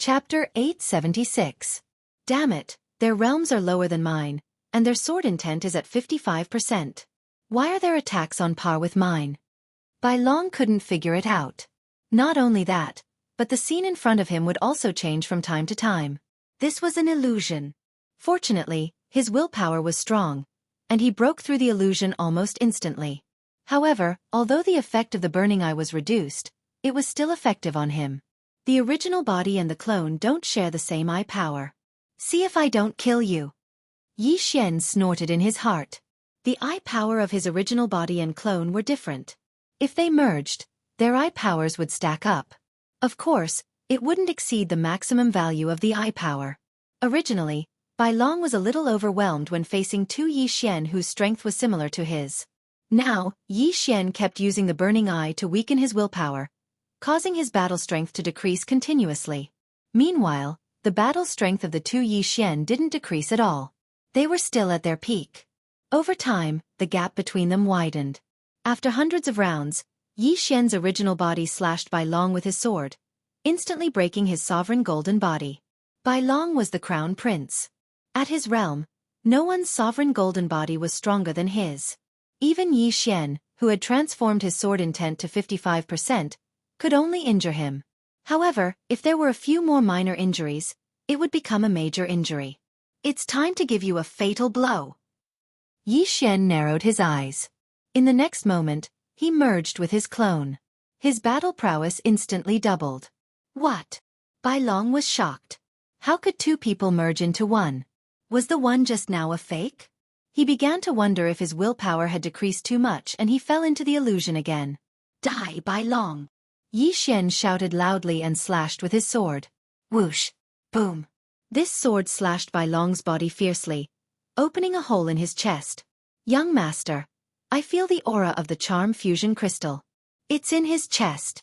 Chapter 876. Damn it, their realms are lower than mine, and their sword intent is at 55%. Why are their attacks on par with mine? Bai Long couldn't figure it out. Not only that, but the scene in front of him would also change from time to time. This was an illusion. Fortunately, his willpower was strong, and he broke through the illusion almost instantly. However, although the effect of the burning eye was reduced, it was still effective on him. The original body and the clone don't share the same eye power. See if I don't kill you. Yi Xian snorted in his heart. The eye power of his original body and clone were different. If they merged, their eye powers would stack up. Of course, it wouldn't exceed the maximum value of the eye power. Originally, Bai Long was a little overwhelmed when facing two Yi Xian whose strength was similar to his. Now, Yi Xian kept using the burning eye to weaken his willpower, causing his battle strength to decrease continuously. Meanwhile, the battle strength of the two Yi Xian didn't decrease at all. They were still at their peak. Over time, the gap between them widened. After hundreds of rounds, Yi Xian's original body slashed Bai Long with his sword, instantly breaking his sovereign golden body. Bai Long was the crown prince. At his realm, no one's sovereign golden body was stronger than his. Even Yi Xian, who had transformed his sword intent to 55%, could only injure him. However, if there were a few more minor injuries, it would become a major injury. It's time to give you a fatal blow. Yi Xian narrowed his eyes. In the next moment, he merged with his clone. His battle prowess instantly doubled. What? Bai Long was shocked. How could two people merge into one? Was the one just now a fake? He began to wonder if his willpower had decreased too much and he fell into the illusion again. Die, Bai Long! Yi Xian shouted loudly and slashed with his sword. Whoosh! Boom! This sword slashed Bai Long's body fiercely, opening a hole in his chest. Young master, I feel the aura of the charm fusion crystal. It's in his chest.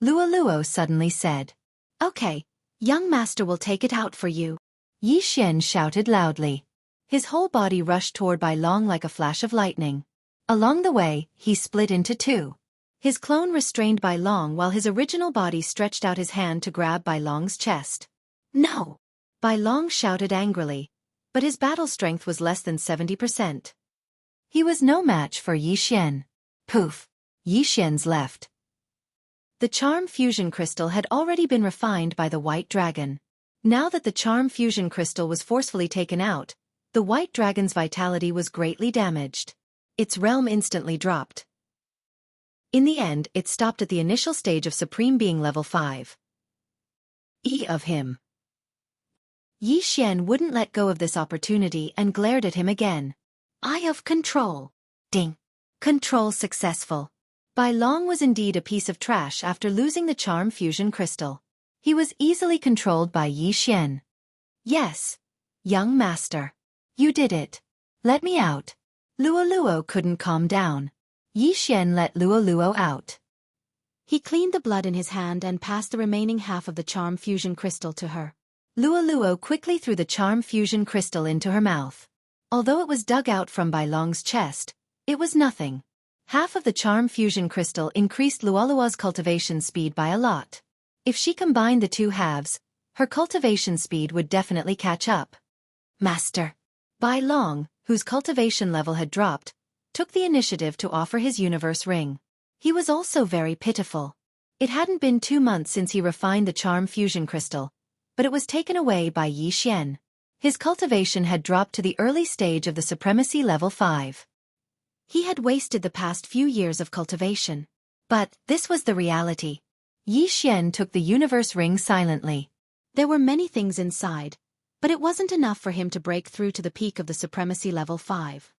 Luo suddenly said. Okay, young master will take it out for you. Yi Xian shouted loudly. His whole body rushed toward Bai Long like a flash of lightning. Along the way, he split into two. His clone restrained Bai Long while his original body stretched out his hand to grab Bai Long's chest. No! Bai Long shouted angrily, but his battle strength was less than 70%. He was no match for Yi Xian. Poof! Yi Xian's left. The charm fusion crystal had already been refined by the white dragon. Now that the charm fusion crystal was forcefully taken out, the white dragon's vitality was greatly damaged. Its realm instantly dropped. In the end, it stopped at the initial stage of Supreme Being Level 5. Of him. Yi Xian wouldn't let go of this opportunity and glared at him again. Eye of control. Ding. Control successful. Bai Long was indeed a piece of trash after losing the charm fusion crystal. He was easily controlled by Yi Xian. Yes. Young master. You did it. Let me out. Luo couldn't calm down. Yi Xian let Luo out. He cleaned the blood in his hand and passed the remaining half of the charm fusion crystal to her. Luo quickly threw the charm fusion crystal into her mouth. Although it was dug out from Bai Long's chest, it was nothing. Half of the charm fusion crystal increased Luo's cultivation speed by a lot. If she combined the two halves, her cultivation speed would definitely catch up. Master. Bai Long, whose cultivation level had dropped, took the initiative to offer his universe ring. He was also very pitiful. It hadn't been 2 months since he refined the charm fusion crystal, but it was taken away by Yi Xian. His cultivation had dropped to the early stage of the supremacy level 5. He had wasted the past few years of cultivation. But this was the reality. Yi Xian took the universe ring silently. There were many things inside, but it wasn't enough for him to break through to the peak of the supremacy level 5.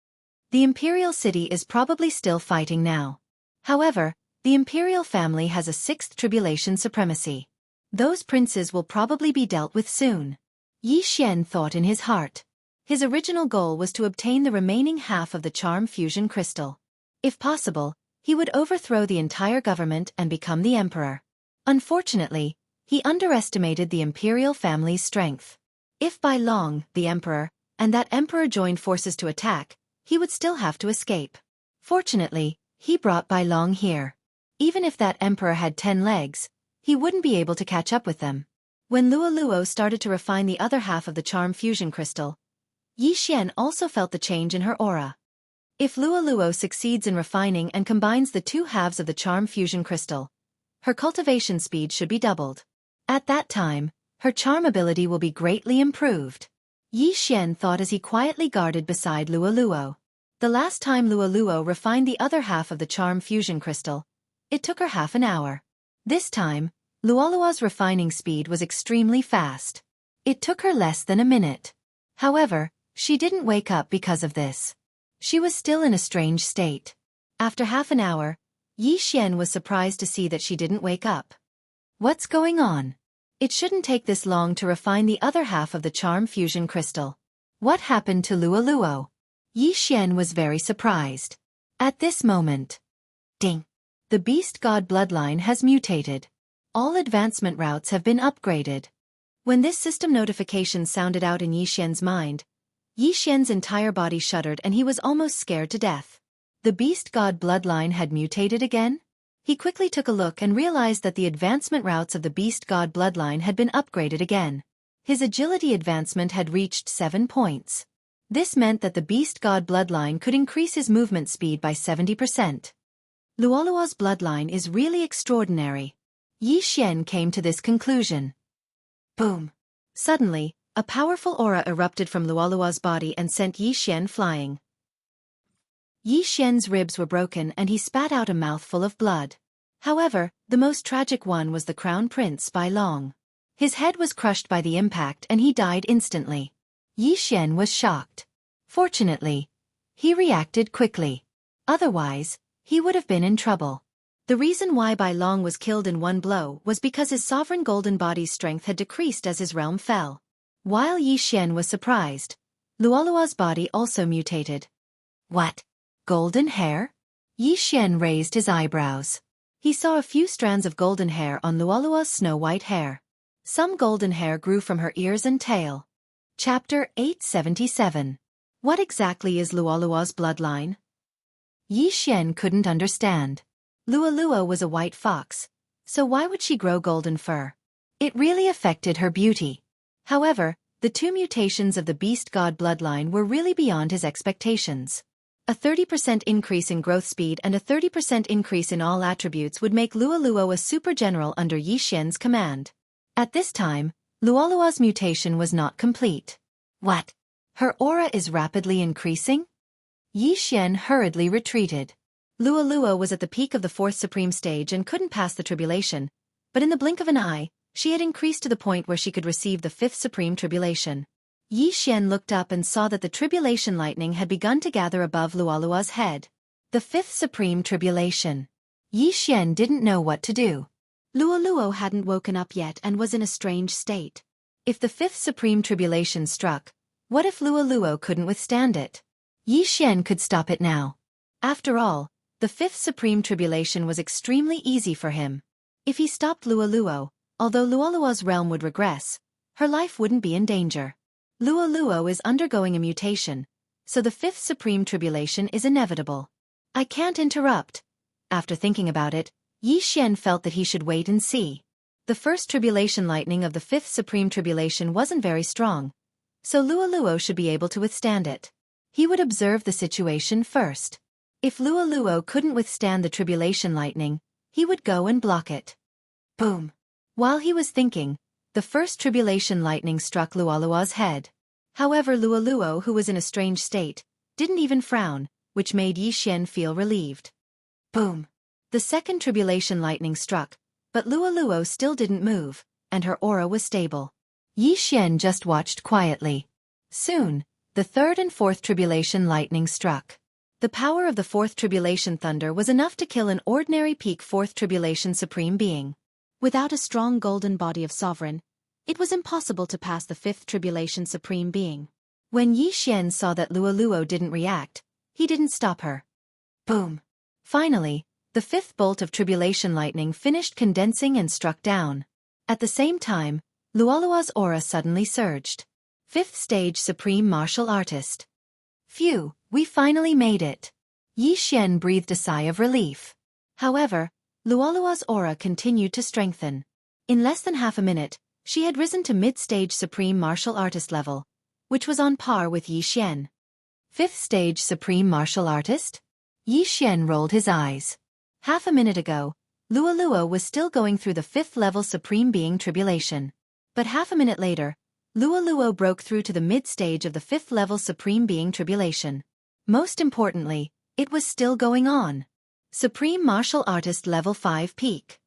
The Imperial City is probably still fighting now. However, the Imperial family has a 6th tribulation supremacy. Those princes will probably be dealt with soon. Yi Xian thought in his heart. His original goal was to obtain the remaining half of the charm fusion crystal. If possible, he would overthrow the entire government and become the emperor. Unfortunately, he underestimated the imperial family's strength. If Bai Long, the emperor, and that emperor joined forces to attack, he would still have to escape. Fortunately, he brought Bai Long here. Even if that emperor had 10 legs, he wouldn't be able to catch up with them. When Luoluo started to refine the other half of the charm fusion crystal, Yi Xian also felt the change in her aura. If Luoluo succeeds in refining and combines the two halves of the charm fusion crystal, her cultivation speed should be doubled. At that time, her charm ability will be greatly improved. Yi Xian thought as he quietly guarded beside Luoluo. The last time Luoluo refined the other half of the charm fusion crystal, it took her half an hour. This time, Luoluo's refining speed was extremely fast. It took her less than a minute. However, she didn't wake up because of this. She was still in a strange state. After half an hour, Yi Xian was surprised to see that she didn't wake up. What's going on? It shouldn't take this long to refine the other half of the charm fusion crystal. What happened to Luoluo? Yi Xian was very surprised. At this moment, ding! The beast god bloodline has mutated. All advancement routes have been upgraded. When this system notification sounded out in Yi Xian's mind, Yi Xian's entire body shuddered and he was almost scared to death. The beast god bloodline had mutated again? He quickly took a look and realized that the advancement routes of the beast god bloodline had been upgraded again. His agility advancement had reached 7 points. This meant that the beast god bloodline could increase his movement speed by 70%. Luoluo's bloodline is really extraordinary. Yi Xian came to this conclusion. Boom! Suddenly, a powerful aura erupted from Luoluo's body and sent Yi Xian flying. Yi Xian's ribs were broken and he spat out a mouthful of blood. However, the most tragic one was the crown prince Bai Long. His head was crushed by the impact and he died instantly. Yi Xian was shocked. Fortunately, he reacted quickly. Otherwise, he would have been in trouble. The reason why Bai Long was killed in one blow was because his sovereign golden body's strength had decreased as his realm fell. While Yi Xian was surprised, Luoluo's body also mutated. What? Golden hair? Yi Xian raised his eyebrows. He saw a few strands of golden hair on Luoluo's snow-white hair. Some golden hair grew from her ears and tail. Chapter 877. What exactly is Luoluo's bloodline? Yi Xian couldn't understand. Luoluo was a white fox, so why would she grow golden fur? It really affected her beauty. However, the two mutations of the beast god bloodline were really beyond his expectations. A 30% increase in growth speed and a 30% increase in all attributes would make Luoluo a super general under Yi Xian's command. At this time, Luoluo's mutation was not complete. What? Her aura is rapidly increasing? Yi Xian hurriedly retreated. Luoluo was at the peak of the 4th supreme stage and couldn't pass the tribulation, but in the blink of an eye, she had increased to the point where she could receive the 5th supreme tribulation. Yi Xian looked up and saw that the tribulation lightning had begun to gather above Luoluo's head. The 5th supreme tribulation. Yi Xian didn't know what to do. Luoluo hadn't woken up yet and was in a strange state. If the 5th supreme tribulation struck, what if Luoluo couldn't withstand it? Yi Xian could stop it now. After all, the 5th supreme tribulation was extremely easy for him. If he stopped Luoluo, although Luoluo's realm would regress, her life wouldn't be in danger. Luoluo is undergoing a mutation, so the 5th supreme tribulation is inevitable. I can't interrupt. After thinking about it, Yi Xian felt that he should wait and see. The first tribulation lightning of the 5th supreme tribulation wasn't very strong, so Luoluo should be able to withstand it. He would observe the situation first. If Luoluo couldn't withstand the tribulation lightning, he would go and block it. Boom! While he was thinking, the first tribulation lightning struck Luoluo's head. However, Luoluo, who was in a strange state, didn't even frown, which made Yi Xian feel relieved. Boom! The second tribulation lightning struck, but Luoluo still didn't move, and her aura was stable. Yi Xian just watched quietly. Soon, the third and fourth tribulation lightning struck. The power of the fourth tribulation thunder was enough to kill an ordinary peak fourth tribulation supreme being. Without a strong golden body of sovereign, it was impossible to pass the 5th tribulation supreme being. When Yi Xian saw that Luoluo didn't react, he didn't stop her. Boom! Finally, the 5th bolt of tribulation lightning finished condensing and struck down. At the same time, Luoluo's aura suddenly surged. 5th stage supreme martial artist. Phew, we finally made it. Yi Xian breathed a sigh of relief. However, Luoluo's aura continued to strengthen. In less than half a minute, She had risen to mid-stage Supreme Martial Artist level, which was on par with Yi Xian. 5th stage Supreme Martial Artist? Yi Xian rolled his eyes. Half a minute ago, Luo was still going through the 5th level Supreme Being Tribulation. But half a minute later, Luo broke through to the mid-stage of the 5th level Supreme Being Tribulation. Most importantly, it was still going on. Supreme Martial Artist Level 5 Peak.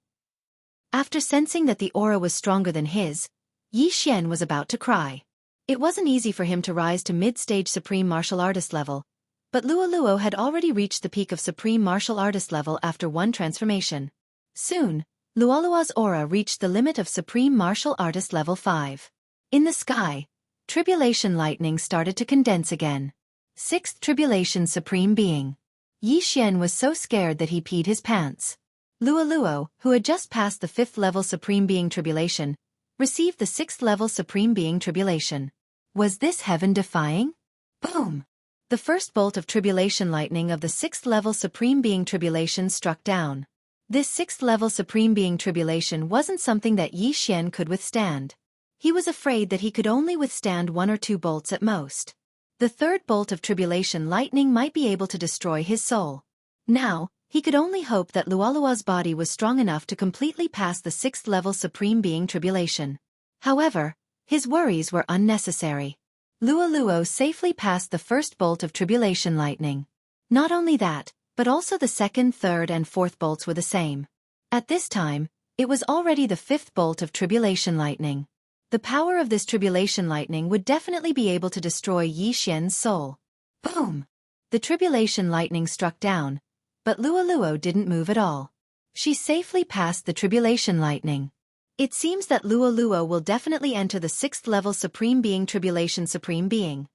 After sensing that the aura was stronger than his, Yi Xian was about to cry. It wasn't easy for him to rise to mid-stage Supreme Martial Artist level, but Luo had already reached the peak of Supreme Martial Artist level after one transformation. Soon, Luo's aura reached the limit of Supreme Martial Artist Level 5. In the sky, Tribulation Lightning started to condense again. 6th Tribulation Supreme Being. Yi Xian was so scared that he peed his pants. Luo, who had just passed the 5th level Supreme Being Tribulation, received the 6th level Supreme Being Tribulation. Was this heaven-defying? Boom! The first bolt of Tribulation Lightning of the 6th level Supreme Being Tribulation struck down. This 6th level Supreme Being Tribulation wasn't something that Yi Xian could withstand. He was afraid that he could only withstand 1 or 2 bolts at most. The third bolt of Tribulation Lightning might be able to destroy his soul. Now, he could only hope that Luo's body was strong enough to completely pass the 6th level Supreme Being Tribulation. However, his worries were unnecessary. Luo safely passed the first bolt of Tribulation Lightning. Not only that, but also the 2nd, 3rd and 4th bolts were the same. At this time, it was already the 5th bolt of Tribulation Lightning. The power of this Tribulation Lightning would definitely be able to destroy Yi Xian's soul. Boom! The Tribulation Lightning struck down, but Luo didn't move at all. She safely passed the Tribulation Lightning. It seems that Luo will definitely enter the 6th level Supreme Being Tribulation Supreme Being.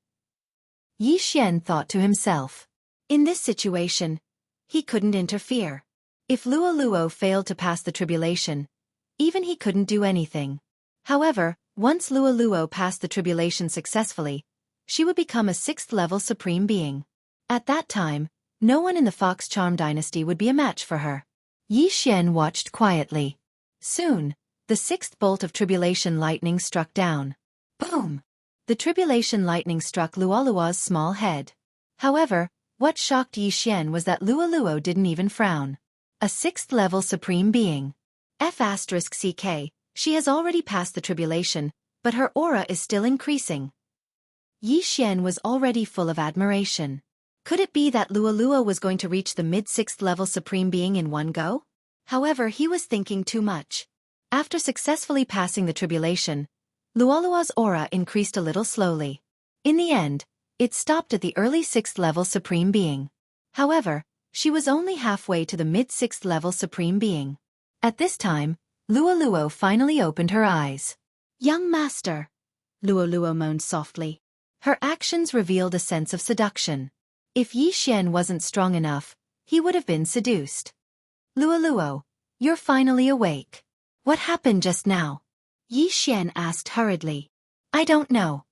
Yi Xian thought to himself. In this situation, he couldn't interfere. If Luo failed to pass the tribulation, even he couldn't do anything. However, once Luo passed the tribulation successfully, she would become a 6th level Supreme Being. At that time, no one in the Fox Charm dynasty would be a match for her. Yi Xian watched quietly. Soon, the 6th bolt of Tribulation Lightning struck down. Boom! The Tribulation Lightning struck Luo's small head. However, what shocked Yi Xian was that Luo didn't even frown. A 6th level Supreme Being. F***CK, she has already passed the tribulation, but her aura is still increasing. Yi Xian was already full of admiration. Could it be that Luo was going to reach the mid-6th level Supreme Being in one go? However, he was thinking too much. After successfully passing the tribulation, Luo's aura increased a little slowly. In the end, it stopped at the early 6th level Supreme Being. However, she was only halfway to the mid-6th level Supreme Being. At this time, Luo finally opened her eyes. Young master, Luo moaned softly. Her actions revealed a sense of seduction. If Yi Xian wasn't strong enough, he would have been seduced. Luo, you're finally awake. What happened just now? Yi Xian asked hurriedly. I don't know.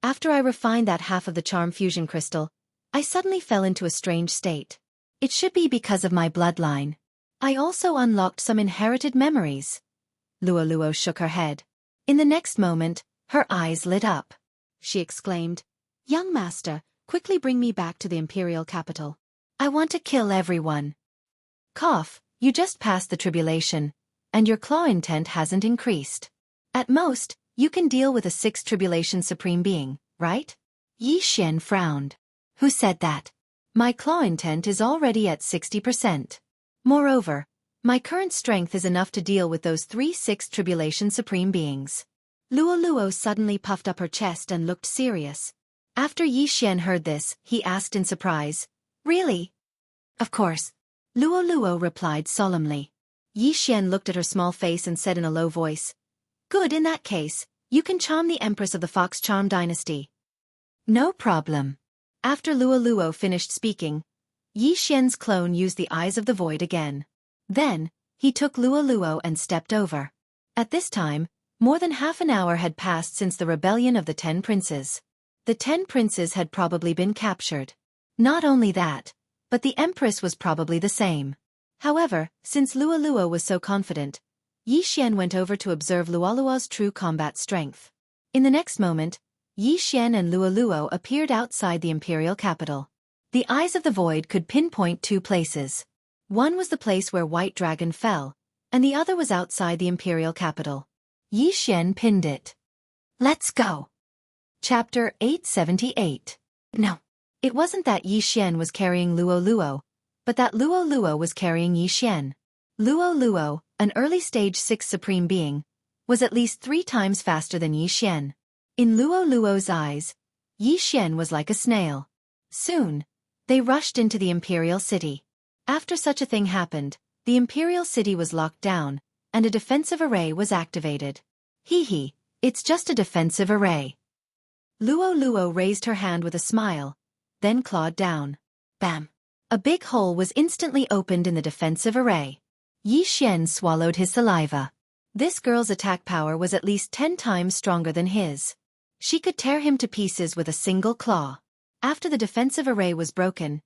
After I refined that half of the charm fusion crystal, I suddenly fell into a strange state. It should be because of my bloodline. I also unlocked some inherited memories. Luo shook her head. In the next moment, her eyes lit up. She exclaimed, Young master, quickly bring me back to the imperial capital. I want to kill everyone. Cough, you just passed the tribulation, and your claw intent hasn't increased. At most, you can deal with a 6th tribulation Supreme Being, right? Yi Xian frowned. Who said that? My claw intent is already at 60%. Moreover, my current strength is enough to deal with those 3 6th tribulation Supreme Beings. Luo suddenly puffed up her chest and looked serious. After Yi Xian heard this, he asked in surprise, Really? Of course. Luo replied solemnly. Yi Xian looked at her small face and said in a low voice, Good, in that case, you can charm the Empress of the Fox Charm dynasty. No problem. After Luo finished speaking, Yi Xian's clone used the Eyes of the Void again. Then, he took Luo and stepped over. At this time, more than half an hour had passed since the rebellion of the 10 princes. The 10 princes had probably been captured. Not only that, but the Empress was probably the same. However, since Luo was so confident, Yi Xian went over to observe Luoluo's true combat strength. In the next moment, Yi Xian and Luoluo appeared outside the imperial capital. The eyes of the void could pinpoint two places. One was the place where White Dragon fell, and the other was outside the imperial capital. Yi Xian pinned it. Let's go. Chapter 878. No. It wasn't that Yi Xian was carrying Luoluo, but that Luoluo was carrying Yi Xian. Luoluo, an early-stage 6th supreme being, was at least 3 times faster than Yi Xian. In Luoluo's eyes, Yi Xian was like a snail. Soon, they rushed into the imperial city. After such a thing happened, the imperial city was locked down, and a defensive array was activated. Hee, it's just a defensive array. Luoluo raised her hand with a smile, then clawed down. Bam! A big hole was instantly opened in the defensive array. Yi Xian swallowed his saliva. This girl's attack power was at least 10 times stronger than his. She could tear him to pieces with a single claw. After the defensive array was broken,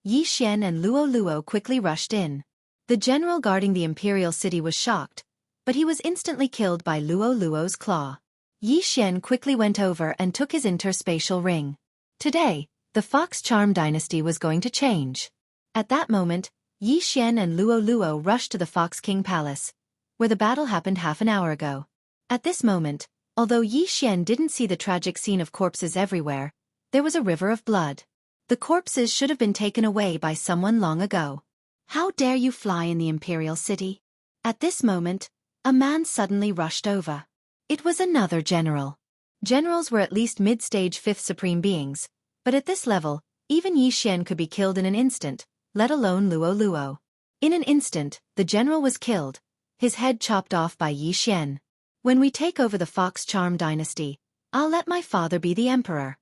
Yi Xian and Luoluo quickly rushed in. The general guarding the imperial city was shocked, but he was instantly killed by Luoluo's claw. Yi Xian quickly went over and took his interspatial ring. Today, the Fox Charm dynasty was going to change. At that moment, Yi Xian and Luoluo rushed to the Fox King Palace, where the battle happened half an hour ago. At this moment, although Yi Xian didn't see the tragic scene of corpses everywhere, there was a river of blood. The corpses should have been taken away by someone long ago. How dare you fly in the imperial city? At this moment, a man suddenly rushed over. It was another general. Generals were at least mid-stage 5th supreme beings, but at this level, even Yi Xian could be killed in an instant, let alone Luoluo. In an instant, the general was killed, his head chopped off by Yi Xian. When we take over the Fox Charm dynasty, I'll let my father be the emperor.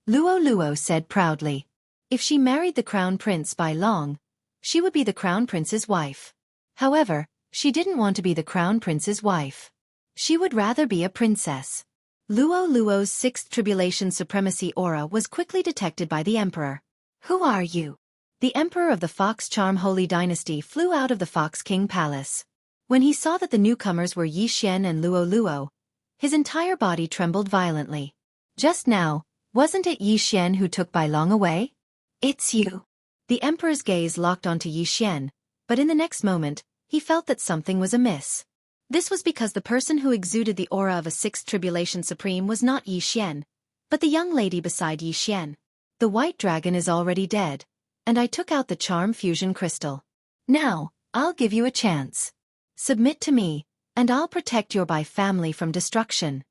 Luoluo said proudly. If she married the crown prince by long, she would be the crown prince's wife. However, she didn't want to be the crown prince's wife. She would rather be a princess. Luoluo's 6th tribulation supremacy aura was quickly detected by the emperor. Who are you? The emperor of the Fox Charm Holy Dynasty flew out of the Fox King Palace. When he saw that the newcomers were Yi Xian and Luoluo, his entire body trembled violently. Just now, wasn't it Yi Xian who took Bai Long away? It's you. The emperor's gaze locked onto Yi Xian, but in the next moment, he felt that something was amiss. This was because the person who exuded the aura of a 6th tribulation supreme was not Yi Xian, but the young lady beside Yi Xian. The white dragon is already dead, and I took out the charm fusion crystal. Now, I'll give you a chance. Submit to me, and I'll protect your Bai family from destruction.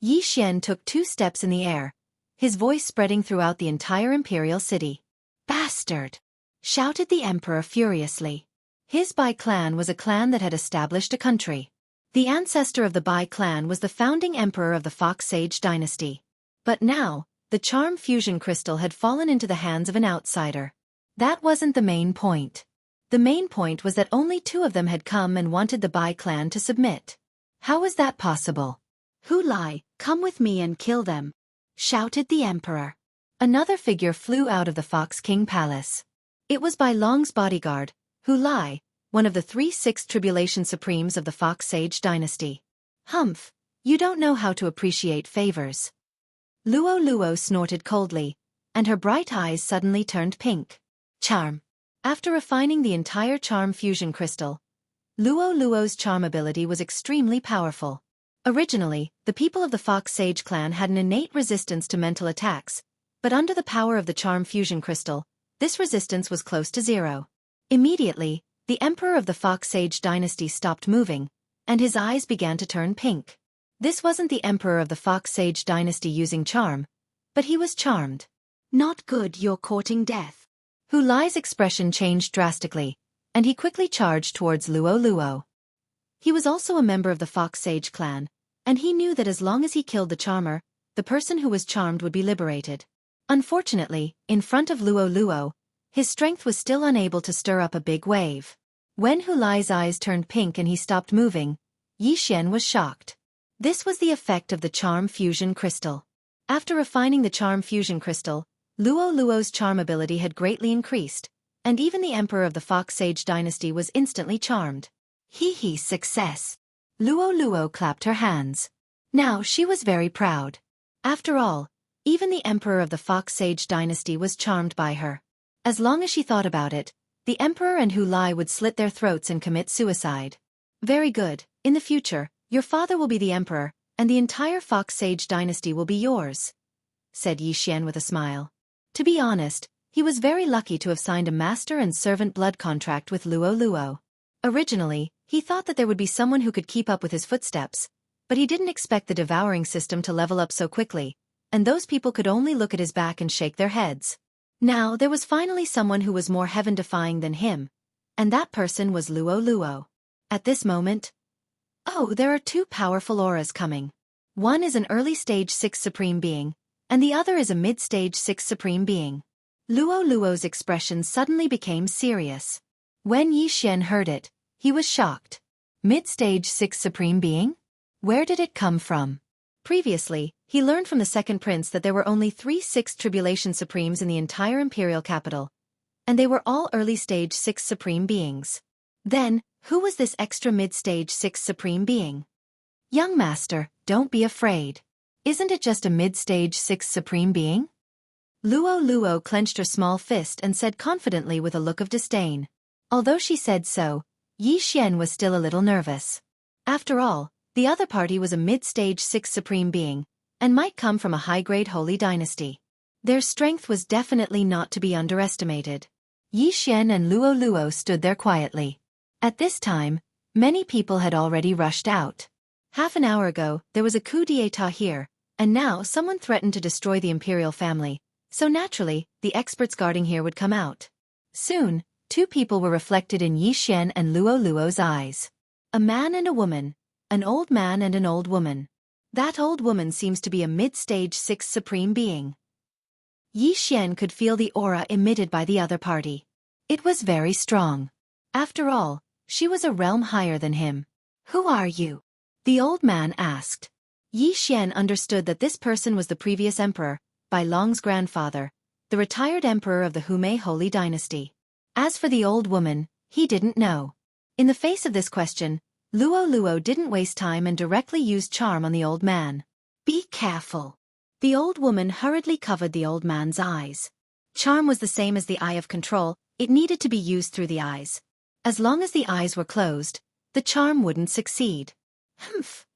Yi Xian took 2 steps in the air, his voice spreading throughout the entire imperial city. Bastard! Shouted the emperor furiously. His Bai clan was a clan that had established a country. The ancestor of the Bai clan was the founding emperor of the Fox Sage dynasty. But now, the charm fusion crystal had fallen into the hands of an outsider. That wasn't the main point. The main point was that only 2 of them had come and wanted the Bai clan to submit. How was that possible? Hu Lai, come with me and kill them, shouted the emperor. Another figure flew out of the Fox King Palace. It was Bai Long's bodyguard, Hu Lai, one of the 3 6th tribulation supremes of the Fox Sage dynasty. Humph, you don't know how to appreciate favors. Luoluo snorted coldly, and her bright eyes suddenly turned pink. Charm. After refining the entire charm fusion crystal, Luoluo's charm ability was extremely powerful. Originally, the people of the Fox Sage clan had an innate resistance to mental attacks, but under the power of the charm fusion crystal, this resistance was close to 0. Immediately, the emperor of the Fox Sage dynasty stopped moving, and his eyes began to turn pink. This wasn't the emperor of the Fox Sage dynasty using charm, but he was charmed. Not good, you're courting death. Hu Lai's expression changed drastically, and he quickly charged towards Luoluo. He was also a member of the Fox Sage clan, and he knew that as long as he killed the charmer, the person who was charmed would be liberated. Unfortunately, in front of Luoluo, his strength was still unable to stir up a big wave. When Hu Lai's eyes turned pink and he stopped moving, Yi Xian was shocked. This was the effect of the charm fusion crystal. After refining the charm fusion crystal, Luoluo's charm ability had greatly increased, and even the emperor of the Fox Sage dynasty was instantly charmed. Hee success. Luo clapped her hands. Now she was very proud. After all, even the emperor of the Fox Sage dynasty was charmed by her. As long as she thought about it, the emperor and Hu Lai would slit their throats and commit suicide. Very good, in the future, your father will be the emperor, and the entire Fox Sage dynasty will be yours, said Yi Xian with a smile. To be honest, he was very lucky to have signed a master and servant blood contract with Luo. Originally, he thought that there would be someone who could keep up with his footsteps, but he didn't expect the devouring system to level up so quickly, and those people could only look at his back and shake their heads. Now there was finally someone who was more heaven-defying than him, and that person was Luo. At this moment, oh, there are two powerful auras coming. One is an early-stage 6 supreme being, and the other is a mid-stage 6 supreme being. Luo's expression suddenly became serious. When Yi Xian heard it, he was shocked. Mid-stage 6 supreme being? Where did it come from? Previously, he learned from the second prince that there were only 3 6th tribulation supremes in the entire imperial capital, and they were all early-stage 6 supreme beings. Then, who was this extra mid-stage 6 supreme being? Young master, don't be afraid. Isn't it just a mid-stage 6 supreme being? Luo clenched her small fist and said confidently with a look of disdain. Although she said so, Yi Xian was still a little nervous. After all, the other party was a mid-stage 6 supreme being, and might come from a high-grade holy dynasty. Their strength was definitely not to be underestimated. Yi Xian and Luo stood there quietly. At this time, many people had already rushed out. Half an hour ago, there was a coup d'état here, and now someone threatened to destroy the imperial family, so naturally, the experts guarding here would come out. Soon, 2 people were reflected in Yi Xian and Luo's eyes. A man and a woman, an old man and an old woman. That old woman seems to be a mid-stage 6 supreme being. Yi Xian could feel the aura emitted by the other party. It was very strong. After all, she was a realm higher than him. Who are you? The old man asked. Yi Xian understood that this person was the previous emperor, Bai Long's grandfather, the retired emperor of the Humei Holy Dynasty. As for the old woman, he didn't know. In the face of this question, Luo didn't waste time and directly used charm on the old man. Be careful. The old woman hurriedly covered the old man's eyes. Charm was the same as the eye of control, it needed to be used through the eyes. As long as the eyes were closed, the charm wouldn't succeed. Humph.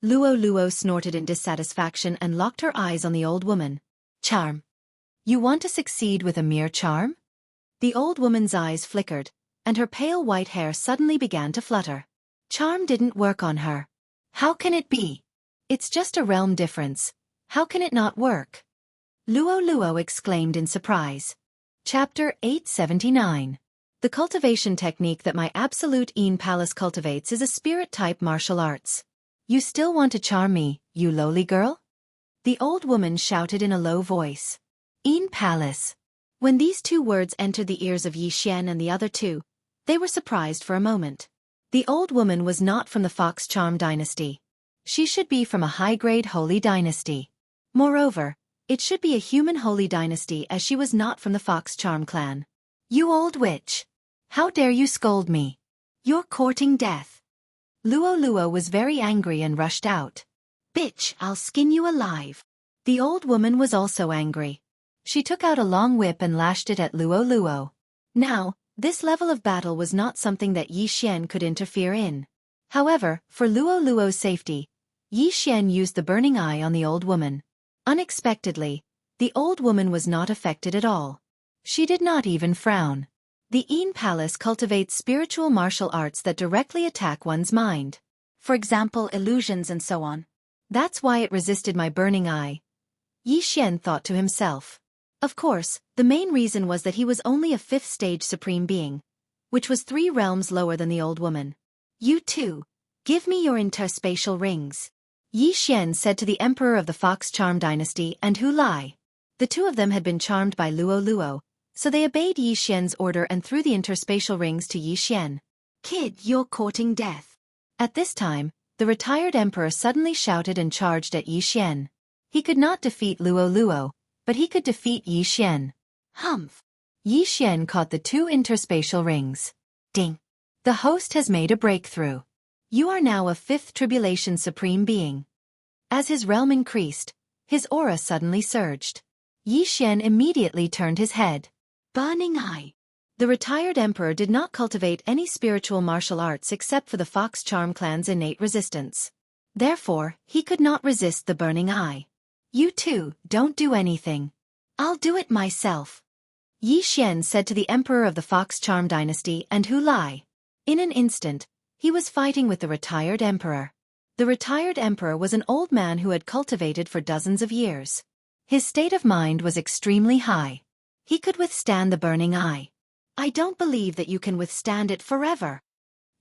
Luo snorted in dissatisfaction and locked her eyes on the old woman. Charm. You want to succeed with a mere charm? The old woman's eyes flickered, and her pale white hair suddenly began to flutter. Charm didn't work on her. How can it be? It's just a realm difference. How can it not work? Luo exclaimed in surprise. Chapter 879. The cultivation technique that my absolute Een Palace cultivates is a spirit-type martial arts. You still want to charm me, you lowly girl? The old woman shouted in a low voice. Een Palace. When these 2 words entered the ears of Yi Xian and the other 2, they were surprised for a moment. The old woman was not from the Fox Charm dynasty. She should be from a high-grade holy dynasty. Moreover, it should be a human holy dynasty as she was not from the Fox Charm clan. You old witch! How dare you scold me? You're courting death. Luo was very angry and rushed out. Bitch, I'll skin you alive. The old woman was also angry. She took out a long whip and lashed it at Luo. Now, this level of battle was not something that Yi Xian could interfere in. However, for Luo's safety, Yi Xian used the burning eye on the old woman. Unexpectedly, the old woman was not affected at all. She did not even frown. The Een Palace cultivates spiritual martial arts that directly attack one's mind. For example, illusions and so on. That's why it resisted my burning eye. Yi Xian thought to himself. Of course, the main reason was that he was only a 5th stage supreme being, which was 3 realms lower than the old woman. You too, give me your interspatial rings. Yi Xian said to the emperor of the Fox Charm dynasty and Hu Lai. The 2 of them had been charmed by Luo, so they obeyed Yi Xian's order and threw the interspatial rings to Yi Xian. Kid, you're courting death. At this time, the retired emperor suddenly shouted and charged at Yi Xian. He could not defeat Luo, but he could defeat Yi Xian. Humph! Yi Xian caught the 2 interspatial rings. Ding! The host has made a breakthrough. You are now a fifth tribulation supreme being. As his realm increased, his aura suddenly surged. Yi Xian immediately turned his head. Burning Eye. The retired emperor did not cultivate any spiritual martial arts except for the Fox Charm clan's innate resistance. Therefore, he could not resist the Burning Eye. You two, don't do anything. I'll do it myself. Yi Xian said to the emperor of the Fox Charm dynasty and Hu Lai. In an instant, he was fighting with the retired emperor. The retired emperor was an old man who had cultivated for dozens of years. His state of mind was extremely high. He could withstand the Burning Eye. I don't believe that you can withstand it forever.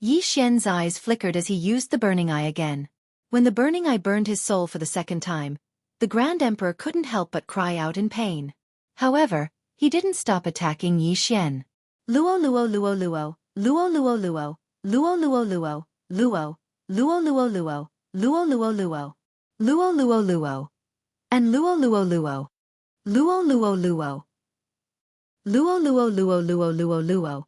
Yi Xian's eyes flickered as he used the Burning Eye again. When the Burning Eye burned his soul for the second time, the Grand Emperor couldn't help but cry out in pain. However, he didn't stop attacking Yi Xian. Luo luo luo luo, luo luo luo, luo luo luo, luo, luo luo luo, luo luo luo, luo luo luo, and luo luo luo, luo luo luo, luo luo luo luo luo luo,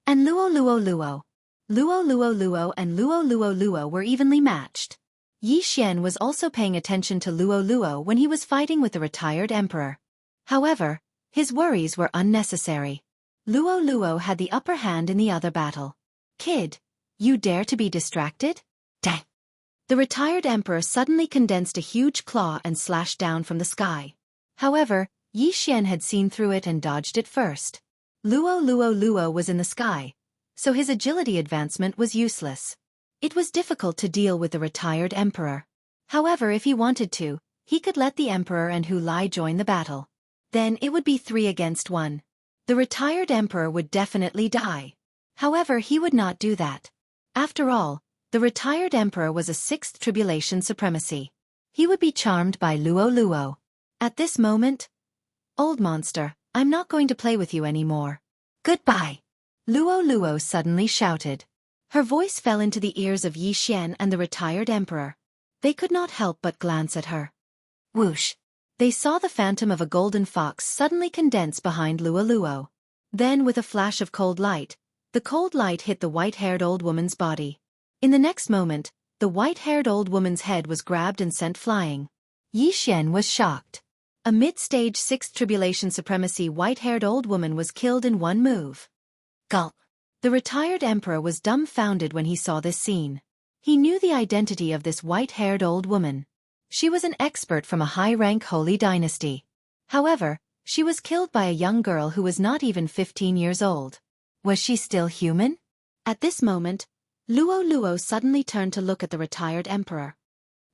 and luo luo luo, luo luo luo and luo luo luo were evenly matched. Yi Xian was also paying attention to luo luo when he was fighting with the retired emperor. However, his worries were unnecessary. Luo luo had the upper hand in the other battle. Kid, you dare to be distracted? Dang! The retired emperor suddenly condensed a huge claw and slashed down from the sky. However, Yi Xian had seen through it and dodged it first. Luo luo luo was in the sky, so his agility advancement was useless. It was difficult to deal with the retired emperor. However, if he wanted to, he could let the emperor and Hu Lai join the battle. Then it would be 3 against 1. The retired emperor would definitely die. However, he would not do that. After all, the retired emperor was a 6th tribulation supremacy. He would be charmed by luo luo. At this moment, old monster, I'm not going to play with you anymore. Goodbye. Luo luo suddenly shouted. Her voice fell into the ears of Yi Xian and the retired emperor. They could not help but glance at her. Whoosh! They saw the phantom of a golden fox suddenly condense behind luo luo. Then with a flash of cold light, the cold light hit the white-haired old woman's body. In the next moment, the white-haired old woman's head was grabbed and sent flying. Yi Xian was shocked. A mid-stage 6th tribulation supremacy white-haired old woman was killed in one move. Gulp! The retired emperor was dumbfounded when he saw this scene. He knew the identity of this white-haired old woman. She was an expert from a high-rank holy dynasty. However, she was killed by a young girl who was not even 15 years old. Was she still human? At this moment, luo luo suddenly turned to look at the retired emperor.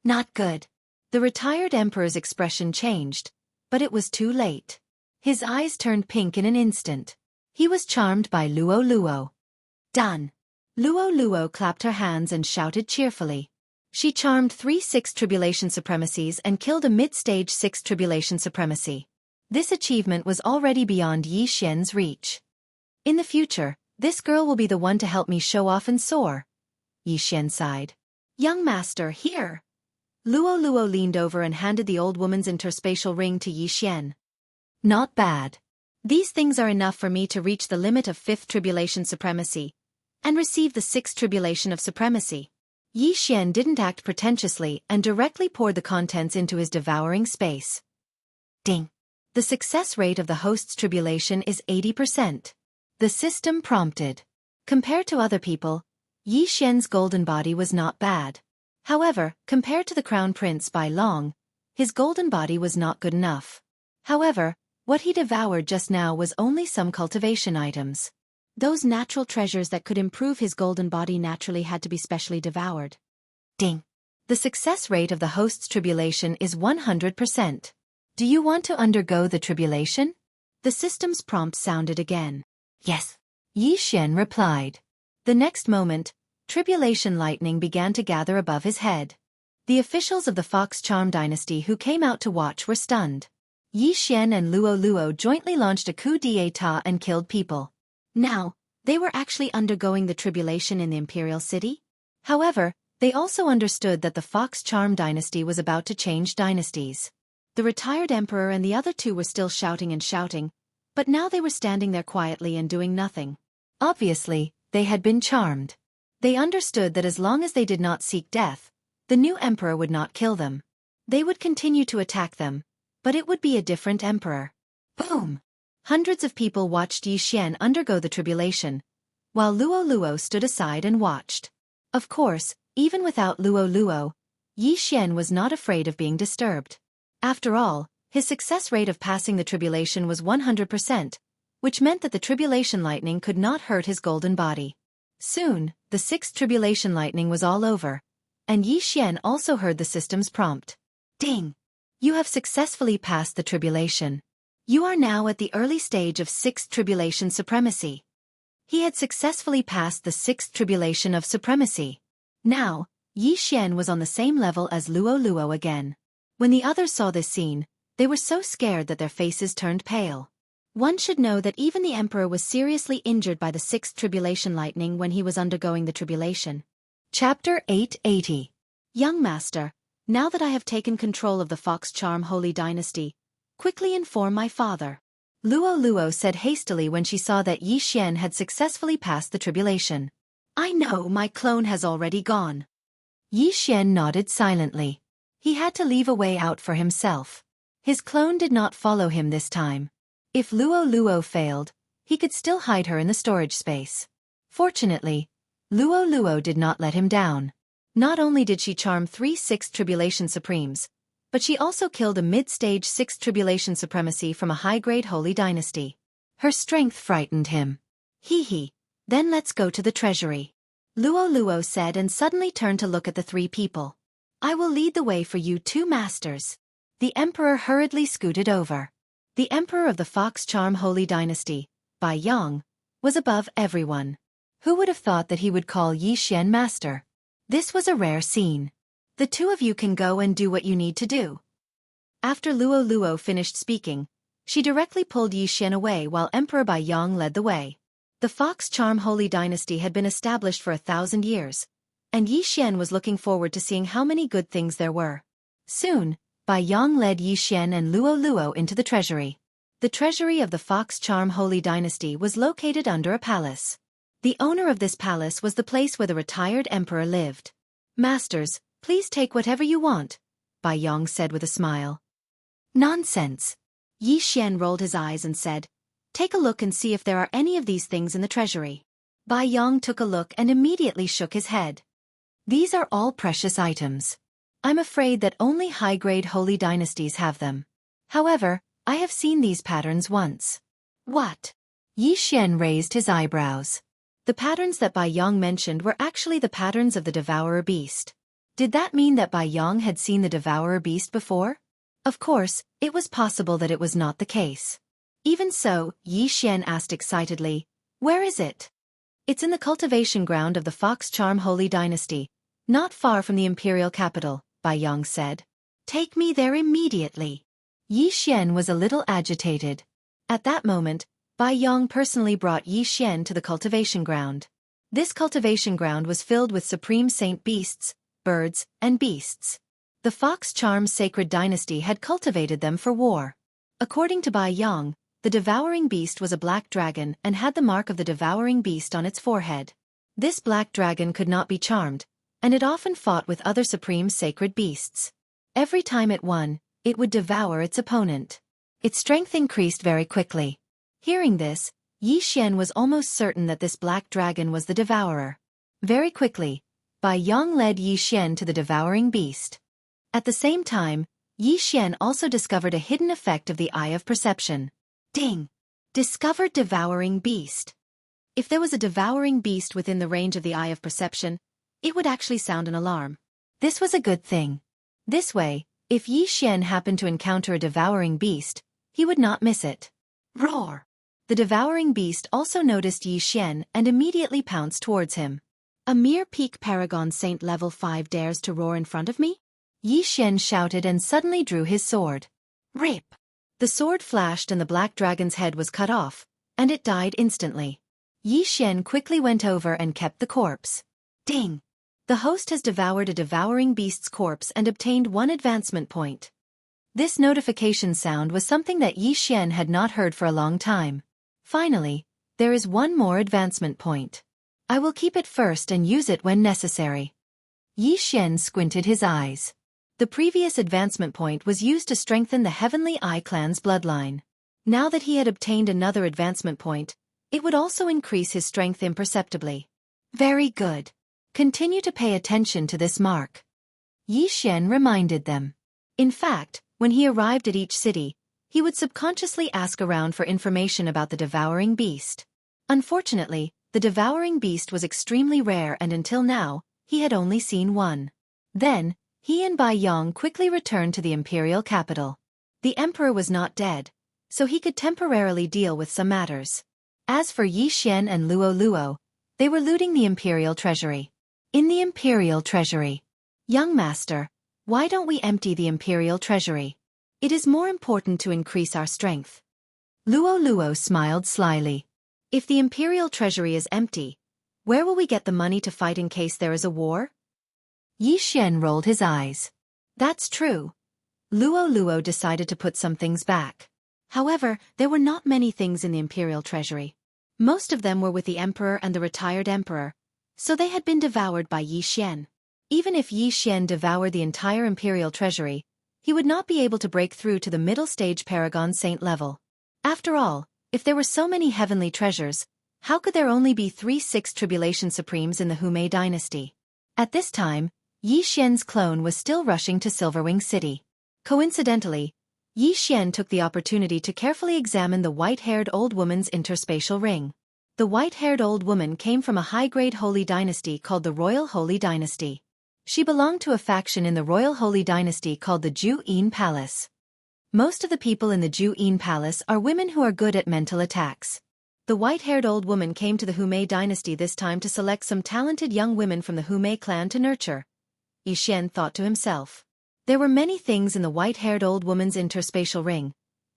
Not good. The retired emperor's expression changed, but it was too late. His eyes turned pink in an instant. He was charmed by luo luo. Done. Luo luo clapped her hands and shouted cheerfully. She charmed 3 6th tribulation supremacies and killed a mid-stage 6th tribulation supremacy. This achievement was already beyond Yi Xian's reach. In the future, this girl will be the one to help me show off and soar. Yi Xian sighed. Young master, here. Luo luo leaned over and handed the old woman's interspatial ring to Yi Xian. Not bad. These things are enough for me to reach the limit of 5th tribulation supremacy and receive the 6th tribulation of supremacy. Yi Xian didn't act pretentiously and directly poured the contents into his devouring space. Ding! The success rate of the host's tribulation is 80%. The system prompted. Compared to other people, Yi Xian's golden body was not bad. However, compared to the crown prince by long, his golden body was not good enough. However, what he devoured just now was only some cultivation items. Those natural treasures that could improve his golden body naturally had to be specially devoured. Ding! The success rate of the host's tribulation is 100%. Do you want to undergo the tribulation? The system's prompt sounded again. Yes. Yi Xian replied. The next moment, tribulation lightning began to gather above his head. The officials of the Fox Charm dynasty who came out to watch were stunned. Yi Xian and luo luo jointly launched a coup d'état and killed people. Now, they were actually undergoing the tribulation in the imperial city? However, they also understood that the Fox Charm dynasty was about to change dynasties. The retired emperor and the other two were still shouting and shouting, but now they were standing there quietly and doing nothing. Obviously, They had been charmed. They understood that as long as they did not seek death, the new emperor would not kill them. They would continue to attack them, but it would be a different emperor. Boom! Hundreds of people watched Yi Xian undergo the tribulation, while Luo Luo stood aside and watched. Of course, even without Luo Luo, Yi Xian was not afraid of being disturbed. After all, his success rate of passing the tribulation was 100%, which meant that the tribulation lightning could not hurt his golden body. Soon, the sixth tribulation lightning was all over, and Yi Xian also heard the system's prompt. Ding! You have successfully passed the tribulation. You are now at the early stage of sixth tribulation supremacy. He had successfully passed the sixth tribulation of supremacy. Now, Yi Xian was on the same level as Luo Luo again. When the others saw this scene, they were so scared that their faces turned pale. One should know that even the emperor was seriously injured by the sixth tribulation lightning when he was undergoing the tribulation. Chapter 880. Young master, now that I have taken control of the Fox Charm Holy Dynasty, quickly inform my father. Luo Luo said hastily when she saw that Yi Xian had successfully passed the tribulation. I know my clone has already gone. Yi Xian nodded silently. He had to leave a way out for himself. His clone did not follow him this time. If Luo Luo failed, he could still hide her in the storage space. Fortunately, Luo Luo did not let him down. Not only did she charm 3 Sixth Tribulation Supremes, but she also killed a mid-stage Sixth Tribulation Supremacy from a high-grade Holy Dynasty. Her strength frightened him. Hee, then let's go to the treasury. Luo Luo said and suddenly turned to look at the 3 people. I will lead the way for you 2 masters. The emperor hurriedly scooted over. The emperor of the Fox Charm Holy Dynasty, Bai Yang, was above everyone. Who would have thought that he would call Yi Xian master? This was a rare scene. The 2 of you can go and do what you need to do. After Luo Luo finished speaking, she directly pulled Yi Xian away while Emperor Bai Yang led the way. The Fox Charm Holy Dynasty had been established for 1,000 years, and Yi Xian was looking forward to seeing how many good things there were. Soon, Bai Yang led Yi Xian and Luo Luo into the treasury. The treasury of the Fox Charm Holy Dynasty was located under a palace. The owner of this palace was the place where the retired emperor lived. Masters, please take whatever you want, Bai Yang said with a smile. Nonsense. Yi Xian rolled his eyes and said, take a look and see if there are any of these things in the treasury. Bai Yang took a look and immediately shook his head. These are all precious items. I'm afraid that only high-grade holy dynasties have them. However, I have seen these patterns once. What? Yi Xian raised his eyebrows. The patterns that Bai Yang mentioned were actually the patterns of the Devourer Beast. Did that mean that Bai Yang had seen the Devourer Beast before? Of course, it was possible that it was not the case. Even so, Yi Xian asked excitedly, where is it? It's in the cultivation ground of the Fox Charm Holy Dynasty, not far from the imperial capital, Bai Yang said. Take me there immediately. Yi Xian was a little agitated. At that moment, Bai Yang personally brought Yi Xian to the cultivation ground. This cultivation ground was filled with supreme saint beasts, birds, and beasts. The Fox Charm Sacred Dynasty had cultivated them for war. According to Bai Yang, the devouring beast was a black dragon and had the mark of the devouring beast on its forehead. This black dragon could not be charmed, and it often fought with other supreme sacred beasts. Every time it won, it would devour its opponent. Its strength increased very quickly. Hearing this, Yi Xian was almost certain that this black dragon was the devourer. Very quickly, Bai Yang led Yi Xian to the devouring beast. At the same time, Yi Xian also discovered a hidden effect of the Eye of Perception. Ding! Discovered devouring beast. If there was a devouring beast within the range of the Eye of Perception, it would actually sound an alarm. This was a good thing. This way, if Yi Xian happened to encounter a devouring beast, he would not miss it. Roar! The devouring beast also noticed Yi Xian and immediately pounced towards him. A mere peak paragon saint level 5 dares to roar in front of me? Yi Xian shouted and suddenly drew his sword. Rip! The sword flashed and the black dragon's head was cut off, and it died instantly. Yi Xian quickly went over and kept the corpse. Ding! The host has devoured a devouring beast's corpse and obtained 1 advancement point. This notification sound was something that Yi Xian had not heard for a long time. Finally, there is 1 more advancement point. I will keep it first and use it when necessary. Yi Xian squinted his eyes. The previous advancement point was used to strengthen the Heavenly Eye clan's bloodline. Now that he had obtained another advancement point, it would also increase his strength imperceptibly. Very good. Continue to pay attention to this mark. Yi Xian reminded them. In fact, when he arrived at each city, he would subconsciously ask around for information about the devouring beast. Unfortunately, the devouring beast was extremely rare and until now, he had only seen one. Then, he and Bai Yong quickly returned to the imperial capital. The emperor was not dead, so he could temporarily deal with some matters. As for Yi Xian and Luo Luo, they were looting the imperial treasury. In the imperial treasury. Young master, why don't we empty the imperial treasury? It is more important to increase our strength. Luo Luo smiled slyly. If the imperial treasury is empty, where will we get the money to fight in case there is a war? Yi Xian rolled his eyes. That's true. Luo Luo decided to put some things back. However, there were not many things in the imperial treasury. Most of them were with the emperor and the retired emperor, so they had been devoured by Yi Xian. Even if Yi Xian devoured the entire imperial treasury, he would not be able to break through to the middle stage paragon saint level. After all, if there were so many heavenly treasures, how could there only be 3-6 tribulation supremes in the Humei dynasty? At this time, Yi Xian's clone was still rushing to Silverwing City. Coincidentally, Yi Xian took the opportunity to carefully examine the white-haired old woman's interspatial ring. The white-haired old woman came from a high-grade holy dynasty called the Royal Holy Dynasty. She belonged to a faction in the Royal Holy Dynasty called the Ju-In Palace. Most of the people in the Ju-In Palace are women who are good at mental attacks. The white-haired old woman came to the Humei dynasty this time to select some talented young women from the Humei clan to nurture. Yi Xian thought to himself. There were many things in the white-haired old woman's interspatial ring,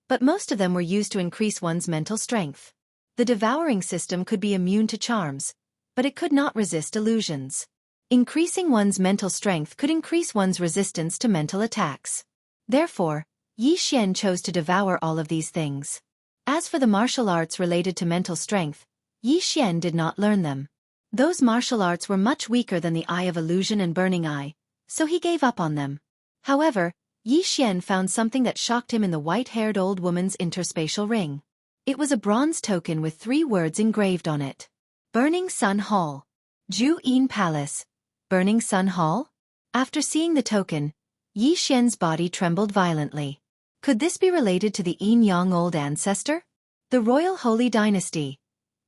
but most of them were used to increase one's mental strength. The devouring system could be immune to charms, but it could not resist illusions. Increasing one's mental strength could increase one's resistance to mental attacks. Therefore, Yi Xian chose to devour all of these things. As for the martial arts related to mental strength, Yi Xian did not learn them. Those martial arts were much weaker than the Eye of Illusion and Burning Eye, so he gave up on them. However, Yi Xian found something that shocked him in the white-haired old woman's interspatial ring. It was a bronze token with 3 words engraved on it. Burning Sun Hall. Ju-In Palace. Burning Sun Hall? After seeing the token, Yi Xian's body trembled violently. Could this be related to the Yin Yang old ancestor? The Royal Holy Dynasty.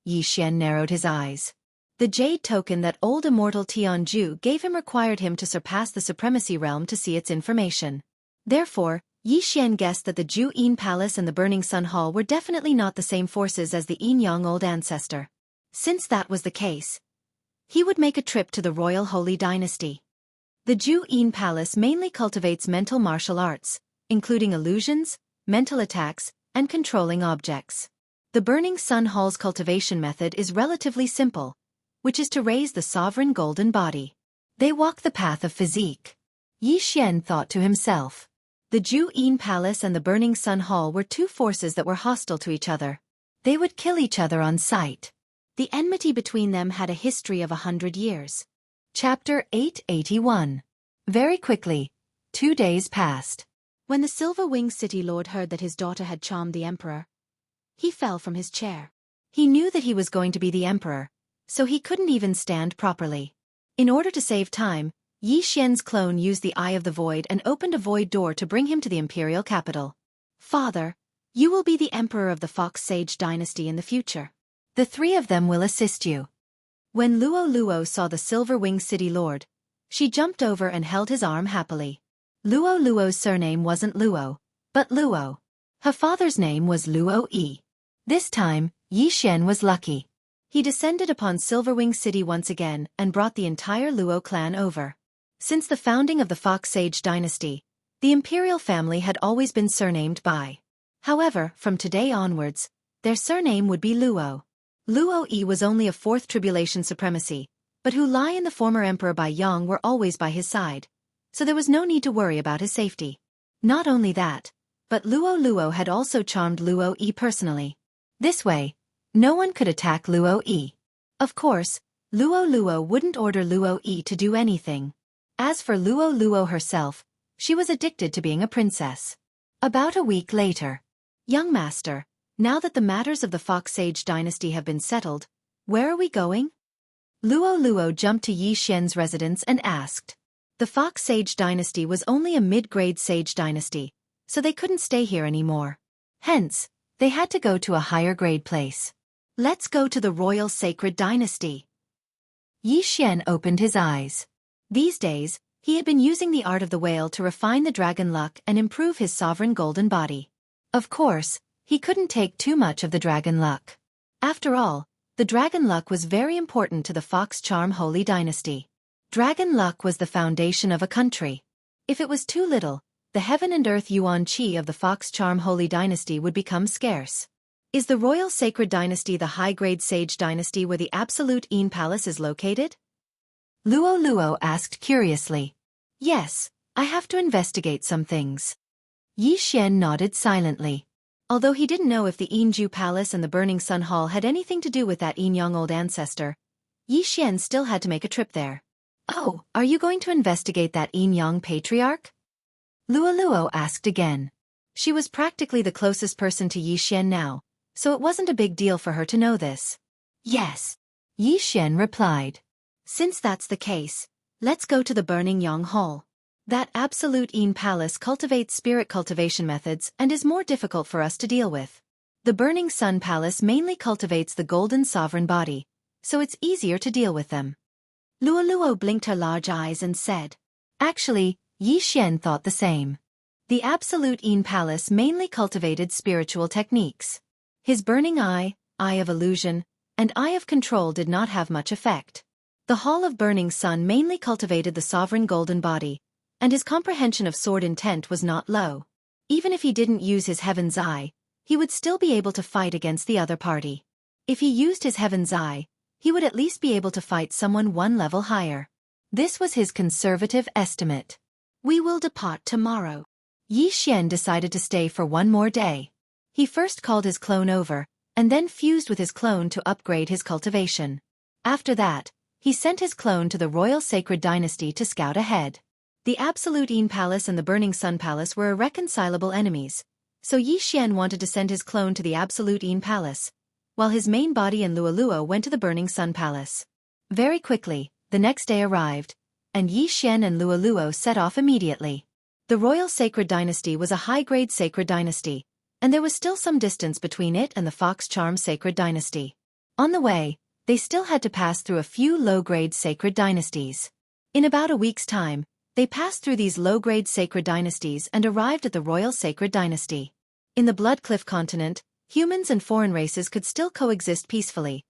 Yi Xian narrowed his eyes. The jade token that old immortal Tianju gave him required him to surpass the supremacy realm to see its information. Therefore, Yi Xian guessed that the Ju-In Palace and the Burning Sun Hall were definitely not the same forces as the Yin Yang old ancestor. Since that was the case, he would make a trip to the Royal Holy Dynasty. The Ju-In Palace mainly cultivates mental martial arts, including illusions, mental attacks, and controlling objects. The Burning Sun Hall's cultivation method is relatively simple, which is to raise the sovereign golden body. They walk the path of physique. Yi Xian thought to himself. The Ju-In Palace and the Burning Sun Hall were 2 forces that were hostile to each other. They would kill each other on sight. The enmity between them had a history of 100 years. Chapter 881. Very quickly, 2 days passed. When the Silver-Winged City Lord heard that his daughter had charmed the Emperor, he fell from his chair. He knew that he was going to be the Emperor, so he couldn't even stand properly. In order to save time, Yi Xian's clone used the Eye of the Void and opened a void door to bring him to the imperial capital. Father, you will be the Emperor of the Fox Sage dynasty in the future. The 3 of them will assist you. When Luo Luo saw the Silver-Winged City Lord, she jumped over and held his arm happily. Luo Luo's surname wasn't Luo, but Luo. Her father's name was Luo Yi. This time, Yi Xian was lucky. He descended upon Silverwing City once again and brought the entire Luo clan over. Since the founding of the Fox Sage dynasty, the imperial family had always been surnamed Bai. However, from today onwards, their surname would be Luo. Luo Yi was only a 4th tribulation supremacy, but Hu Lai and the former Emperor Bai Yong were always by his side, so there was no need to worry about his safety. Not only that, but Luo Luo had also charmed Luo Yi personally. This way, no one could attack Luo Yi. Of course, Luo Luo wouldn't order Luo Yi to do anything. As for Luo Luo herself, she was addicted to being a princess. About a week later. Young master, now that the matters of the Fox Sage dynasty have been settled, where are we going? Luo Luo jumped to Yi Xian's residence and asked. The Fox Sage dynasty was only a mid-grade sage dynasty, so they couldn't stay here anymore. Hence, they had to go to a higher-grade place. Let's go to the Royal Sacred Dynasty. Yi Xian opened his eyes. These days, he had been using the art of the whale to refine the dragon luck and improve his sovereign golden body. Of course, he couldn't take too much of the dragon luck. After all, the dragon luck was very important to the Fox Charm Holy Dynasty. Dragon luck was the foundation of a country. If it was too little, the heaven and earth yuan qi of the Fox Charm Holy Dynasty would become scarce. Is the Royal Sacred Dynasty the high-grade sage dynasty where the Absolute Een Palace is located? Luo Luo asked curiously. Yes, I have to investigate some things. Yi Xian nodded silently. Although he didn't know if the Enju Palace and the Burning Sun Hall had anything to do with that Enyang old ancestor, Yi Xian still had to make a trip there. Oh, are you going to investigate that Enyang patriarch? Luo Luo asked again. She was practically the closest person to Yi Xian now, so it wasn't a big deal for her to know this. Yes, Yi Xian replied. Since that's the case, let's go to the Burning Yang Hall. That Absolute Een Palace cultivates spirit cultivation methods and is more difficult for us to deal with. The Burning Sun Palace mainly cultivates the golden sovereign body, so it's easier to deal with them. Luo Luo blinked her large eyes and said. Actually, Yi Xian thought the same. The Absolute Een Palace mainly cultivated spiritual techniques. His Burning Eye, Eye of Illusion, and Eye of Control did not have much effect. The Hall of Burning Sun mainly cultivated the sovereign golden body, and his comprehension of sword intent was not low. Even if he didn't use his Heaven's Eye, he would still be able to fight against the other party. If he used his Heaven's Eye, he would at least be able to fight someone one level higher. This was his conservative estimate. We will depart tomorrow. Yi Xian decided to stay for one more day. He first called his clone over, and then fused with his clone to upgrade his cultivation. After that, he sent his clone to the Royal Sacred Dynasty to scout ahead. The Absolute Een Palace and the Burning Sun Palace were irreconcilable enemies, so Yi Xian wanted to send his clone to the Absolute Een Palace, while his main body and Luo Luo went to the Burning Sun Palace. Very quickly, the next day arrived, and Yi Xian and Luo Luo set off immediately. The Royal Sacred Dynasty was a high-grade sacred dynasty, and there was still some distance between it and the Fox Charm Sacred Dynasty. On the way, they still had to pass through a few low-grade sacred dynasties. In about a week's time, they passed through these low-grade sacred dynasties and arrived at the Royal Sacred Dynasty. In the Bloodcliff continent, humans and foreign races could still coexist peacefully,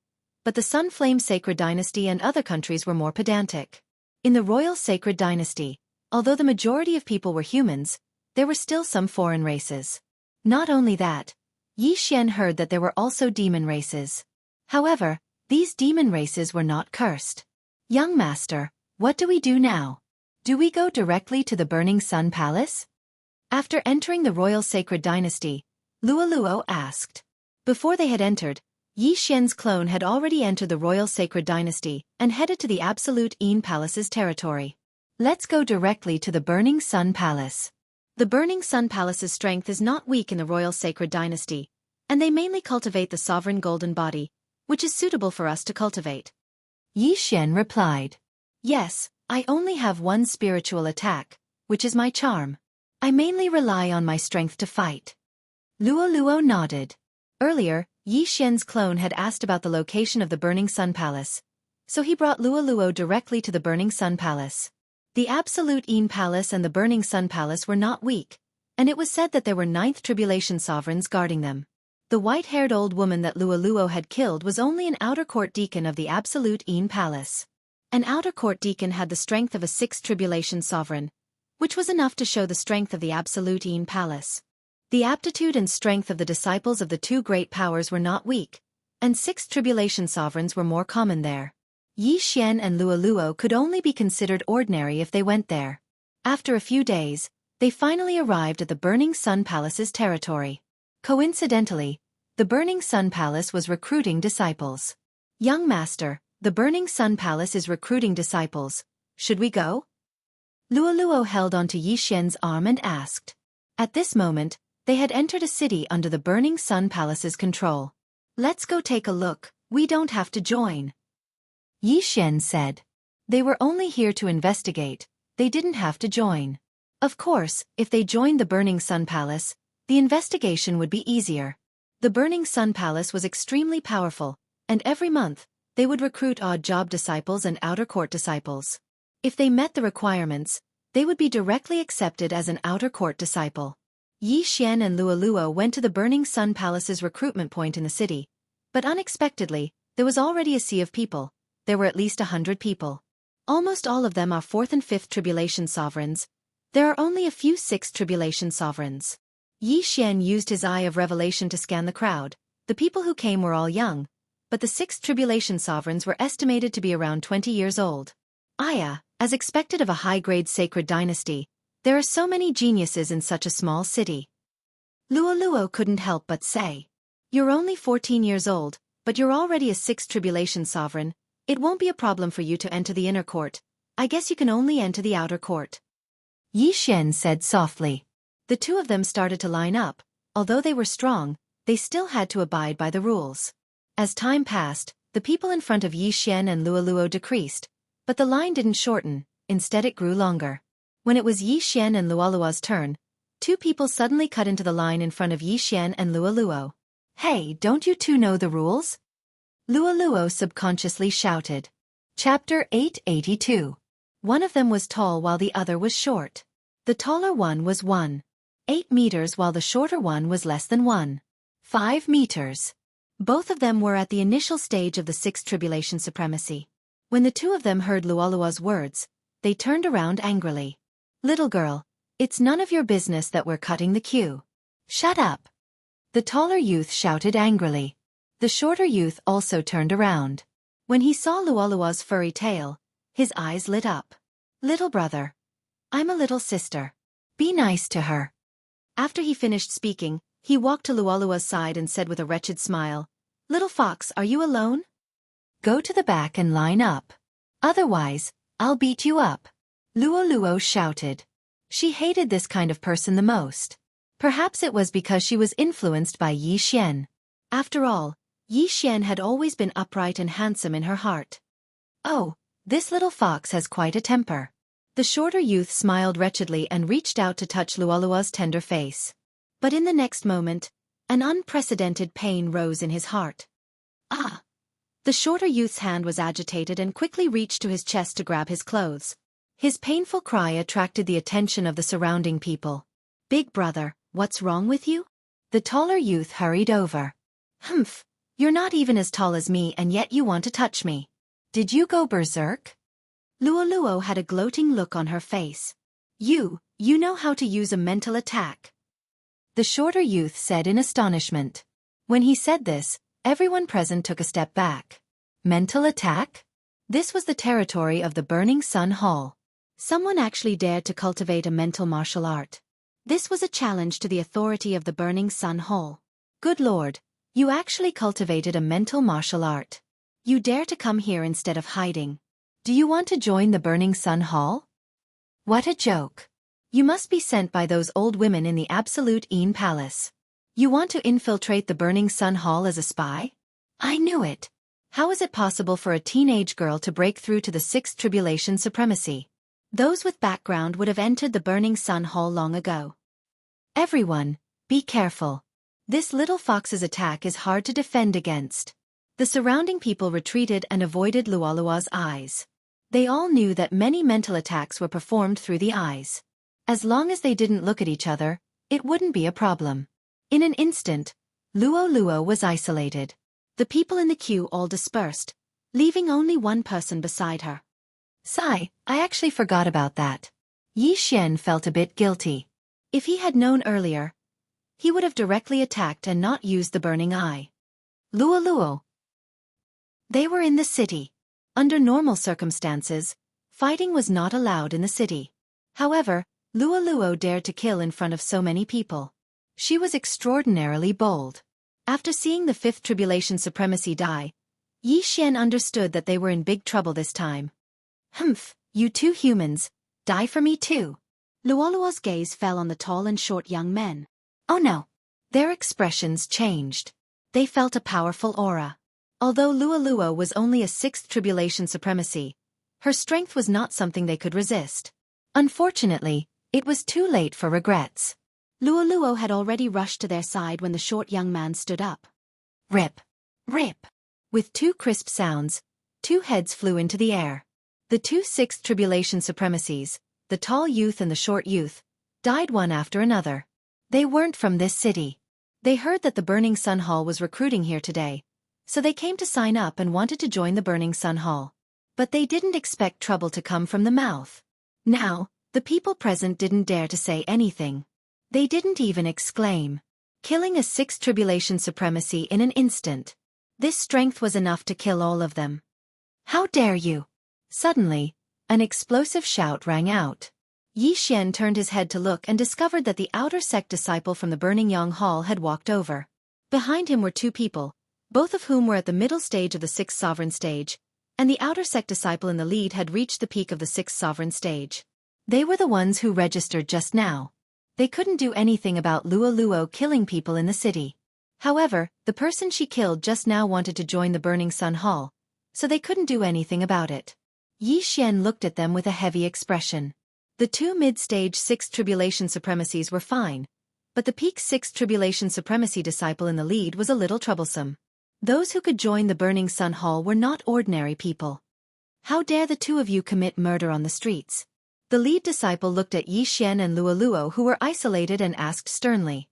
but the Sunflame Sacred Dynasty and other countries were more pedantic. In the Royal Sacred Dynasty, although the majority of people were humans, there were still some foreign races. Not only that, Yi Xian heard that there were also demon races. However, these demon races were not cursed. Young master, what do we do now? Do we go directly to the Burning Sun Palace? After entering the Royal Sacred Dynasty, Luo Luo asked. Before they had entered, Yi Xian's clone had already entered the Royal Sacred Dynasty and headed to the Absolute Een Palace's territory. Let's go directly to the Burning Sun Palace. The Burning Sun Palace's strength is not weak in the Royal Sacred Dynasty, and they mainly cultivate the sovereign golden body, which is suitable for us to cultivate. Yi Xian replied. Yes, I only have one spiritual attack, which is my charm. I mainly rely on my strength to fight. Luo Luo nodded. Earlier, Yi Xian's clone had asked about the location of the Burning Sun Palace, so he brought Luo Luo directly to the Burning Sun Palace. The Absolute Een Palace and the Burning Sun Palace were not weak, and it was said that there were 9th Tribulation Sovereigns guarding them. The white-haired old woman that Luo Luo had killed was only an outer court deacon of the Absolute Een Palace. An outer court deacon had the strength of a 6th Tribulation Sovereign, which was enough to show the strength of the Absolute Een Palace. The aptitude and strength of the disciples of the two great powers were not weak, and 6th Tribulation Sovereigns were more common there. Yi Xian and Luo Luo could only be considered ordinary if they went there. After a few days, they finally arrived at the Burning Sun Palace's territory. Coincidentally, the Burning Sun Palace was recruiting disciples. Young master, The Burning Sun Palace is recruiting disciples. Should we go? Luoluo held onto Yi Xian's arm and asked. At this moment, they had entered a city under the Burning Sun Palace's control. Let's go take a look, we don't have to join. Yi Xian said. They were only here to investigate, they didn't have to join. Of course, if they joined the Burning Sun Palace, the investigation would be easier. The Burning Sun Palace was extremely powerful, and every month, they would recruit odd job disciples and outer court disciples. If they met the requirements, they would be directly accepted as an outer court disciple. Yi Xian and Luoluo went to the Burning Sun Palace's recruitment point in the city, but unexpectedly, there was already a sea of people. There were at least 100 people. Almost all of them are 4th and 5th Tribulation Sovereigns. There are only a few 6th Tribulation Sovereigns. Yi Xian used his eye of revelation to scan the crowd. The people who came were all young, but the 6th Tribulation Sovereigns were estimated to be around 20 years old. As expected of a high-grade sacred dynasty, there are so many geniuses in such a small city. Luoluo couldn't help but say. You're only 14 years old, but you're already a 6th Tribulation Sovereign. It won't be a problem for you to enter the inner court. I guess you can only enter the outer court. Yi Xian said softly. The two of them started to line up. Although they were strong, they still had to abide by the rules. As time passed, the people in front of Yi Xian and Luoluo decreased, but the line didn't shorten, instead it grew longer. When it was Yi Xian and Luoluo's turn, two people suddenly cut into the line in front of Yi Xian and Luoluo. Hey, don't you two know the rules? Luoluo subconsciously shouted. Chapter 882. One of them was tall while the other was short. The taller one was 1.8 meters while the shorter one was less than 1.5 meters. Both of them were at the initial stage of the 6th Tribulation Supremacy. When the two of them heard Luoluo's words, they turned around angrily. Little girl, it's none of your business that we're cutting the queue. Shut up. The taller youth shouted angrily. The shorter youth also turned around. When he saw Luoluo's furry tail, his eyes lit up. Little brother. I'm a little sister. Be nice to her. After he finished speaking, he walked to Luoluo's side and said with a wretched smile, Little fox, are you alone? Go to the back and line up. Otherwise, I'll beat you up. Luoluo shouted. She hated this kind of person the most. Perhaps it was because she was influenced by Yi Xian. After all, Yi Xian had always been upright and handsome in her heart. Oh, this little fox has quite a temper. The shorter youth smiled wretchedly and reached out to touch Luoluo's tender face. But in the next moment, an unprecedented pain rose in his heart. Ah! The shorter youth's hand was agitated and quickly reached to his chest to grab his clothes. His painful cry attracted the attention of the surrounding people. Big brother, what's wrong with you? The taller youth hurried over. Humph, you're not even as tall as me and yet you want to touch me. Did you go berserk? Luoluo had a gloating look on her face. You know how to use a mental attack. The shorter youth said in astonishment. When he said this, everyone present took a step back. Mental attack? This was the territory of the Burning Sun Hall. Someone actually dared to cultivate a mental martial art. This was a challenge to the authority of the Burning Sun Hall. Good Lord, you actually cultivated a mental martial art. You dare to come here instead of hiding. Do you want to join the Burning Sun Hall? What a joke. You must be sent by those old women in the Absolute Een Palace. You want to infiltrate the Burning Sun Hall as a spy? I knew it. How is it possible for a teenage girl to break through to the 6th Tribulation Supremacy? Those with background would have entered the Burning Sun Hall long ago. Everyone, be careful. This little fox's attack is hard to defend against. The surrounding people retreated and avoided Luoluo's eyes. They all knew that many mental attacks were performed through the eyes. As long as they didn't look at each other, it wouldn't be a problem. In an instant, Luoluo was isolated. The people in the queue all dispersed, leaving only one person beside her. Sigh, I actually forgot about that. Yi Xian felt a bit guilty. If he had known earlier, he would have directly attacked and not used the burning eye. Luoluo. They were in the city. Under normal circumstances, fighting was not allowed in the city. However, Luoluo dared to kill in front of so many people. She was extraordinarily bold. After seeing the 5th Tribulation Supremacy die, Yi Xian understood that they were in big trouble this time. Humph, you two humans, die for me too. Luoluo's gaze fell on the tall and short young men. Oh no. Their expressions changed. They felt a powerful aura. Although Luoluo was only a 6th tribulation supremacy, her strength was not something they could resist. Unfortunately, it was too late for regrets. Luoluo had already rushed to their side when the short young man stood up. Rip! Rip! With 2 crisp sounds, 2 heads flew into the air. The 2 6th tribulation supremacies, the tall youth and the short youth, died one after another. They weren't from this city. They heard that the Burning Sun Hall was recruiting here today, so they came to sign up and wanted to join the Burning Sun Hall. But they didn't expect trouble to come from the mouth. Now, the people present didn't dare to say anything. They didn't even exclaim. Killing a 6th tribulation supremacy in an instant. This strength was enough to kill all of them. How dare you! Suddenly, an explosive shout rang out. Yi Xian turned his head to look and discovered that the outer sect disciple from the Burning Yang Hall had walked over. Behind him were 2 people, both of whom were at the middle stage of the 6th sovereign stage, and the outer sect disciple in the lead had reached the peak of the 6th sovereign stage. They were the ones who registered just now. They couldn't do anything about Luoluo killing people in the city. However, the person she killed just now wanted to join the Burning Sun Hall, so they couldn't do anything about it. Yi Xian looked at them with a heavy expression. The 2 mid-stage 6th tribulation supremacies were fine, but the peak 6th tribulation supremacy disciple in the lead was a little troublesome. Those who could join the Burning Sun Hall were not ordinary people. How dare the 2 of you commit murder on the streets? The lead disciple looked at Yi Xian and Luoluo, who were isolated, and asked sternly.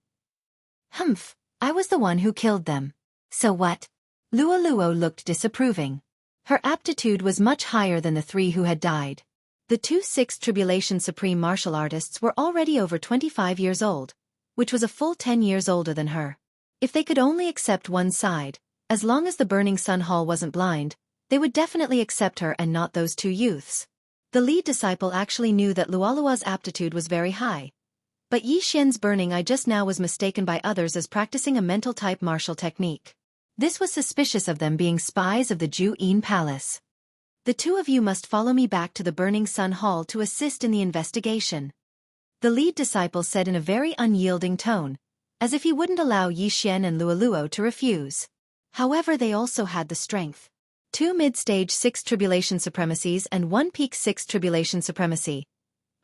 Humph, I was the one who killed them. So what? Luoluo looked disapproving. Her aptitude was much higher than the 3 who had died. The 2 6th tribulation supreme martial artists were already over 25 years old, which was a full 10 years older than her. If they could only accept one side, as long as the Burning Sun Hall wasn't blind, they would definitely accept her and not those 2 youths. The lead disciple actually knew that Luoluo's aptitude was very high. But Yi Xian's burning eye just now was mistaken by others as practicing a mental-type martial technique. This was suspicious of them being spies of the Ju-In Palace. The 2 of you must follow me back to the Burning Sun Hall to assist in the investigation. The lead disciple said in a very unyielding tone, as if he wouldn't allow Yi Xian and Luoluo to refuse. However, they also had the strength. 2 mid-stage 6th tribulation supremacies and 1 peak 6th tribulation supremacy.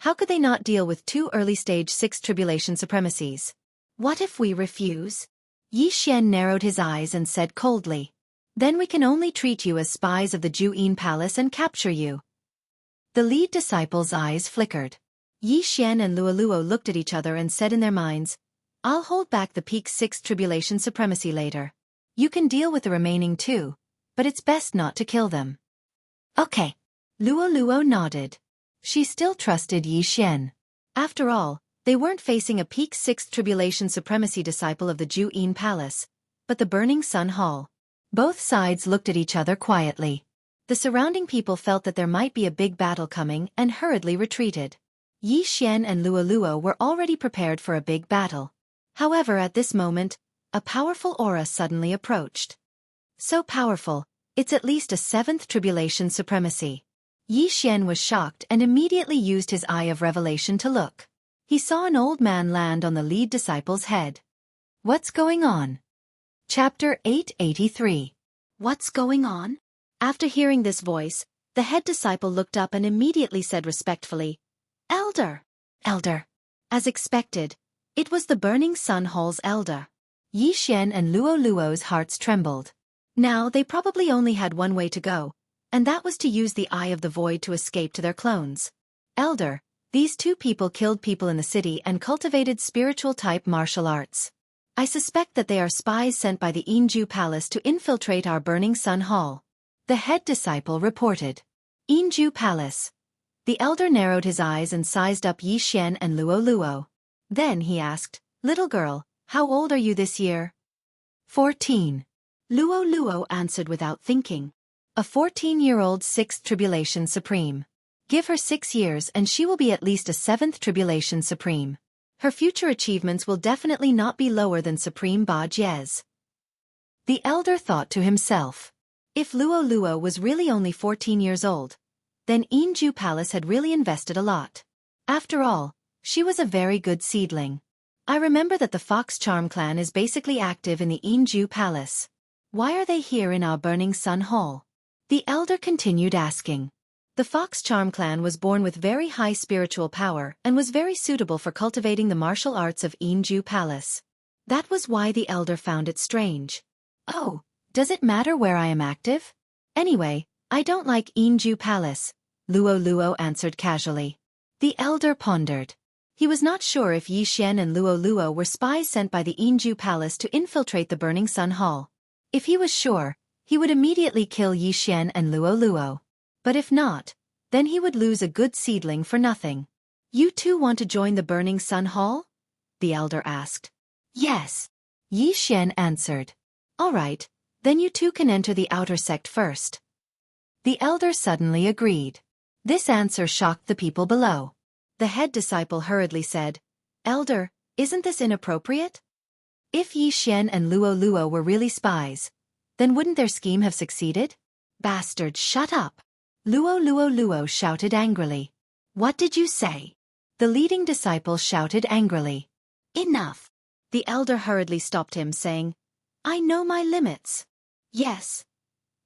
How could they not deal with 2 early-stage 6th tribulation supremacies? What if we refuse? Yi Xian narrowed his eyes and said coldly. Then we can only treat you as spies of the Ju-In Palace and capture you. The lead disciple's eyes flickered. Yi Xian and Luoluo looked at each other and said in their minds, I'll hold back the peak 6th tribulation supremacy later. You can deal with the remaining 2, but it's best not to kill them. Okay. Luoluo nodded. She still trusted Yi Xian. After all, they weren't facing a peak 6th tribulation supremacy disciple of the Ju-In Palace, but the Burning Sun Hall. Both sides looked at each other quietly. The surrounding people felt that there might be a big battle coming and hurriedly retreated. Yi Xian and Luoluo were already prepared for a big battle. However, at this moment, a powerful aura suddenly approached. So powerful, it's at least a 7th tribulation supremacy. Yi Xian was shocked and immediately used his eye of revelation to look. He saw an old man land on the lead disciple's head. What's going on? Chapter 883. What's going on? After hearing this voice, the head disciple looked up and immediately said respectfully, Elder! Elder! As expected, it was the Burning Sun Hall's elder. Yi Xian and Luoluo's hearts trembled. Now they probably only had one way to go, and that was to use the Eye of the Void to escape to their clones. Elder, these 2 people killed people in the city and cultivated spiritual-type martial arts. I suspect that they are spies sent by the Inju Palace to infiltrate our Burning Sun Hall. The head disciple reported. Inju Palace. The elder narrowed his eyes and sized up Yi Xian and Luoluo. Then he asked, Little girl, how old are you this year? 14. Luoluo answered without thinking. A 14-year-old 6th Tribulation Supreme. Give her 6 years and she will be at least a 7th Tribulation Supreme. Her future achievements will definitely not be lower than Supreme Ba Jiez. The elder thought to himself. If Luo Luo was really only 14 years old, then Inju Palace had really invested a lot. After all, she was a very good seedling. I remember that the Fox Charm clan is basically active in the Inju Palace. Why are they here in our Burning Sun Hall? The elder continued asking. The Fox Charm clan was born with very high spiritual power and was very suitable for cultivating the martial arts of Inju Palace. That was why the elder found it strange. Oh, does it matter where I am active? Anyway, I don't like Inju Palace, Luo Luo answered casually. The elder pondered. He was not sure if Yi Xian and Luo Luo were spies sent by the Inju Palace to infiltrate the Burning Sun Hall. If he was sure, he would immediately kill Yi Xian and Luo Luo. But if not, then he would lose a good seedling for nothing. You two want to join the Burning Sun Hall? The elder asked. Yes, Yi Xian answered. All right, then you two can enter the outer sect first. The elder suddenly agreed. This answer shocked the people below. The head disciple hurriedly said, Elder, isn't this inappropriate? If Yi Xian and Luo Luo were really spies, then wouldn't their scheme have succeeded? Bastard, shut up! Luo Luo Luo shouted angrily. What did you say? The leading disciple shouted angrily. Enough! The elder hurriedly stopped him, saying, I know my limits. Yes.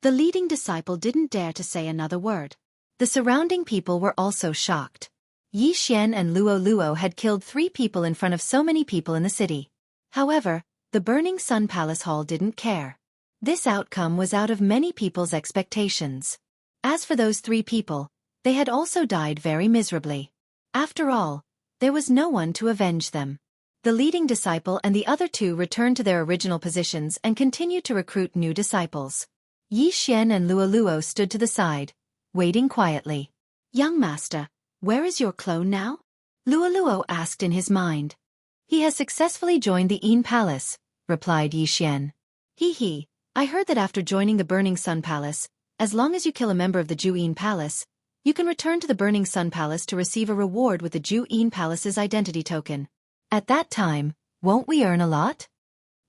The leading disciple didn't dare to say another word. The surrounding people were also shocked. Yi Xian and Luo Luo had killed 3 people in front of so many people in the city. However, the Burning Sun Palace Hall didn't care. This outcome was out of many people's expectations. As for those 3 people, they had also died very miserably. After all, there was no one to avenge them. The leading disciple and the other 2 returned to their original positions and continued to recruit new disciples. Yi Xian and Luo Luo stood to the side, waiting quietly. Young master, where is your clone now? Luo Luo asked in his mind. He has successfully joined the Yin Palace, replied Yi Xian. He, I heard that after joining the Burning Sun Palace, as long as you kill a member of the Ju Yin Palace, you can return to the Burning Sun Palace to receive a reward with the Ju Yin Palace's identity token. At that time, won't we earn a lot?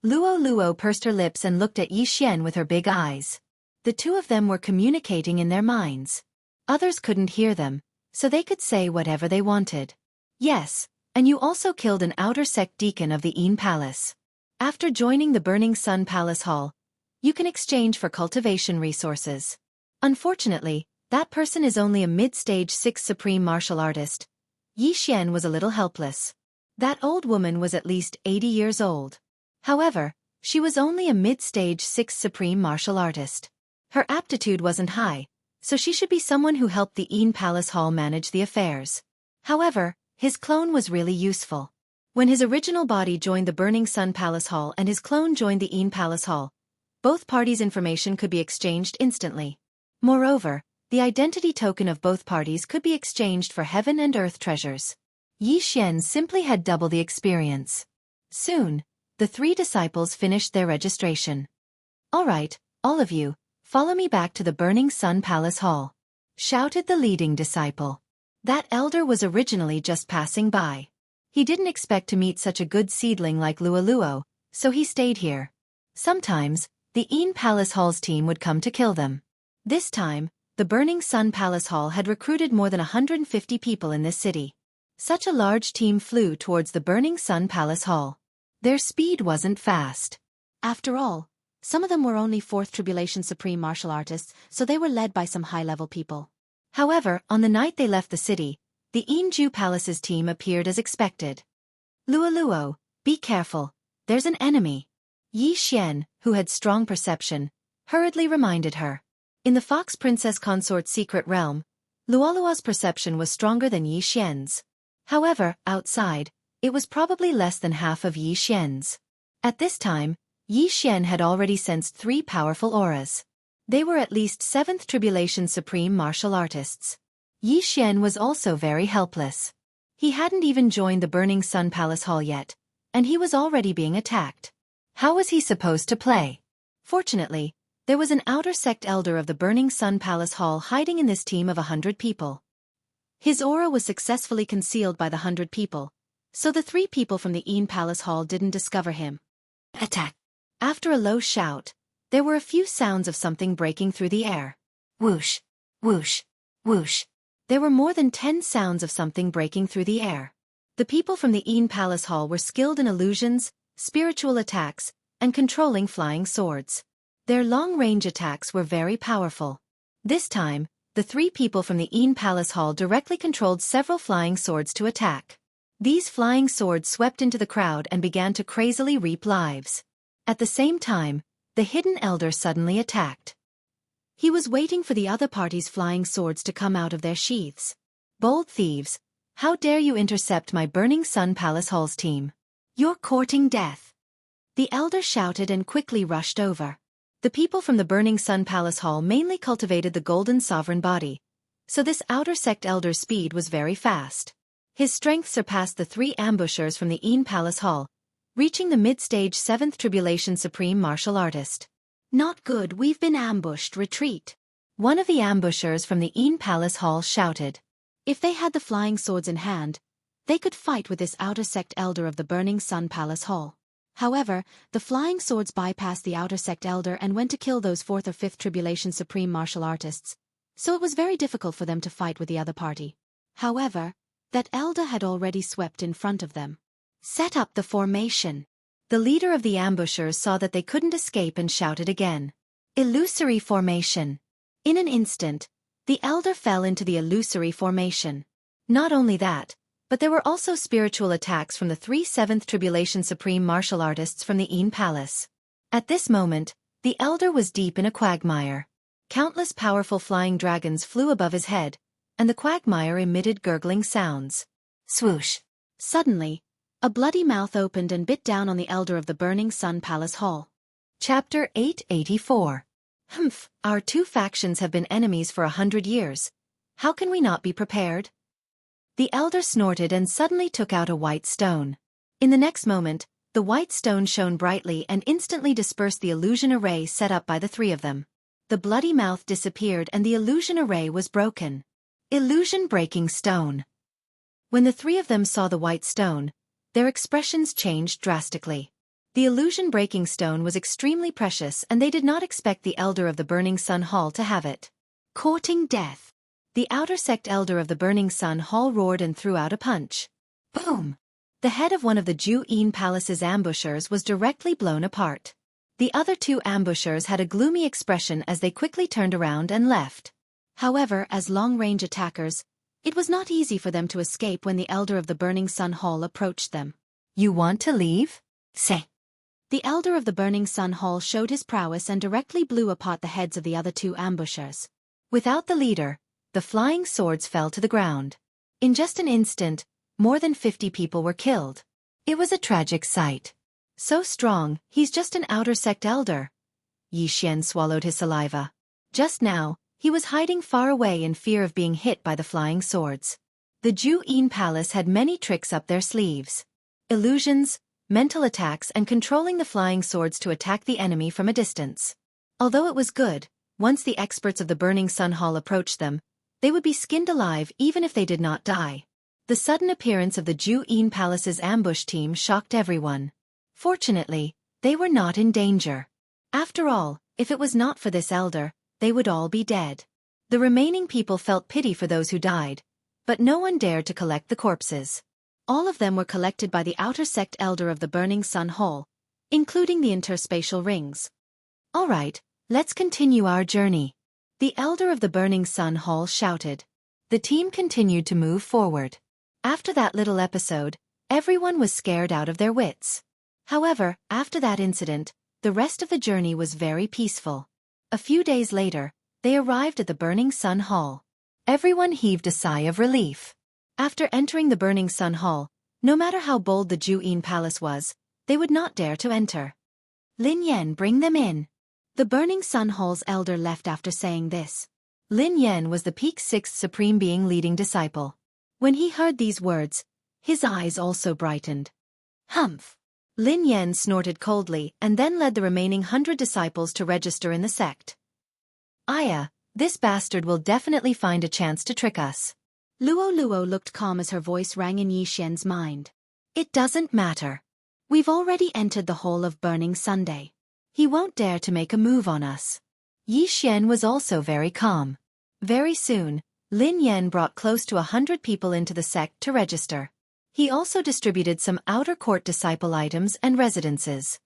Luo Luo pursed her lips and looked at Yi Xian with her big eyes. The 2 of them were communicating in their minds. Others couldn't hear them, so they could say whatever they wanted. Yes, and you also killed an outer sect deacon of the Yin Palace. After joining the Burning Sun Palace Hall, you can exchange for cultivation resources. Unfortunately, that person is only a mid-stage 6 supreme martial artist. Yi Xian was a little helpless. That old woman was at least 80 years old. However, she was only a mid-stage 6 supreme martial artist. Her aptitude wasn't high, so she should be someone who helped the Yin Palace Hall manage the affairs. However, his clone was really useful. When his original body joined the Burning Sun Palace Hall and his clone joined the Yin Palace Hall, both parties' information could be exchanged instantly. Moreover, the identity token of both parties could be exchanged for heaven and earth treasures. Yi Xian simply had double the experience. Soon, the 3 disciples finished their registration. All right, all of you, follow me back to the Burning Sun Palace Hall, shouted the leading disciple. That elder was originally just passing by. He didn't expect to meet such a good seedling like Luo Luo, so he stayed here. Sometimes, the Yin Palace Hall's team would come to kill them. This time, the Burning Sun Palace Hall had recruited more than 150 people in this city. Such a large team flew towards the Burning Sun Palace Hall. Their speed wasn't fast. After all, some of them were only 4th Tribulation Supreme martial artists, so they were led by some high-level people. However, on the night they left the city, the Inju Palace's team appeared as expected. Luo Luo, be careful, there's an enemy. Yi Xian, who had strong perception, hurriedly reminded her. In the Fox Princess Consort's secret realm, Luo Luo's perception was stronger than Yi Xian's. However, outside, it was probably less than half of Yi Xian's. At this time, Yi Xian had already sensed 3 powerful auras. They were at least 7th Tribulation Supreme martial artists. Yi Xian was also very helpless. He hadn't even joined the Burning Sun Palace Hall yet, and he was already being attacked. How was he supposed to play? Fortunately, there was an outer sect elder of the Burning Sun Palace Hall hiding in this team of 100 people. His aura was successfully concealed by the 100 people, so the 3 people from the Yin Palace Hall didn't discover him. Attack! After a low shout, there were a few sounds of something breaking through the air. Whoosh, whoosh, whoosh. There were more than 10 sounds of something breaking through the air. The people from the Een Palace Hall were skilled in illusions, spiritual attacks, and controlling flying swords. Their long-range attacks were very powerful. This time, the 3 people from the Een Palace Hall directly controlled several flying swords to attack. These flying swords swept into the crowd and began to crazily reap lives. At the same time, the hidden elder suddenly attacked. He was waiting for the other party's flying swords to come out of their sheaths. Bold thieves, how dare you intercept my Burning Sun Palace Hall's team? You're courting death. The elder shouted and quickly rushed over. The people from the Burning Sun Palace Hall mainly cultivated the Golden Sovereign body, so this outer sect elder's speed was very fast. His strength surpassed the 3 ambushers from the Een Palace Hall, reaching the mid-stage 7th Tribulation Supreme Martial Artist. Not good, we've been ambushed, retreat. One of the ambushers from the Een Palace Hall shouted. If they had the flying swords in hand, they could fight with this outer sect elder of the Burning Sun Palace Hall. However, the flying swords bypassed the outer sect elder and went to kill those 4th or 5th Tribulation Supreme Martial Artists, so it was very difficult for them to fight with the other party. However, that elder had already swept in front of them. Set up the formation. The leader of the ambushers saw that they couldn't escape and shouted again. Illusory formation. In an instant, the elder fell into the illusory formation. Not only that, but there were also spiritual attacks from the 3 7th Tribulation Supreme Martial Artists from the Een Palace. At this moment, the elder was deep in a quagmire. Countless powerful flying dragons flew above his head, and the quagmire emitted gurgling sounds. Swoosh. Suddenly, a bloody mouth opened and bit down on the elder of the Burning Sun Palace Hall. Chapter 884. Humph, our 2 factions have been enemies for 100 years. How can we not be prepared? The elder snorted and suddenly took out a white stone. In the next moment, the white stone shone brightly and instantly dispersed the illusion array set up by the 3 of them. The bloody mouth disappeared and the illusion array was broken. Illusion-breaking stone. When the 3 of them saw the white stone, their expressions changed drastically. The illusion-breaking stone was extremely precious and they did not expect the elder of the Burning Sun Hall to have it. Courting death. The outer sect elder of the Burning Sun Hall roared and threw out a punch. Boom! The head of one of the Ju Een Palace's ambushers was directly blown apart. The other 2 ambushers had a gloomy expression as they quickly turned around and left. However, as long-range attackers, it was not easy for them to escape when the elder of the Burning Sun Hall approached them. You want to leave? Say. The elder of the Burning Sun Hall showed his prowess and directly blew apart the heads of the other 2 ambushers. Without the leader, the flying swords fell to the ground. In just an instant, more than 50 people were killed. It was a tragic sight. So strong, he's just an outer sect elder. Yi Xian swallowed his saliva. Just now, he was hiding far away in fear of being hit by the flying swords. The Ju Een Palace had many tricks up their sleeves. Illusions, mental attacks and controlling the flying swords to attack the enemy from a distance. Although it was good, once the experts of the Burning Sun Hall approached them, they would be skinned alive even if they did not die. The sudden appearance of the Ju Een Palace's ambush team shocked everyone. Fortunately, they were not in danger. After all, if it was not for this elder, they would all be dead. The remaining people felt pity for those who died, but no one dared to collect the corpses. All of them were collected by the outer sect elder of the Burning Sun Hall, including the interspatial rings. All right, let's continue our journey. The elder of the Burning Sun Hall shouted. The team continued to move forward. After that little episode, everyone was scared out of their wits. However, after that incident, the rest of the journey was very peaceful. A few days later, they arrived at the Burning Sun Hall. Everyone heaved a sigh of relief. After entering the Burning Sun Hall, no matter how bold the Ju Een Palace was, they would not dare to enter. Lin Yen, bring them in. The Burning Sun Hall's elder left after saying this. Lin Yen was the Peak 6th Supreme Being leading disciple. When he heard these words, his eyes also brightened. Humph! Lin Yen snorted coldly and then led the remaining 100 disciples to register in the sect. Aya, this bastard will definitely find a chance to trick us. Luo looked calm as her voice rang in Yi Xian's mind. It doesn't matter. We've already entered the Hall of Burning Sunday. He won't dare to make a move on us. Yi Xian was also very calm. Very soon, Lin Yan brought close to 100 people into the sect to register. He also distributed some outer court disciple items and residences.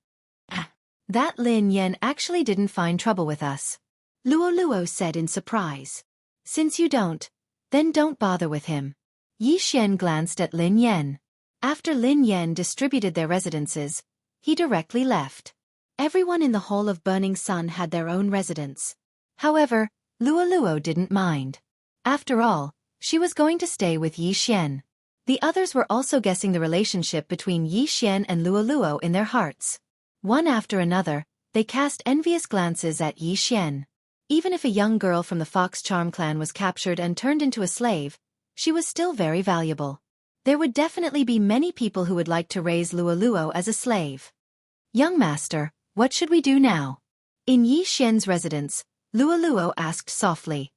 That Lin Yan actually didn't find trouble with us. Luo said in surprise. Since you don't, then don't bother with him. Yi Xian glanced at Lin Yan. After Lin Yan distributed their residences, he directly left. Everyone in the Hall of Burning Sun had their own residence. However, Luo didn't mind. After all, she was going to stay with Yi Xian. The others were also guessing the relationship between Yi Xian and Luo in their hearts. One after another, they cast envious glances at Yi Xian. Even if a young girl from the Fox Charm clan was captured and turned into a slave, she was still very valuable. There would definitely be many people who would like to raise Luo as a slave. Young master, what should we do now? In Yi Xian's residence, Luo asked softly.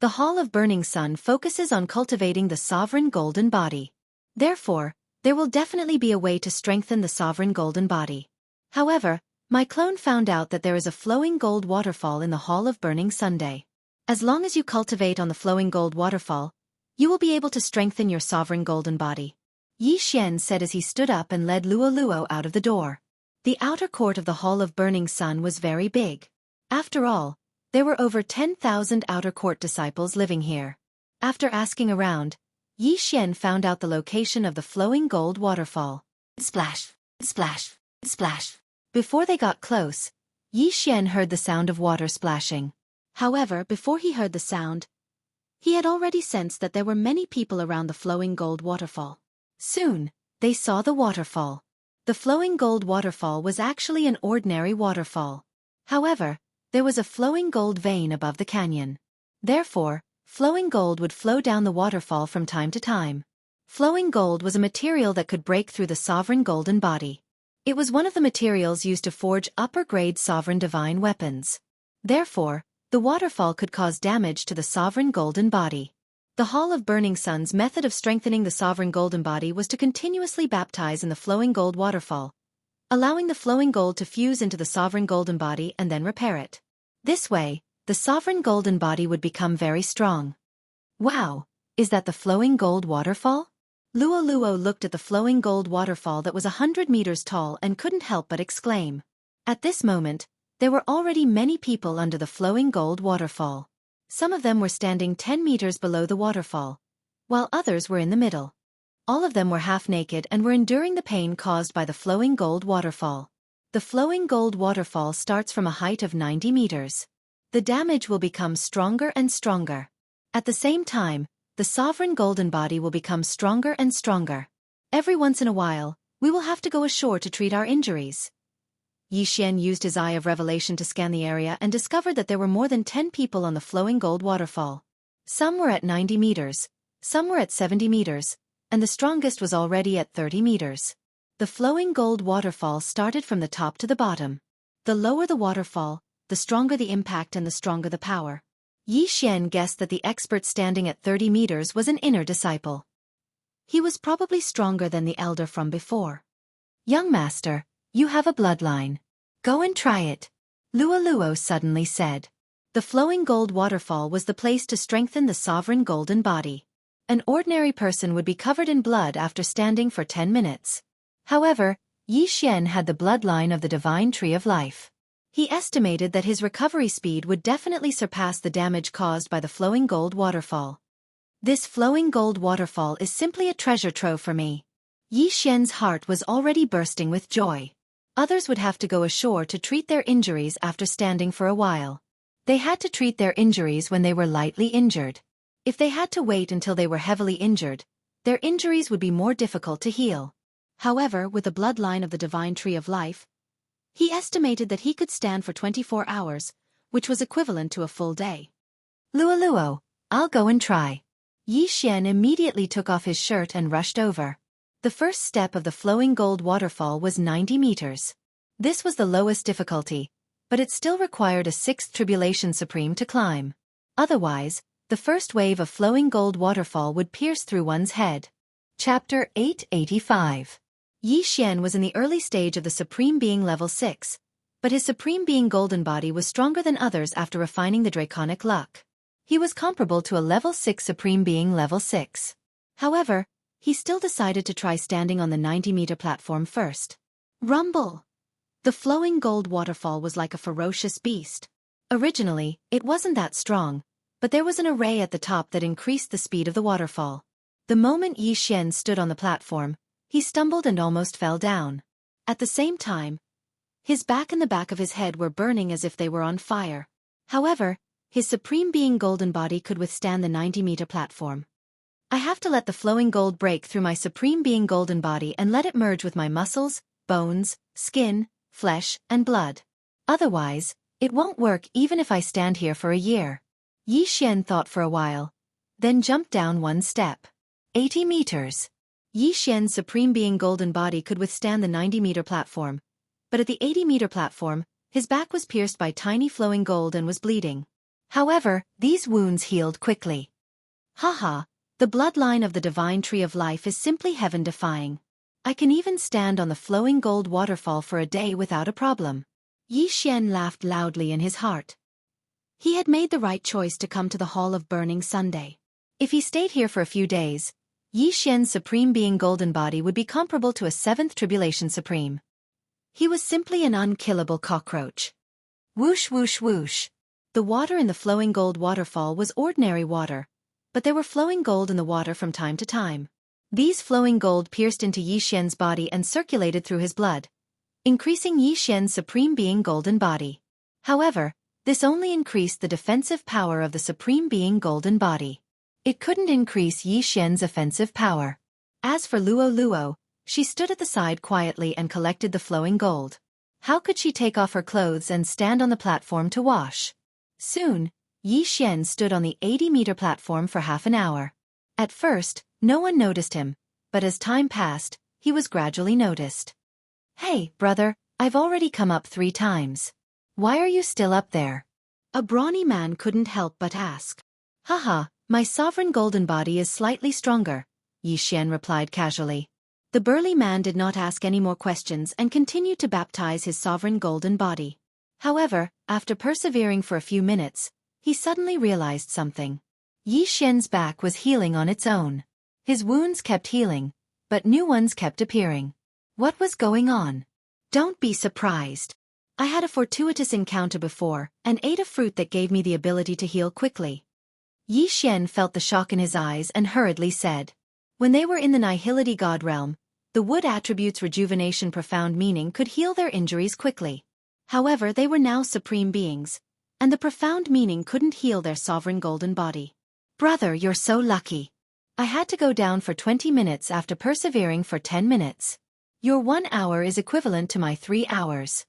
The Hall of Burning Sun focuses on cultivating the sovereign golden body. Therefore, there will definitely be a way to strengthen the sovereign golden body. However, my clone found out that there is a flowing gold waterfall in the Hall of Burning Sunday. As long as you cultivate on the flowing gold waterfall, you will be able to strengthen your sovereign golden body. Yi Xian said as he stood up and led Luo out of the door. The outer court of the Hall of Burning Sun was very big. After all, there were over 10,000 outer court disciples living here. After asking around, Yi Xian found out the location of the flowing gold waterfall. Splash, splash, splash. Before they got close, Yi Xian heard the sound of water splashing. However, before he heard the sound, he had already sensed that there were many people around the flowing gold waterfall. Soon, they saw the waterfall. The flowing gold waterfall was actually an ordinary waterfall. However, there was a flowing gold vein above the canyon. Therefore, flowing gold would flow down the waterfall from time to time. Flowing gold was a material that could break through the sovereign golden body. It was one of the materials used to forge upper-grade sovereign divine weapons. Therefore, the waterfall could cause damage to the sovereign golden body. The Hall of Burning Sun's method of strengthening the sovereign golden body was to continuously baptize in the flowing gold waterfall, allowing the flowing gold to fuse into the sovereign golden body and then repair it. This way, the sovereign golden body would become very strong. Wow, is that the flowing gold waterfall? Luo looked at the flowing gold waterfall that was 100 meters tall and couldn't help but exclaim. At this moment, there were already many people under the flowing gold waterfall. Some of them were standing 10 meters below the waterfall, while others were in the middle. All of them were half naked and were enduring the pain caused by the flowing gold waterfall. The flowing gold waterfall starts from a height of 90 meters. The damage will become stronger and stronger. At the same time, the sovereign golden body will become stronger and stronger. Every once in a while, we will have to go ashore to treat our injuries. Yi Xian used his eye of revelation to scan the area and discovered that there were more than 10 people on the flowing gold waterfall. Some were at 90 meters, some were at 70 meters, and the strongest was already at 30 meters. The flowing gold waterfall started from the top to the bottom. The lower the waterfall, the stronger the impact and the stronger the power. Yi Xian guessed that the expert standing at 30 meters was an inner disciple. He was probably stronger than the elder from before. Young master, you have a bloodline. Go and try it. Luo suddenly said. The flowing gold waterfall was the place to strengthen the sovereign golden body. An ordinary person would be covered in blood after standing for 10 minutes. However, Yi Xian had the bloodline of the divine tree of life. He estimated that his recovery speed would definitely surpass the damage caused by the flowing gold waterfall. This flowing gold waterfall is simply a treasure trove for me. Yi Xian's heart was already bursting with joy. Others would have to go ashore to treat their injuries after standing for a while. They had to treat their injuries when they were lightly injured. If they had to wait until they were heavily injured, their injuries would be more difficult to heal. However, with the bloodline of the divine tree of life, he estimated that he could stand for 24 hours, which was equivalent to a full day. Luo, I'll go and try. Yi Xian immediately took off his shirt and rushed over. The first step of the flowing gold waterfall was 90 meters. This was the lowest difficulty, but it still required a 6th Tribulation Supreme to climb. Otherwise, the first wave of flowing gold waterfall would pierce through one's head. Chapter 885. Yi Xian was in the early stage of the Supreme Being level 6, but his Supreme Being Golden Body was stronger than others after refining the Draconic Luck. He was comparable to a Level 6 Supreme Being Level 6. However, he still decided to try standing on the 90-meter platform first. Rumble! The flowing gold waterfall was like a ferocious beast. Originally, it wasn't that strong, but there was an array at the top that increased the speed of the waterfall. The moment Yi Xian stood on the platform, he stumbled and almost fell down. At the same time, his back and the back of his head were burning as if they were on fire. However, his Supreme Being Golden Body could withstand the 90-meter platform. I have to let the flowing gold break through my Supreme Being Golden Body and let it merge with my muscles, bones, skin, flesh, and blood. Otherwise, it won't work even if I stand here for a year. Yi Xian thought for a while, then jumped down one step. 80 meters. Yi Xian's Supreme Being Golden Body could withstand the 90-meter platform, but at the 80-meter platform, his back was pierced by tiny flowing gold and was bleeding. However, these wounds healed quickly. Haha, the bloodline of the Divine Tree of Life is simply heaven-defying. I can even stand on the flowing gold waterfall for a day without a problem. Yi Xian laughed loudly in his heart. He had made the right choice to come to the Hall of Burning Sunday. If he stayed here for a few days, Yi Xian's Supreme Being Golden Body would be comparable to a 7th Tribulation Supreme. He was simply an unkillable cockroach. Whoosh whoosh whoosh. The water in the flowing gold waterfall was ordinary water, but there were flowing gold in the water from time to time. These flowing gold pierced into Yi Xian's body and circulated through his blood, increasing Yi Xian's Supreme Being Golden Body. However, this only increased the defensive power of the Supreme Being Golden Body. It couldn't increase Yi Xian's offensive power. As for Luo Luo, she stood at the side quietly and collected the flowing gold. How could she take off her clothes and stand on the platform to wash? Soon, Yi Xian stood on the 80-meter platform for half an hour. At first, no one noticed him, but as time passed, he was gradually noticed. Hey, brother, I've already come up 3 times. Why are you still up there? A brawny man couldn't help but ask. Haha, my sovereign golden body is slightly stronger, Yi Xian replied casually. The burly man did not ask any more questions and continued to baptize his sovereign golden body. However, after persevering for a few minutes, he suddenly realized something. Yi Xian's back was healing on its own. His wounds kept healing, but new ones kept appearing. What was going on? Don't be surprised. I had a fortuitous encounter before and ate a fruit that gave me the ability to heal quickly. Yi Xian felt the shock in his eyes and hurriedly said. When they were in the Nihility God realm, the wood attribute's rejuvenation profound meaning could heal their injuries quickly. However, they were now supreme beings, and the profound meaning couldn't heal their sovereign golden body. Brother, you're so lucky. I had to go down for 20 minutes after persevering for 10 minutes. Your 1 hour is equivalent to my 3 hours.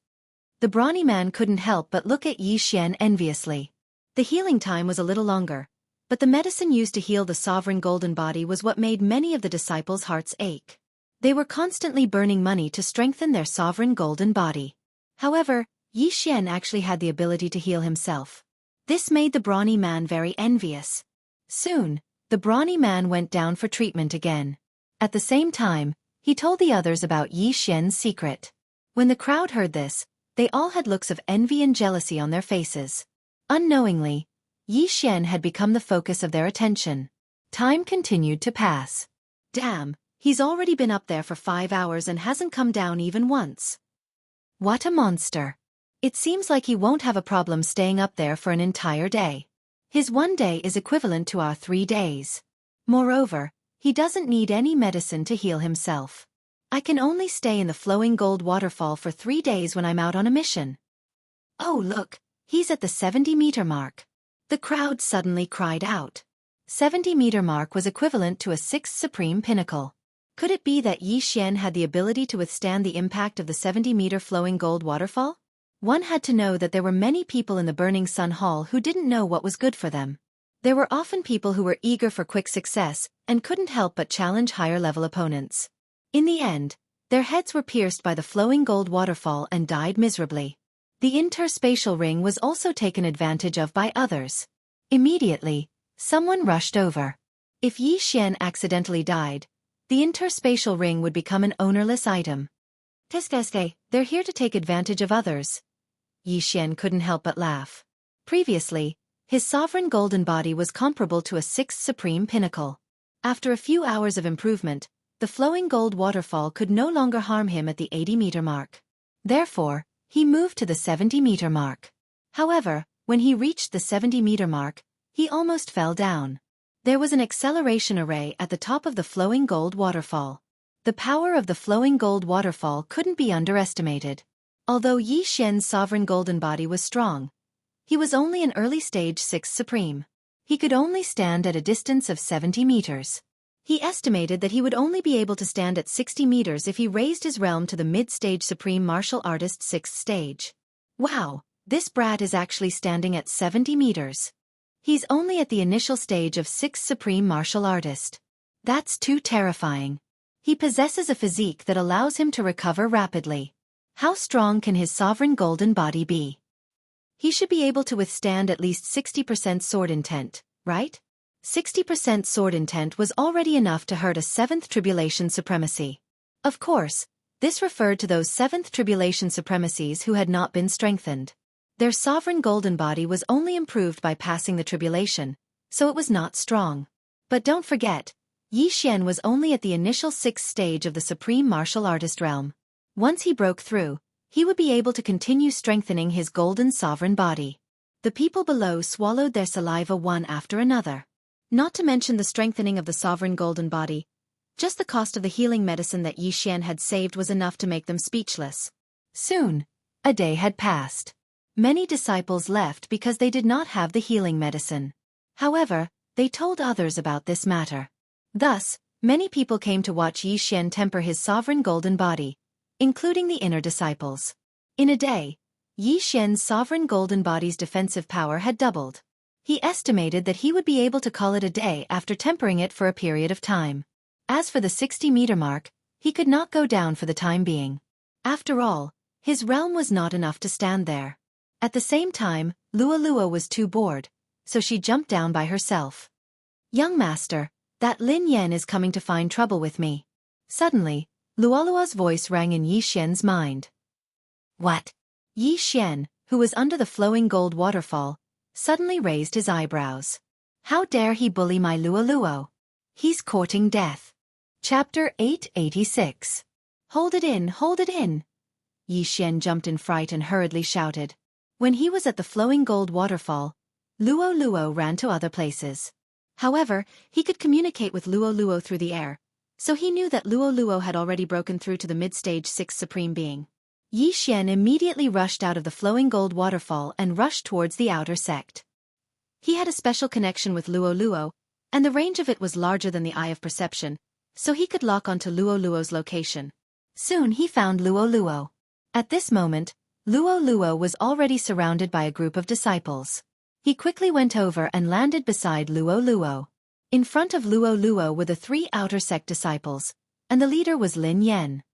The brawny man couldn't help but look at Yi Xian enviously. The healing time was a little longer, but the medicine used to heal the sovereign golden body was what made many of the disciples' hearts ache. They were constantly burning money to strengthen their sovereign golden body. However, Yi Xian actually had the ability to heal himself. This made the brawny man very envious. Soon, the brawny man went down for treatment again. At the same time, he told the others about Yi Xian's secret. When the crowd heard this, they all had looks of envy and jealousy on their faces. Unknowingly, Yi Xian had become the focus of their attention. Time continued to pass. Damn, he's already been up there for 5 hours and hasn't come down even once. What a monster. It seems like he won't have a problem staying up there for an entire day. His 1 day is equivalent to our 3 days. Moreover, he doesn't need any medicine to heal himself. I can only stay in the flowing gold waterfall for 3 days when I'm out on a mission. Oh look, he's at the 70-meter mark. The crowd suddenly cried out. 70-meter mark was equivalent to a 6th supreme pinnacle. Could it be that Yi Xian had the ability to withstand the impact of the 70-meter flowing gold waterfall? One had to know that there were many people in the Burning Sun Hall who didn't know what was good for them. There were often people who were eager for quick success and couldn't help but challenge higher-level opponents. In the end, their heads were pierced by the flowing gold waterfall and died miserably. The interspatial ring was also taken advantage of by others. Immediately, someone rushed over. If Yi Xian accidentally died, the interspatial ring would become an ownerless item. Teskeske, they're here to take advantage of others. Yi Xian couldn't help but laugh. Previously, his sovereign golden body was comparable to a sixth supreme pinnacle. After a few hours of improvement, the flowing gold waterfall could no longer harm him at the 80-meter mark. Therefore, he moved to the 70-meter mark. However, when he reached the 70-meter mark, he almost fell down. There was an acceleration array at the top of the flowing gold waterfall. The power of the flowing gold waterfall couldn't be underestimated. Although Yi Xian's sovereign golden body was strong, he was only an early stage 6th supreme. He could only stand at a distance of 70 meters. He estimated that he would only be able to stand at 60 meters if he raised his realm to the mid-stage supreme martial artist 6th stage. Wow, this brat is actually standing at 70 meters. He's only at the initial stage of 6th supreme martial artist. That's too terrifying. He possesses a physique that allows him to recover rapidly. How strong can his sovereign golden body be? He should be able to withstand at least 60% sword intent, right? 60% sword intent was already enough to hurt a 7th tribulation supremacy. Of course, this referred to those 7th tribulation supremacies who had not been strengthened. Their sovereign golden body was only improved by passing the tribulation, so it was not strong. But don't forget, Yi Xian was only at the initial 6th stage of the supreme martial artist realm. Once he broke through, he would be able to continue strengthening his golden sovereign body. The people below swallowed their saliva one after another. Not to mention the strengthening of the sovereign golden body, just the cost of the healing medicine that Yi Xian had saved was enough to make them speechless. Soon, a day had passed. Many disciples left because they did not have the healing medicine. However, they told others about this matter. Thus, many people came to watch Yi Xian temper his sovereign golden body, including the inner disciples. In a day, Yi Xian's sovereign golden body's defensive power had doubled. He estimated that he would be able to call it a day after tempering it for a period of time. As for the 60-meter mark, he could not go down for the time being. After all, his realm was not enough to stand there. At the same time, Lua was too bored, so she jumped down by herself. "Young master, that Lin Yan is coming to find trouble with me." Suddenly, Lua's voice rang in Yi Xian's mind. "What?" Yi Xian, who was under the flowing gold waterfall, suddenly raised his eyebrows. "How dare he bully my Luo? He's courting death." Chapter 886. Hold it in, hold it in. Yi Xian jumped in fright and hurriedly shouted. When he was at the flowing gold waterfall, Luo ran to other places. However, he could communicate with Luo through the air, so he knew that Luo had already broken through to the mid-stage 6th supreme being. Yi Xian immediately rushed out of the flowing gold waterfall and rushed towards the outer sect. He had a special connection with Luo, and the range of it was larger than the eye of perception, so he could lock onto Luo's location. Soon he found Luo. At this moment, Luo was already surrounded by a group of disciples. He quickly went over and landed beside Luo. In front of Luo were the 3 outer sect disciples, and the leader was Lin Yan.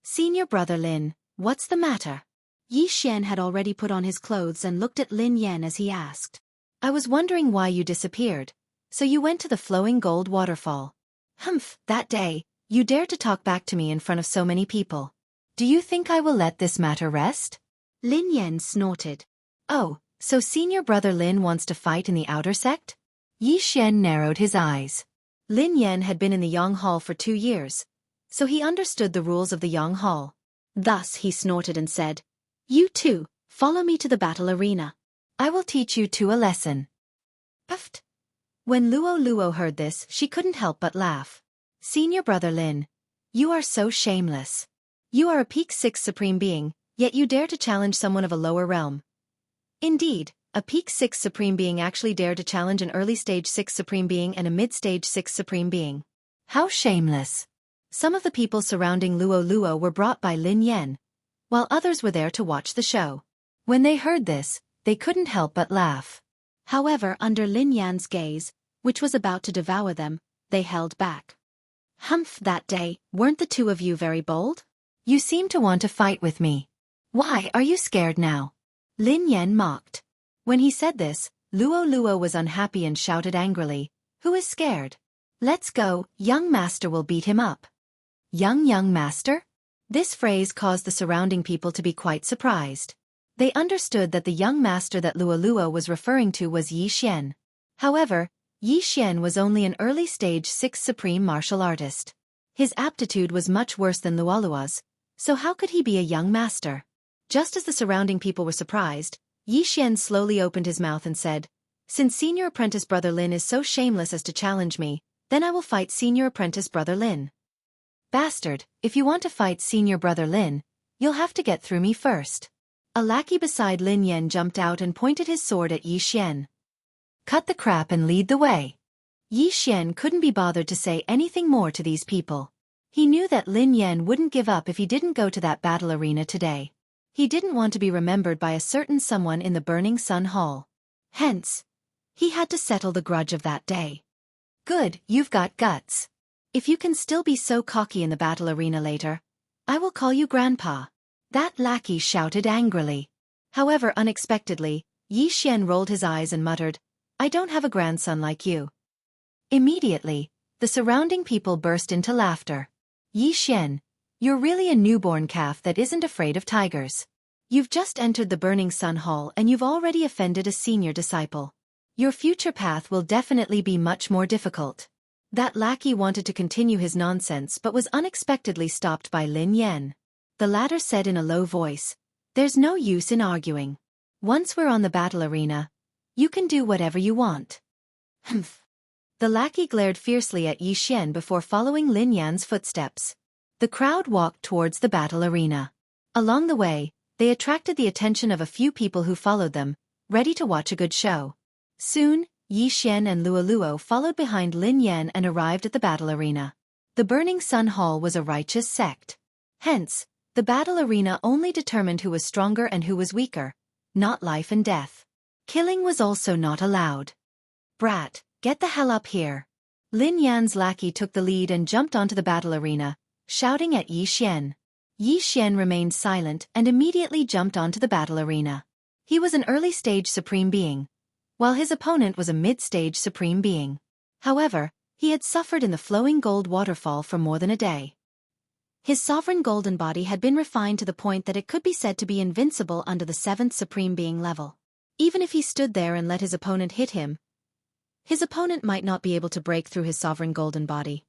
"Senior brother Lin, what's the matter?" Yi Xian had already put on his clothes and looked at Lin Yan as he asked. "I was wondering why you disappeared, so you went to the flowing gold waterfall." "Humph, that day, you dared to talk back to me in front of so many people. Do you think I will let this matter rest?" Lin Yan snorted. "Oh, so senior brother Lin wants to fight in the outer sect?" Yi Xian narrowed his eyes. Lin Yan had been in the Yang Hall for 2 years, so he understood the rules of the Yang Hall. Thus he snorted and said, "You two, follow me to the battle arena. I will teach you two a lesson." Puffed. When Luo heard this, she couldn't help but laugh. "Senior brother Lin, you are so shameless. You are a peak 6 supreme being, yet you dare to challenge someone of a lower realm." Indeed, a peak 6 supreme being actually dared to challenge an early stage 6 supreme being and a mid-stage 6 supreme being. How shameless. Some of the people surrounding Luo were brought by Lin Yan, while others were there to watch the show. When they heard this, they couldn't help but laugh. However, under Lin Yan's gaze, which was about to devour them, they held back. "Humph, that day, weren't the two of you very bold? You seem to want to fight with me. Why are you scared now?" Lin Yan mocked. When he said this, Luo was unhappy and shouted angrily, "Who is scared? Let's go, young master will beat him up." Young master? This phrase caused the surrounding people to be quite surprised. They understood that the young master that Lualua was referring to was Yi Xian. However, Yi Xian was only an early-stage 6th supreme martial artist. His aptitude was much worse than Lualua's, so how could he be a young master? Just as the surrounding people were surprised, Yi Xian slowly opened his mouth and said, "Since Senior Apprentice Brother Lin is so shameless as to challenge me, then I will fight Senior Apprentice Brother Lin." "Bastard, if you want to fight Senior Brother Lin, you'll have to get through me first." A lackey beside Lin Yan jumped out and pointed his sword at Yi Xian. "Cut the crap and lead the way." Yi Xian couldn't be bothered to say anything more to these people. He knew that Lin Yan wouldn't give up if he didn't go to that battle arena today. He didn't want to be remembered by a certain someone in the Burning Sun Hall. Hence, he had to settle the grudge of that day. "Good, you've got guts. If you can still be so cocky in the battle arena later, I will call you Grandpa." That lackey shouted angrily. However, unexpectedly, Yi Xian rolled his eyes and muttered, "I don't have a grandson like you." Immediately, the surrounding people burst into laughter. "Yi Xian, you're really a newborn calf that isn't afraid of tigers. You've just entered the Burning Sun Hall and you've already offended a senior disciple. Your future path will definitely be much more difficult." That lackey wanted to continue his nonsense but was unexpectedly stopped by Lin Yan. The latter said in a low voice, "There's no use in arguing. Once we're on the battle arena, you can do whatever you want." Humph. The lackey glared fiercely at Yi Xian before following Lin Yan's footsteps. The crowd walked towards the battle arena. Along the way, they attracted the attention of a few people who followed them, ready to watch a good show. Soon, Yi Xian and Luoluo followed behind Lin Yan and arrived at the battle arena. The Burning Sun Hall was a righteous sect. Hence, the battle arena only determined who was stronger and who was weaker, not life and death. Killing was also not allowed. "Brat, get the hell up here." Lin Yan's lackey took the lead and jumped onto the battle arena, shouting at Yi Xian. Yi Xian remained silent and immediately jumped onto the battle arena. He was an early-stage supreme being, while his opponent was a mid-stage supreme being. However, he had suffered in the flowing gold waterfall for more than a day. His sovereign golden body had been refined to the point that it could be said to be invincible under the 7th supreme being level. Even if he stood there and let his opponent hit him, his opponent might not be able to break through his sovereign golden body.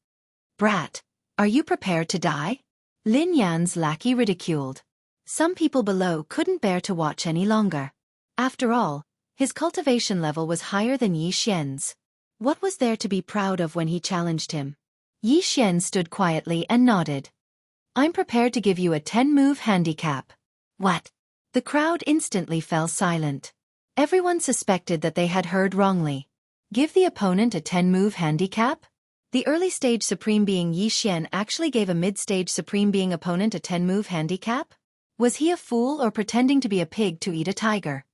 "Brat, are you prepared to die?" Lin Yan's lackey ridiculed. Some people below couldn't bear to watch any longer. After all, his cultivation level was higher than Yi Xian's. What was there to be proud of when he challenged him? Yi Xian stood quietly and nodded. "I'm prepared to give you a 10-move handicap." "What?" The crowd instantly fell silent. Everyone suspected that they had heard wrongly. Give the opponent a 10-move handicap? The early-stage supreme being Yi Xian actually gave a mid-stage supreme being opponent a 10-move handicap? Was he a fool or pretending to be a pig to eat a tiger?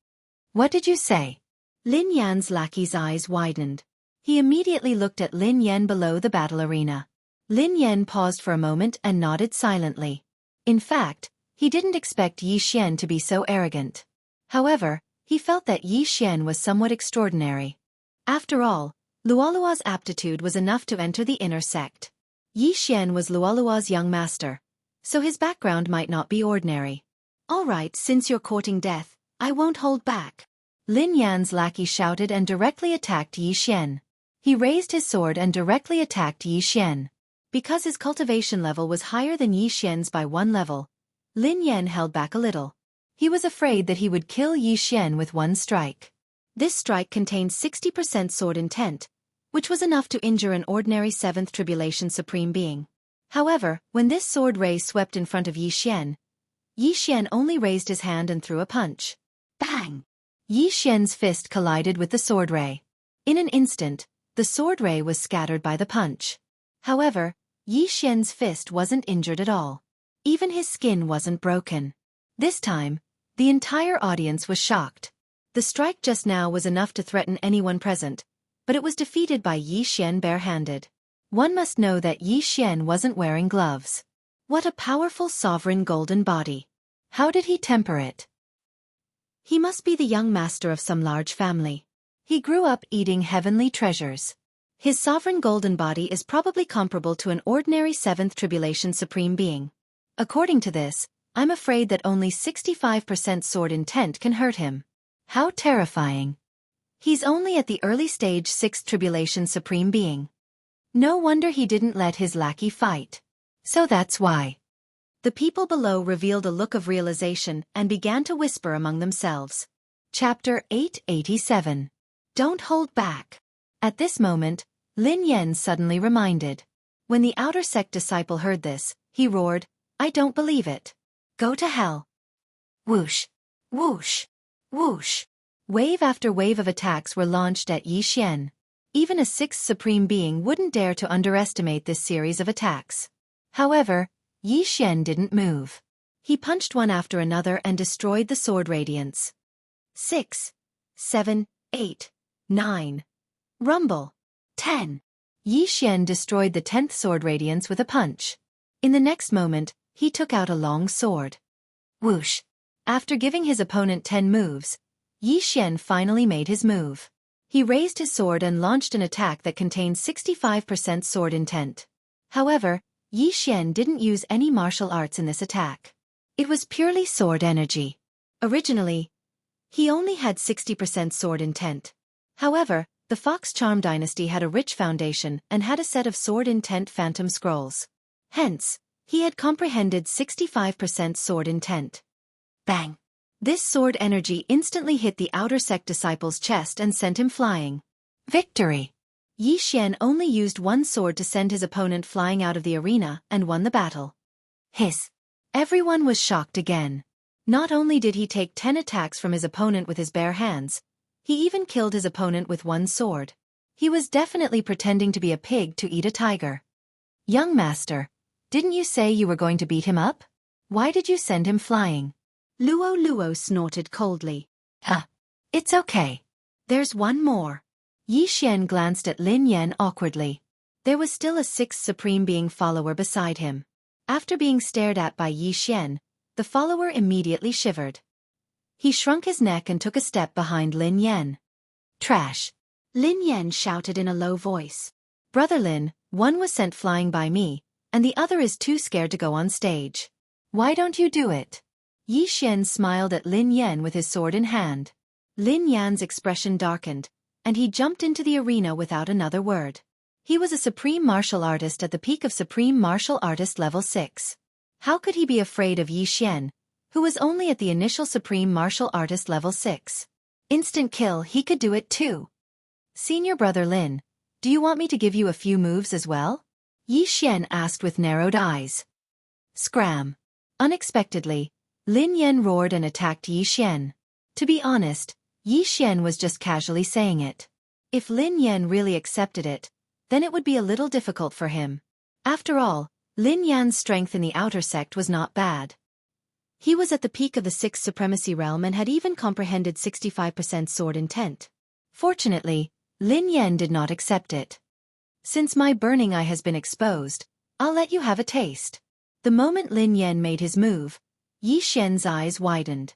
"What did you say?" Lin Yan's lackey's eyes widened. He immediately looked at Lin Yan below the battle arena. Lin Yan paused for a moment and nodded silently. In fact, he didn't expect Yi Xian to be so arrogant. However, he felt that Yi Xian was somewhat extraordinary. After all, Luolua's aptitude was enough to enter the inner sect. Yi Xian was Luolua's young master, so his background might not be ordinary. "All right, since you're courting death, I won't hold back." Lin Yan's lackey shouted and directly attacked Yi Xian. He raised his sword and directly attacked Yi Xian. Because his cultivation level was higher than Yi Xian's by 1 level, Lin Yan held back a little. He was afraid that he would kill Yi Xian with one strike. This strike contained 60% sword intent, which was enough to injure an ordinary 7th tribulation supreme being. However, when this sword ray swept in front of Yi Xian only raised his hand and threw a punch. Bang! Yi Xian's fist collided with the sword ray. In an instant, the sword ray was scattered by the punch. However, Yi Xian's fist wasn't injured at all. Even his skin wasn't broken. This time, the entire audience was shocked. The strike just now was enough to threaten anyone present, but it was defeated by Yi Xian barehanded. One must know that Yi Xian wasn't wearing gloves. What a powerful sovereign golden body. How did he temper it? He must be the young master of some large family. He grew up eating heavenly treasures. His sovereign golden body is probably comparable to an ordinary 7th tribulation supreme being. According to this, I'm afraid that only 65% sword intent can hurt him. How terrifying. He's only at the early stage 6th tribulation supreme being. No wonder he didn't let his lackey fight. So that's why. The people below revealed a look of realization and began to whisper among themselves. Chapter 887. Don't hold back. At this moment, Lin Yen suddenly reminded. When the outer sect disciple heard this, he roared, I don't believe it. Go to hell. Whoosh, whoosh, whoosh. Wave after wave of attacks were launched at Yi Xian. Even a 6th supreme being wouldn't dare to underestimate this series of attacks. However, Yi Xian didn't move. He punched one after another and destroyed the sword radiance. 6, 7, 8, 9. Rumble. 10. Yi Xian destroyed the 10th sword radiance with a punch. In the next moment, he took out a long sword. Whoosh. After giving his opponent 10 moves, Yi Xian finally made his move. He raised his sword and launched an attack that contained 65% sword intent. However, Yi Xian didn't use any martial arts in this attack. It was purely sword energy. Originally, he only had 60% sword intent. However, the Fox Charm dynasty had a rich foundation and had a set of sword intent phantom scrolls. Hence, he had comprehended 65% sword intent. Bang! This sword energy instantly hit the outer sect disciple's chest and sent him flying. Victory! Yi Xian only used one sword to send his opponent flying out of the arena and won the battle. Hiss! Everyone was shocked again. Not only did he take 10 attacks from his opponent with his bare hands, he even killed his opponent with one sword. He was definitely pretending to be a pig to eat a tiger. Young master, didn't you say you were going to beat him up? Why did you send him flying? Luo snorted coldly. It's okay. There's one more. Yi Xian glanced at Lin Yen awkwardly. There was still a 6th supreme being follower beside him. After being stared at by Yi Xian, the follower immediately shivered. He shrunk his neck and took a step behind Lin Yen. Trash! Lin Yen shouted in a low voice. Brother Lin, one was sent flying by me, and the other is too scared to go on stage. Why don't you do it? Yi Xian smiled at Lin Yen with his sword in hand. Lin Yan's expression darkened, and he jumped into the arena without another word. He was a supreme martial artist at the peak of supreme martial artist level 6. How could he be afraid of Yi Xian, who was only at the initial supreme martial artist level 6? Instant kill, he could do it too. Senior brother Lin, do you want me to give you a few moves as well? Yi Xian asked with narrowed eyes. Scram! Unexpectedly, Lin Yen roared and attacked Yi Xian. To be honest, Yi Xian was just casually saying it. If Lin Yen really accepted it, then it would be a little difficult for him. After all, Lin Yan's strength in the outer sect was not bad. He was at the peak of the 6th supremacy realm and had even comprehended 65% sword intent. Fortunately, Lin Yen did not accept it. Since my burning eye has been exposed, I'll let you have a taste. The moment Lin Yen made his move, Yi Xian's eyes widened.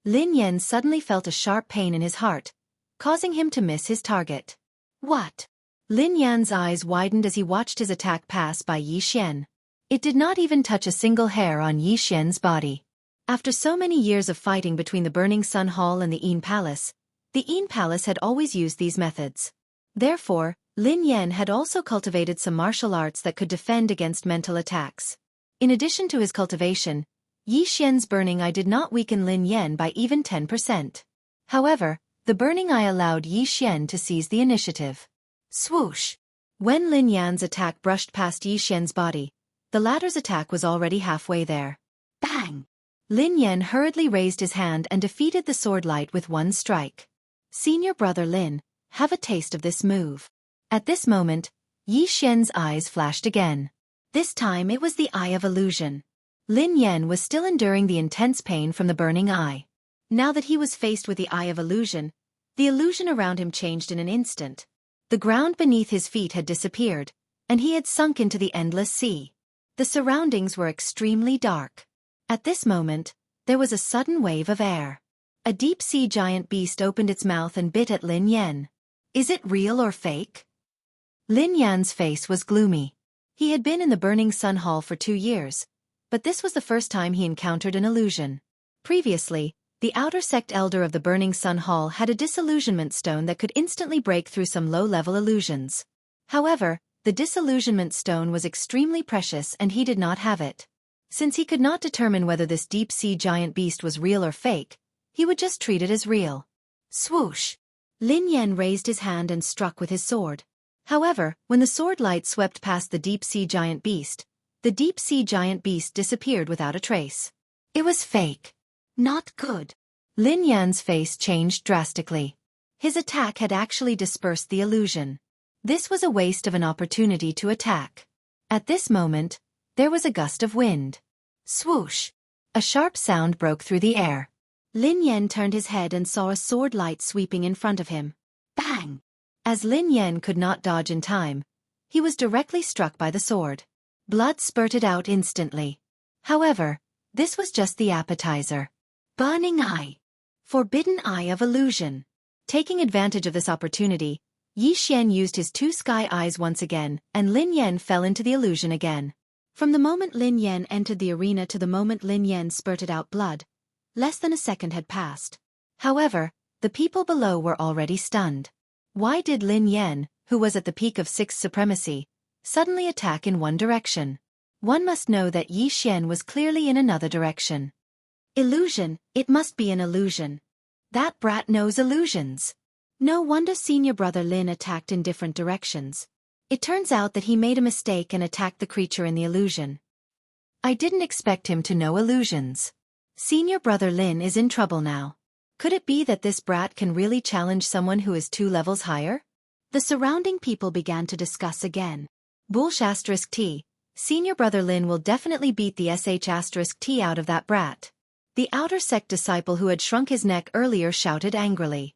Lin Yen suddenly felt a sharp pain in his heart, causing him to miss his target. What? Lin Yan's eyes widened as he watched his attack pass by Yi Xian. It did not even touch a single hair on Yi Xian's body. After so many years of fighting between the Burning Sun Hall and the Yin Palace, the Yin Palace had always used these methods. Therefore, Lin Yen had also cultivated some martial arts that could defend against mental attacks. In addition to his cultivation, Yi Xian's burning eye did not weaken Lin Yen by even 10%. However, the burning eye allowed Yi Xian to seize the initiative. Swoosh! When Lin Yan's attack brushed past Yi Xian's body, the latter's attack was already halfway there. Bang! Lin Yen hurriedly raised his hand and defeated the sword light with one strike. Senior brother Lin, have a taste of this move. At this moment, Yi Xian's eyes flashed again. This time it was the Eye of Illusion. Lin Yen was still enduring the intense pain from the burning eye. Now that he was faced with the Eye of Illusion, the illusion around him changed in an instant. The ground beneath his feet had disappeared, and he had sunk into the endless sea. The surroundings were extremely dark. At this moment, there was a sudden wave of air. A deep-sea giant beast opened its mouth and bit at Lin Yen. Is it real or fake? Lin Yan's face was gloomy. He had been in the Burning Sun Hall for 2 years, but this was the first time he encountered an illusion. Previously, the outer sect elder of the Burning Sun Hall had a disillusionment stone that could instantly break through some low-level illusions. However, the disillusionment stone was extremely precious and he did not have it. Since he could not determine whether this deep-sea giant beast was real or fake, he would just treat it as real. Swoosh! Lin Yan raised his hand and struck with his sword. However, when the sword light swept past the deep-sea giant beast, the deep-sea giant beast disappeared without a trace. It was fake. Not good. Lin Yan's face changed drastically. His attack had actually dispersed the illusion. This was a waste of an opportunity to attack. At this moment, there was a gust of wind. Swoosh! A sharp sound broke through the air. Lin Yan turned his head and saw a sword light sweeping in front of him. Bang! As Lin Yan could not dodge in time, he was directly struck by the sword. Blood spurted out instantly. However, this was just the appetizer. Burning Eye. Forbidden Eye of Illusion. Taking advantage of this opportunity, Yi Xian used his two sky eyes once again, and Lin Yan fell into the illusion again. From the moment Lin Yan entered the arena to the moment Lin Yan spurted out blood, less than a second had passed. However, the people below were already stunned. Why did Lin Yan, who was at the peak of sixth supremacy, suddenly attack in one direction? One must know that Yi Xian was clearly in another direction. Illusion, it must be an illusion. That brat knows illusions. No wonder senior brother Lin attacked in different directions. It turns out that he made a mistake and attacked the creature in the illusion. I didn't expect him to know illusions. Senior brother Lin is in trouble now. Could it be that this brat can really challenge someone who is 2 levels higher? The surrounding people began to discuss again. Bullsh*T. Senior brother Lin will definitely beat the sh*T out of that brat. The outer sect disciple who had shrunk his neck earlier shouted angrily.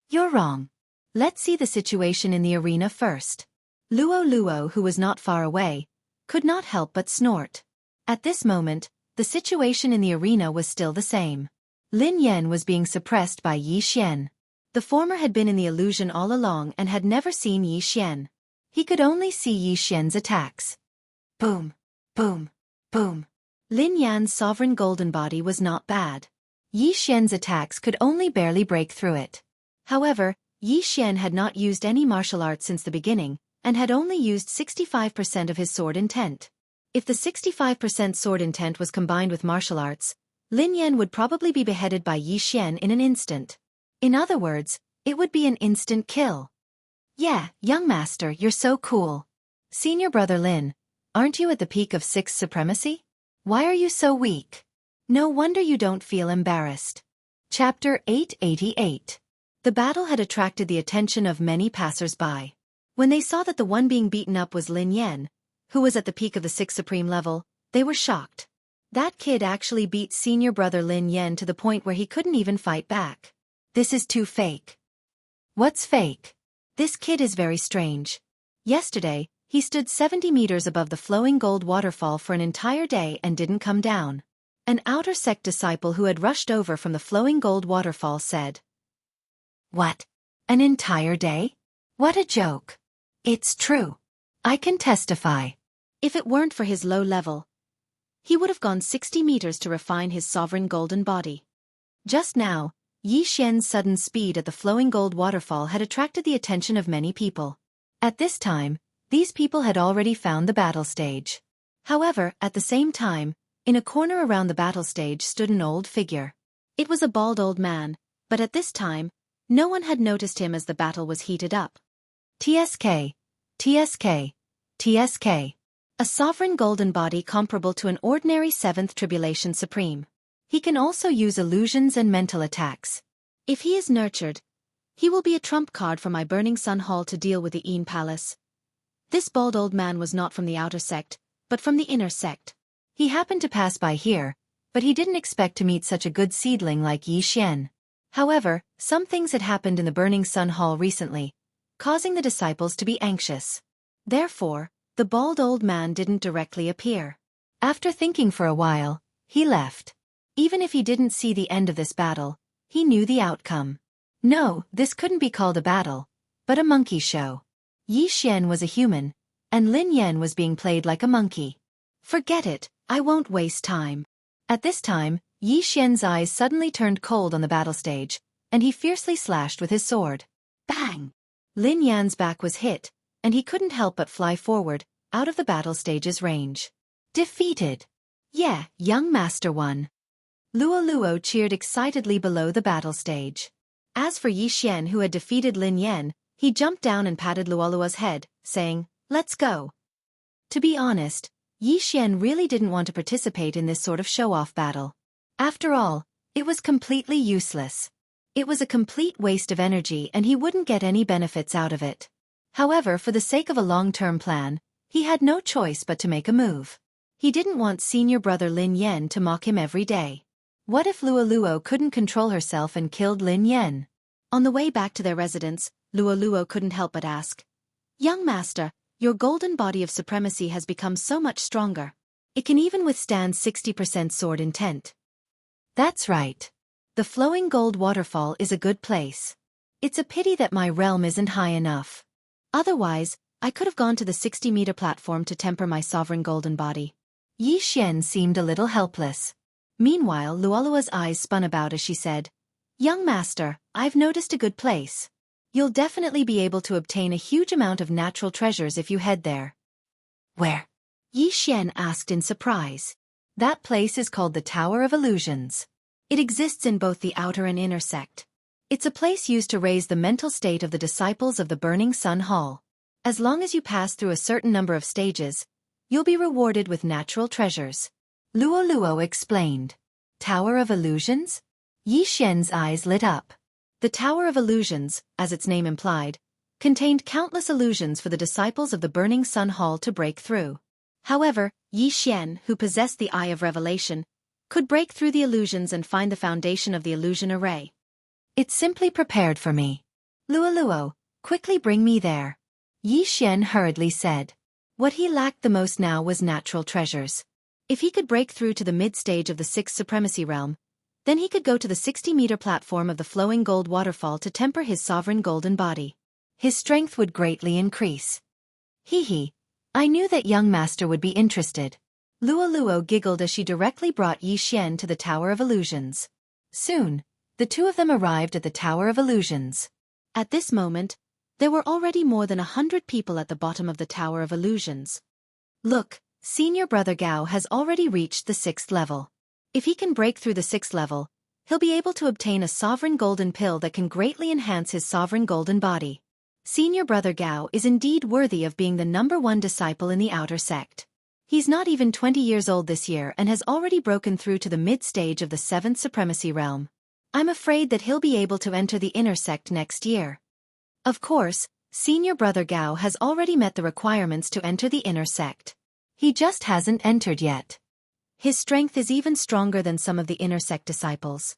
You're wrong. Let's see the situation in the arena first. Luo, who was not far away, could not help but snort. At this moment, the situation in the arena was still the same. Lin Yan was being suppressed by Yi Xian. The former had been in the illusion all along and had never seen Yi Xian. He could only see Yi Xian's attacks. Boom, boom, boom. Lin Yan's sovereign golden body was not bad. Yi Xian's attacks could only barely break through it. However, Yi Xian had not used any martial arts since the beginning, and had only used 65% of his sword intent. If the 65% sword intent was combined with martial arts, Lin Yan would probably be beheaded by Yi Xian in an instant. In other words, it would be an instant kill. Yeah, young master, you're so cool. Senior brother Lin, aren't you at the peak of sixth supremacy? Why are you so weak? No wonder you don't feel embarrassed. Chapter 888. The battle had attracted the attention of many passers-by. When they saw that the one being beaten up was Lin Yan, who was at the peak of the 6th supreme level, they were shocked. That kid actually beat senior brother Lin Yan to the point where he couldn't even fight back. This is too fake. What's fake? This kid is very strange. Yesterday, he stood 70 meters above the flowing gold waterfall for an entire day and didn't come down. An outer sect disciple who had rushed over from the flowing gold waterfall said, What? An entire day? What a joke. It's true. I can testify. If it weren't for his low level, he would have gone 60 meters to refine his sovereign golden body. Just now, Yi Xian's sudden speed at the flowing gold waterfall had attracted the attention of many people. At this time, these people had already found the battle stage. However, at the same time, in a corner around the battle stage stood an old figure. It was a bald old man, but at this time, no one had noticed him as the battle was heated up. TSK, TSK, TSK. A sovereign golden body comparable to an ordinary 7th Tribulation Supreme. He can also use illusions and mental attacks. If he is nurtured, he will be a trump card for my Burning Sun Hall to deal with the Een Palace. This bald old man was not from the outer sect, but from the inner sect. He happened to pass by here, but he didn't expect to meet such a good seedling like Yi Xian. However, some things had happened in the Burning Sun Hall recently, causing the disciples to be anxious. Therefore, the bald old man didn't directly appear. After thinking for a while, he left. Even if he didn't see the end of this battle, he knew the outcome. No, this couldn't be called a battle, but a monkey show. Yi Xian was a human, and Lin Yan was being played like a monkey. Forget it, I won't waste time. At this time, Yi Xian's eyes suddenly turned cold on the battle stage, and he fiercely slashed with his sword. Bang! Lin Yan's back was hit, and he couldn't help but fly forward, out of the battle stage's range. Defeated! Yeah, young master won. Luo cheered excitedly below the battle stage. As for Yi Xian, who had defeated Lin Yan, he jumped down and patted Luo's head, saying, "Let's go." To be honest, Yi Xian really didn't want to participate in this sort of show-off battle. After all, it was completely useless. It was a complete waste of energy and he wouldn't get any benefits out of it. However, for the sake of a long-term plan, he had no choice but to make a move. He didn't want senior brother Lin Yan to mock him every day. What if Luo couldn't control herself and killed Lin Yan? On the way back to their residence, Luo couldn't help but ask, "Young master, your golden body of supremacy has become so much stronger. It can even withstand 60% sword intent." That's right. The flowing gold waterfall is a good place. It's a pity that my realm isn't high enough. Otherwise, I could have gone to the 60-meter platform to temper my sovereign golden body. Yi Xian seemed a little helpless. Meanwhile, Luo's eyes spun about as she said, "Young master, I've noticed a good place. You'll definitely be able to obtain a huge amount of natural treasures if you head there." "Where?" Yi Xian asked in surprise. "That place is called the Tower of Illusions. It exists in both the outer and inner sect. It's a place used to raise the mental state of the disciples of the Burning Sun Hall. As long as you pass through a certain number of stages, you'll be rewarded with natural treasures." Luo explained. Tower of Illusions? Yi Xian's eyes lit up. The Tower of Illusions, as its name implied, contained countless illusions for the disciples of the Burning Sun Hall to break through. However, Yi Xian, who possessed the Eye of Revelation, could break through the illusions and find the foundation of the illusion array. "It's simply prepared for me. Luo, quickly bring me there," Yi Xian hurriedly said. What he lacked the most now was natural treasures. If he could break through to the mid-stage of the 6th Supremacy Realm, then he could go to the 60-meter platform of the flowing gold waterfall to temper his sovereign golden body. His strength would greatly increase. Hee, I knew that young master would be interested. Luo giggled as she directly brought Yi Xian to the Tower of Illusions. Soon, the two of them arrived at the Tower of Illusions. At this moment, there were already more than 100 people at the bottom of the Tower of Illusions. Look, senior brother Gao has already reached the 6th level. If he can break through the 6th level, he'll be able to obtain a sovereign golden pill that can greatly enhance his sovereign golden body. Senior brother Gao is indeed worthy of being the #1 disciple in the outer sect. He's not even 20 years old this year and has already broken through to the mid-stage of the 7th Supremacy Realm. I'm afraid that he'll be able to enter the inner sect next year. Of course, senior brother Gao has already met the requirements to enter the inner sect. He just hasn't entered yet. His strength is even stronger than some of the inner sect disciples.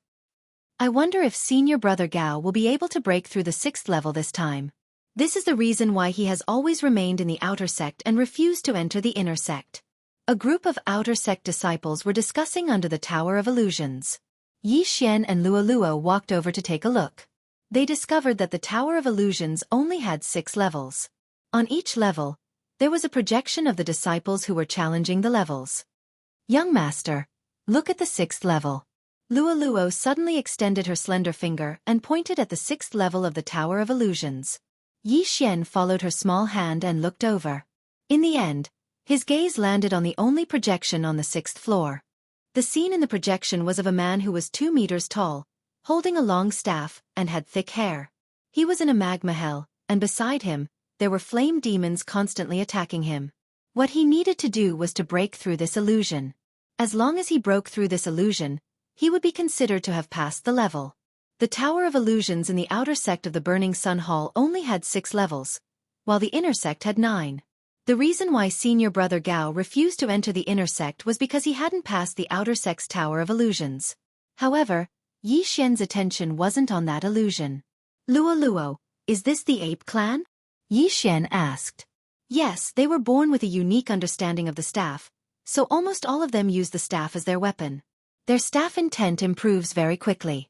I wonder if senior brother Gao will be able to break through the 6th level this time. This is the reason why he has always remained in the outer sect and refused to enter the inner sect. A group of outer sect disciples were discussing under the Tower of Illusions. Yi Xian and Luo walked over to take a look. They discovered that the Tower of Illusions only had 6 levels. On each level, there was a projection of the disciples who were challenging the levels. "Young master, look at the 6th level." Luo suddenly extended her slender finger and pointed at the 6th level of the Tower of Illusions. Yi Xian followed her small hand and looked over. In the end, his gaze landed on the only projection on the 6th floor. The scene in the projection was of a man who was 2 meters tall, holding a long staff, and had thick hair. He was in a magma hell, and beside him, there were flame demons constantly attacking him. What he needed to do was to break through this illusion. As long as he broke through this illusion, he would be considered to have passed the level. The Tower of Illusions in the outer sect of the Burning Sun Hall only had 6 levels, while the inner sect had 9. The reason why senior brother Gao refused to enter the inner sect was because he hadn't passed the outer sect's Tower of Illusions. However, Yi Xian's attention wasn't on that illusion. Luo, is this the ape clan? Yi Xian asked. Yes, they were born with a unique understanding of the staff, so almost all of them use the staff as their weapon. Their staff intent improves very quickly.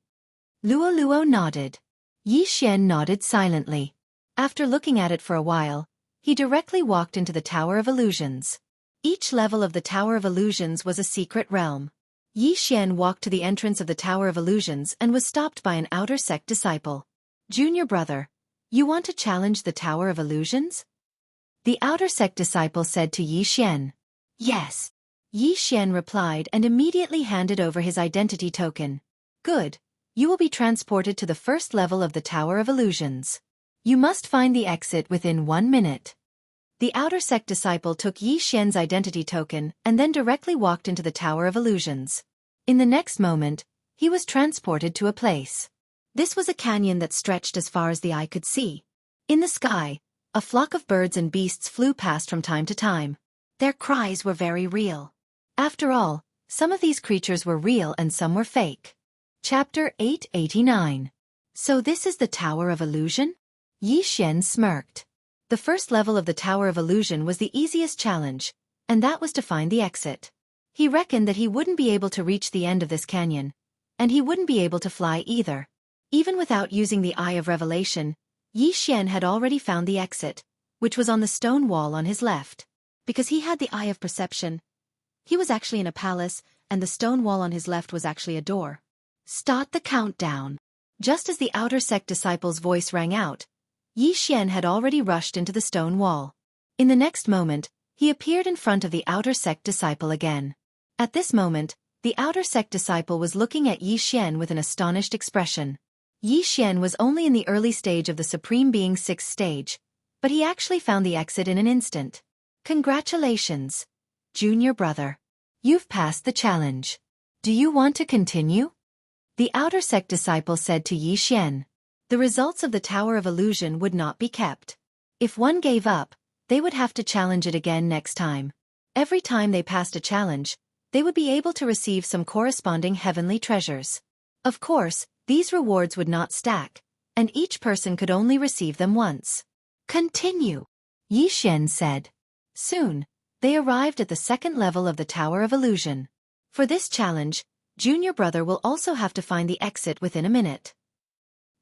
Luo nodded. Yi Xian nodded silently. After looking at it for a while, he directly walked into the Tower of Illusions. Each level of the Tower of Illusions was a secret realm. Yi Xian walked to the entrance of the Tower of Illusions and was stopped by an outer sect disciple. Junior brother, you want to challenge the Tower of Illusions? The outer sect disciple said to Yi Xian. Yes. Yi Xian replied and immediately handed over his identity token. Good. You will be transported to the first level of the Tower of Illusions. You must find the exit within 1 minute. The outer sect disciple took Yi Xian's identity token and then directly walked into the Tower of Illusions. In the next moment, he was transported to a place. This was a canyon that stretched as far as the eye could see. In the sky, a flock of birds and beasts flew past from time to time. Their cries were very real. After all, some of these creatures were real and some were fake. Chapter 889. So this is the Tower of Illusion? Yi Xian smirked. The first level of the Tower of Illusion was the easiest challenge, and that was to find the exit. He reckoned that he wouldn't be able to reach the end of this canyon, and he wouldn't be able to fly either. Even without using the Eye of Revelation, Yi Xian had already found the exit, which was on the stone wall on his left. Because he had the Eye of Perception, he was actually in a palace, and the stone wall on his left was actually a door. Start the countdown. Just as the outer sect disciple's voice rang out, Yi Xian had already rushed into the stone wall. In the next moment, he appeared in front of the outer sect disciple again. At this moment, the outer sect disciple was looking at Yi Xian with an astonished expression. Yi Xian was only in the early stage of the Supreme Being's 6th stage, but he actually found the exit in an instant. Congratulations, junior brother. You've passed the challenge. Do you want to continue? The outer sect disciple said to Yi Xian. The results of the Tower of Illusion would not be kept. If one gave up, they would have to challenge it again next time. Every time they passed a challenge, they would be able to receive some corresponding heavenly treasures. Of course, these rewards would not stack, and each person could only receive them once. Continue, Yi Xian said. Soon, they arrived at the second level of the Tower of Illusion. For this challenge, junior brother will also have to find the exit within a minute.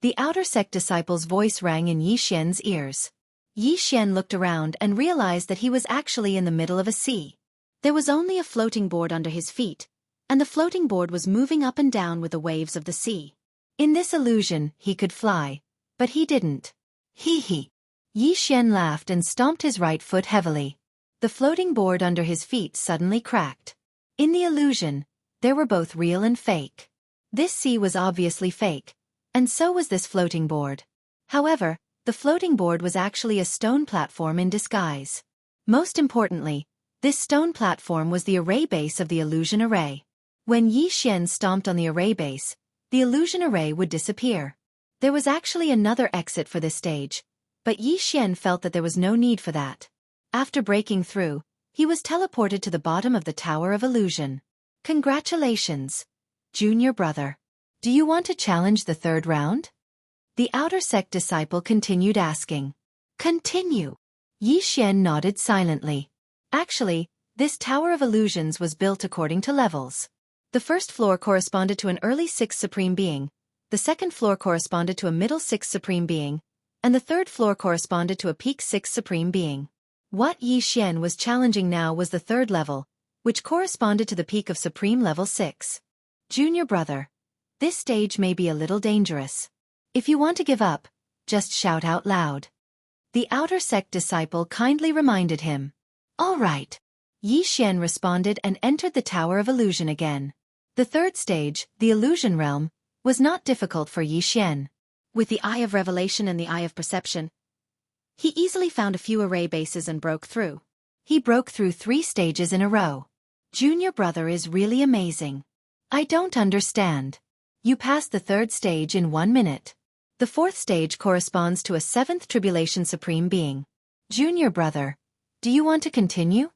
The outer sect disciple's voice rang in Yi Xian's ears. Yi Xian looked around and realized that he was actually in the middle of a sea. There was only a floating board under his feet, and the floating board was moving up and down with the waves of the sea. In this illusion, he could fly, but he didn't. Hee. Yi Xian laughed and stomped his right foot heavily. The floating board under his feet suddenly cracked. In the illusion, there were both real and fake. This sea was obviously fake, and so was this floating board. However, the floating board was actually a stone platform in disguise. Most importantly, this stone platform was the array base of the illusion array. When Yi Xian stomped on the array base, the illusion array would disappear. There was actually another exit for this stage, but Yi Xian felt that there was no need for that. After breaking through, he was teleported to the bottom of the Tower of Illusion. Congratulations, junior brother. Do you want to challenge the third round? The outer sect disciple continued asking. Continue. Yi Xian nodded silently. Actually, this Tower of Illusions was built according to levels. The first floor corresponded to an early 6th Supreme Being, the second floor corresponded to a middle 6th Supreme Being, and the third floor corresponded to a peak 6th Supreme Being. What Yi Xian was challenging now was the third level, which corresponded to the peak of Supreme Level 6. Junior brother. This stage may be a little dangerous. If you want to give up, just shout out loud. The outer sect disciple kindly reminded him. All right. Yi Xian responded and entered the Tower of Illusion again. The third stage, the Illusion Realm, was not difficult for Yi Xian. With the Eye of Revelation and the Eye of Perception, he easily found a few array bases and broke through. He broke through 3 stages in a row. Junior brother is really amazing. I don't understand. You passed the third stage in 1 minute. The fourth stage corresponds to a 7th Tribulation Supreme Being. Junior brother, do you want to continue?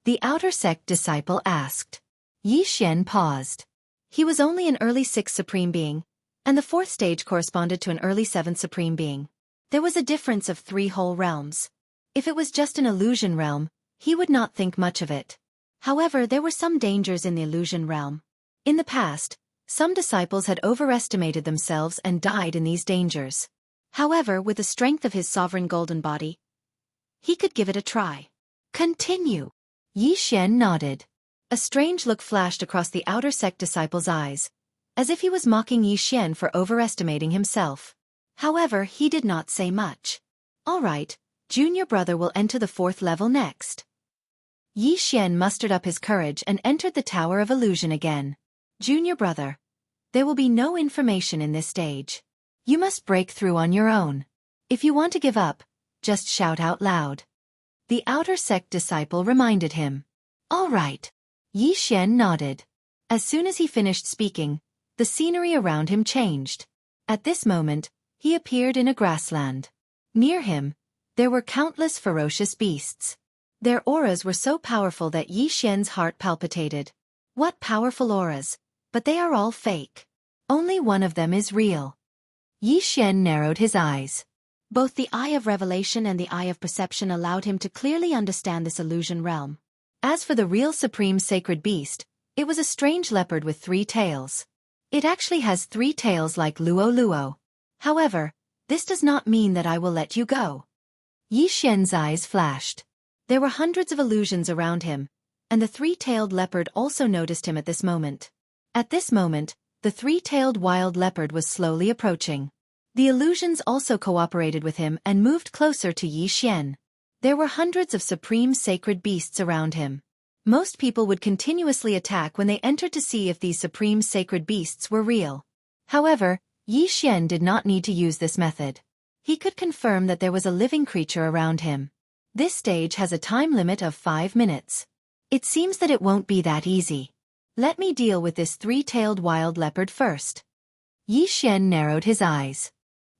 The outer sect disciple asked. Yi Xian paused. He was only an early 6th Supreme Being, and the fourth stage corresponded to an early 7th Supreme Being. There was a difference of 3 whole realms. If it was just an illusion realm, he would not think much of it. However, there were some dangers in the illusion realm. In the past, some disciples had overestimated themselves and died in these dangers. However, with the strength of his sovereign golden body, he could give it a try. Continue. Yi Xian nodded. A strange look flashed across the outer sect disciple's eyes, as if he was mocking Yi Xian for overestimating himself. However, he did not say much. All right, junior brother will enter the 4th level next. Yi Xian mustered up his courage and entered the Tower of Illusion again. Junior brother, there will be no information in this stage. You must break through on your own. If you want to give up, just shout out loud. The outer sect disciple reminded him. All right. Yi Xian nodded. As soon as he finished speaking, the scenery around him changed. At this moment, he appeared in a grassland. Near him, there were countless ferocious beasts. Their auras were so powerful that Yi Xian's heart palpitated. What powerful auras, but they are all fake. Only one of them is real. Yi Xian narrowed his eyes. Both the Eye of Revelation and the Eye of Perception allowed him to clearly understand this illusion realm. As for the real supreme sacred beast, it was a strange leopard with 3 tails. It actually has 3 tails like Luo Luo. However, this does not mean that I will let you go. Yi Xian's eyes flashed. There were hundreds of illusions around him, and the 3-tailed leopard also noticed him at this moment. At this moment, the 3-tailed wild leopard was slowly approaching. The illusions also cooperated with him and moved closer to Yi Xian. There were hundreds of supreme sacred beasts around him. Most people would continuously attack when they entered to see if these supreme sacred beasts were real. However, Yi Xian did not need to use this method. He could confirm that there was a living creature around him. This stage has a time limit of 5 minutes. It seems that it won't be that easy. Let me deal with this 3-tailed wild leopard first. Yi Xian narrowed his eyes.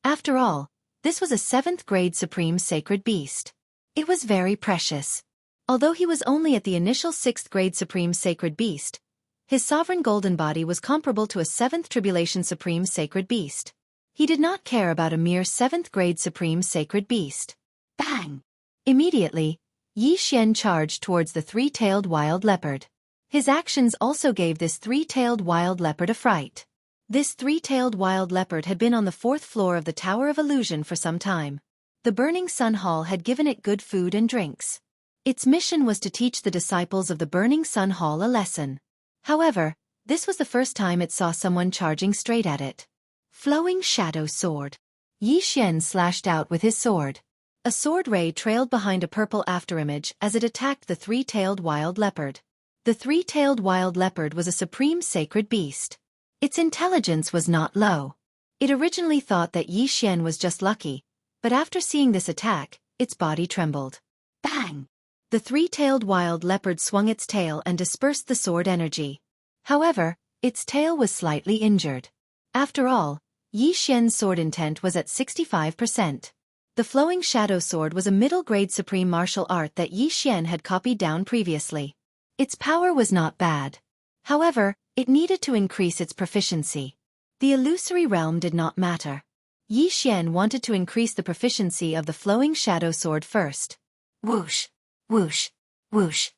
After all, this was a 7th-grade supreme sacred beast. It was very precious. Although he was only at the initial 6th-grade supreme sacred beast, his sovereign golden body was comparable to a 7th tribulation supreme sacred beast. He did not care about a mere 7th-grade supreme sacred beast. Bang! Immediately, Yi Xian charged towards the 3-tailed wild leopard. His actions also gave this 3-tailed wild leopard a fright. This 3-tailed wild leopard had been on the 4th floor of the Tower of Illusion for some time. The Burning Sun Hall had given it good food and drinks. Its mission was to teach the disciples of the Burning Sun Hall a lesson. However, this was the first time it saw someone charging straight at it. Flowing Shadow Sword. Yi Xian slashed out with his sword. A sword ray trailed behind a purple afterimage as it attacked the 3-tailed wild leopard. The 3-tailed wild leopard was a supreme sacred beast. Its intelligence was not low. It originally thought that Yi Xian was just lucky, but after seeing this attack, its body trembled. Bang! The 3-tailed wild leopard swung its tail and dispersed the sword energy. However, its tail was slightly injured. After all, Yi Xian's sword intent was at 65%. The Flowing Shadow Sword was a middle-grade supreme martial art that Yi Xian had copied down previously. Its power was not bad. However, it needed to increase its proficiency. The illusory realm did not matter. Yi Xian wanted to increase the proficiency of the Flowing Shadow Sword first. Whoosh! Whoosh! Whoosh!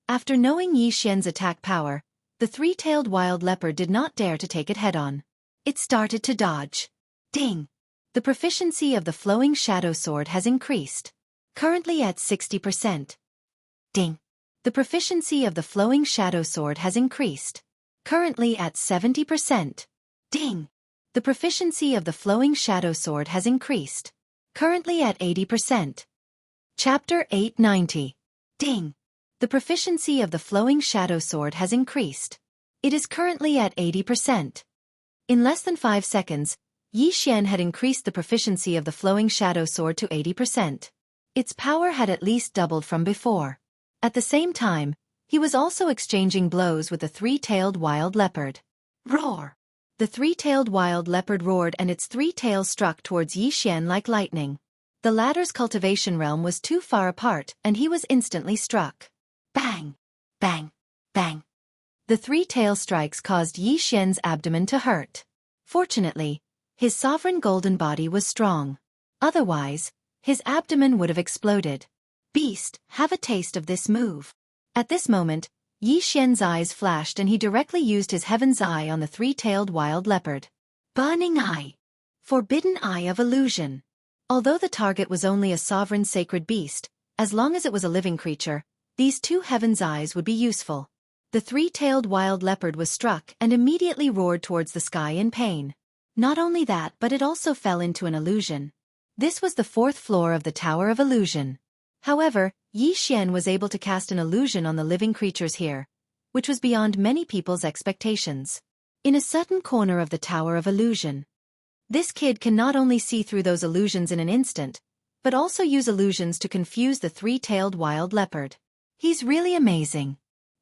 After knowing Yi Xian's attack power, the 3-tailed wild leopard did not dare to take it head-on. It started to dodge. Ding! The proficiency of the Flowing Shadow Sword has increased. Currently at 60%. Ding! The proficiency of the Flowing Shadow Sword has increased. Currently at 70%. Ding! The proficiency of the Flowing Shadow Sword has increased. Currently at 80%. Chapter 890. Ding! The proficiency of the Flowing Shadow Sword has increased. It is currently at 80%. In less than 5 seconds, Yi Xian had increased the proficiency of the Flowing Shadow Sword to 80%. Its power had at least doubled from before. At the same time, he was also exchanging blows with the 3-tailed wild leopard. Roar! The 3-tailed wild leopard roared and its 3 tails struck towards Yi Xian like lightning. The latter's cultivation realm was too far apart and he was instantly struck. Bang! Bang! Bang! The 3 tail strikes caused Yi Xian's abdomen to hurt. Fortunately, his sovereign golden body was strong. Otherwise, his abdomen would have exploded. Beast, have a taste of this move. At this moment, Yi Xian's eyes flashed and he directly used his Heaven's Eye on the 3-tailed wild leopard. Burning Eye. Forbidden Eye of Illusion. Although the target was only a sovereign sacred beast, as long as it was a living creature, These two heaven's eyes would be useful. The three-tailed wild leopard was struck and immediately roared towards the sky in pain. Not only that, but it also fell into an illusion. This was the 4th floor of the Tower of Illusion. However, Yi Xian was able to cast an illusion on the living creatures here, which was beyond many people's expectations. In a certain corner of the Tower of Illusion, this kid can not only see through those illusions in an instant, but also use illusions to confuse the three-tailed wild leopard. He's really amazing.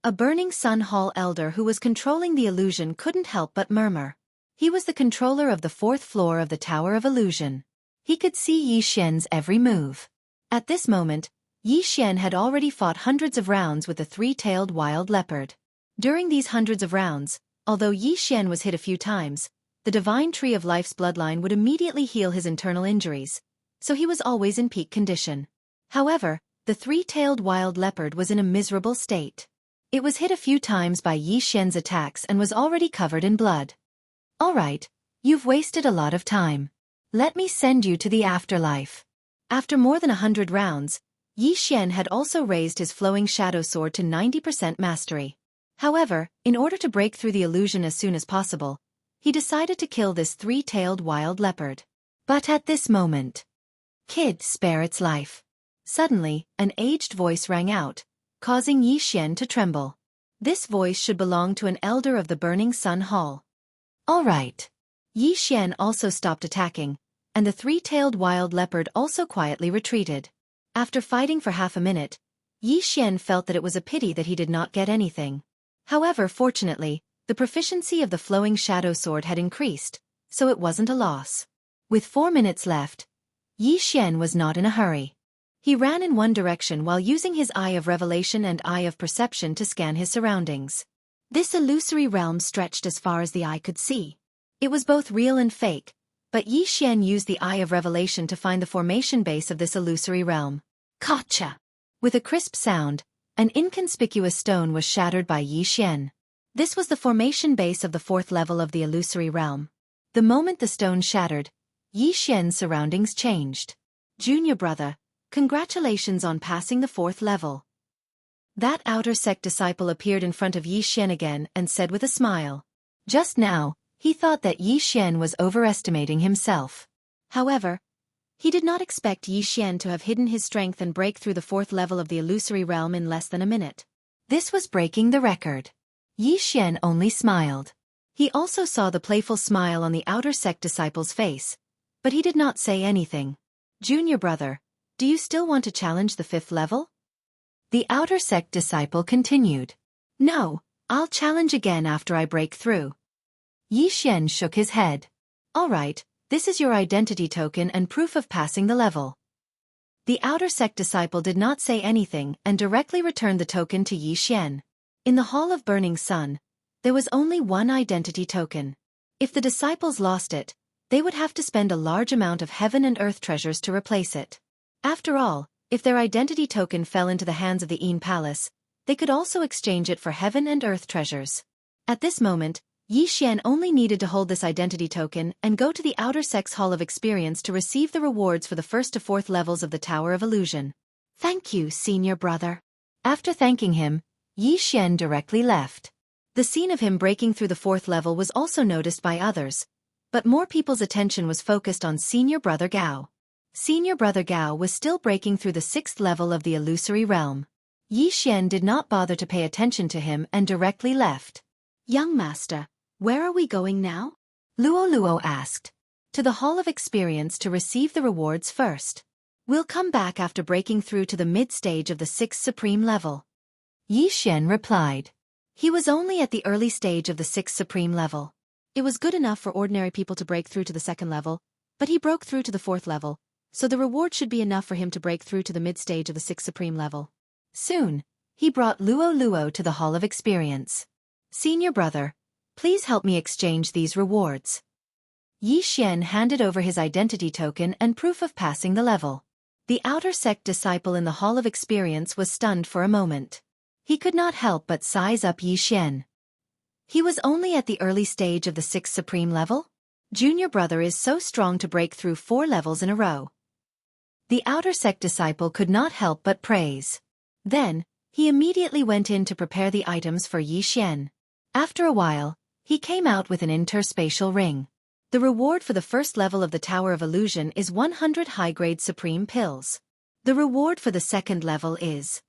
A Burning Sun Hall elder who was controlling the illusion couldn't help but murmur. He was the controller of the 4th floor of the Tower of Illusion. He could see Yi Xian's every move. At this moment, Yi Xian had already fought hundreds of rounds with the three-tailed wild leopard. During these hundreds of rounds, although Yi Xian was hit a few times, the Divine Tree of Life's bloodline would immediately heal his internal injuries, so he was always in peak condition. However, the three-tailed wild leopard was in a miserable state. It was hit a few times by Yi Xian's attacks and was already covered in blood. Alright, you've wasted a lot of time. Let me send you to the afterlife. After more than 100 rounds, Yi Xian had also raised his flowing shadow sword to 90% mastery. However, in order to break through the illusion as soon as possible, he decided to kill this three-tailed wild leopard. But at this moment, "Kid, spare its life." Suddenly, an aged voice rang out, causing Yi Xian to tremble. This voice should belong to an elder of the Burning Sun Hall. All right. Yi Xian also stopped attacking, and the three-tailed wild leopard also quietly retreated. After fighting for half a minute, Yi Xian felt that it was a pity that he did not get anything. However, fortunately, the proficiency of the flowing shadow sword had increased, so it wasn't a loss. With 4 minutes left, Yi Xian was not in a hurry. He ran in one direction while using his Eye of Revelation and Eye of Perception to scan his surroundings. This illusory realm stretched as far as the eye could see. It was both real and fake, but Yi Xian used the Eye of Revelation to find the formation base of this illusory realm. Gotcha! With a crisp sound, an inconspicuous stone was shattered by Yi Xian. This was the formation base of the 4th level of the illusory realm. The moment the stone shattered, Yi Xian's surroundings changed. Junior brother, congratulations on passing the 4th level. That outer sect disciple appeared in front of Yi Xian again and said with a smile. Just now, he thought that Yi Xian was overestimating himself. However, he did not expect Yi Xian to have hidden his strength and break through the 4th level of the illusory realm in less than a minute. This was breaking the record. Yi Xian only smiled. He also saw the playful smile on the outer sect disciple's face, but he did not say anything. Junior brother, do you still want to challenge the 5th level? The outer sect disciple continued. No, I'll challenge again after I break through. Yi Xian shook his head. All right, this is your identity token and proof of passing the level. The outer sect disciple did not say anything and directly returned the token to Yi Xian. In the Hall of Burning Sun, there was only one identity token. If the disciples lost it, they would have to spend a large amount of heaven and earth treasures to replace it. After all, if their identity token fell into the hands of the Yin Palace, they could also exchange it for heaven and earth treasures. At this moment, Yi Xian only needed to hold this identity token and go to the Outer Sect's Hall of Experience to receive the rewards for the 1st to 4th levels of the Tower of Illusion. Thank you, senior brother. After thanking him, Yi Xian directly left. The scene of him breaking through the 4th level was also noticed by others, but more people's attention was focused on senior brother Gao. Senior brother Gao was still breaking through the 6th level of the illusory realm. Yi Xian did not bother to pay attention to him and directly left. Young master, where are we going now? Luo asked. To the Hall of Experience to receive the rewards first. We'll come back after breaking through to the mid-stage of the 6th supreme level. Yi Xian replied. He was only at the early stage of the 6th supreme level. It was good enough for ordinary people to break through to the 2nd level, but he broke through to the 4th level, so the reward should be enough for him to break through to the mid-stage of the 6th supreme level. Soon, he brought Luo to the Hall of Experience. Senior brother, please help me exchange these rewards. Yi Xian handed over his identity token and proof of passing the level. The outer sect disciple in the Hall of Experience was stunned for a moment. He could not help but size up Yi Xian. He was only at the early stage of the 6th supreme level? Junior brother is so strong to break through 4 levels in a row. The outer sect disciple could not help but praise. Then, He immediately went in to prepare the items for Yi Xian. After a while, he came out with an interspatial ring. The reward for the first level of the Tower of Illusion is 100 high-grade supreme pills. The reward for the second level is...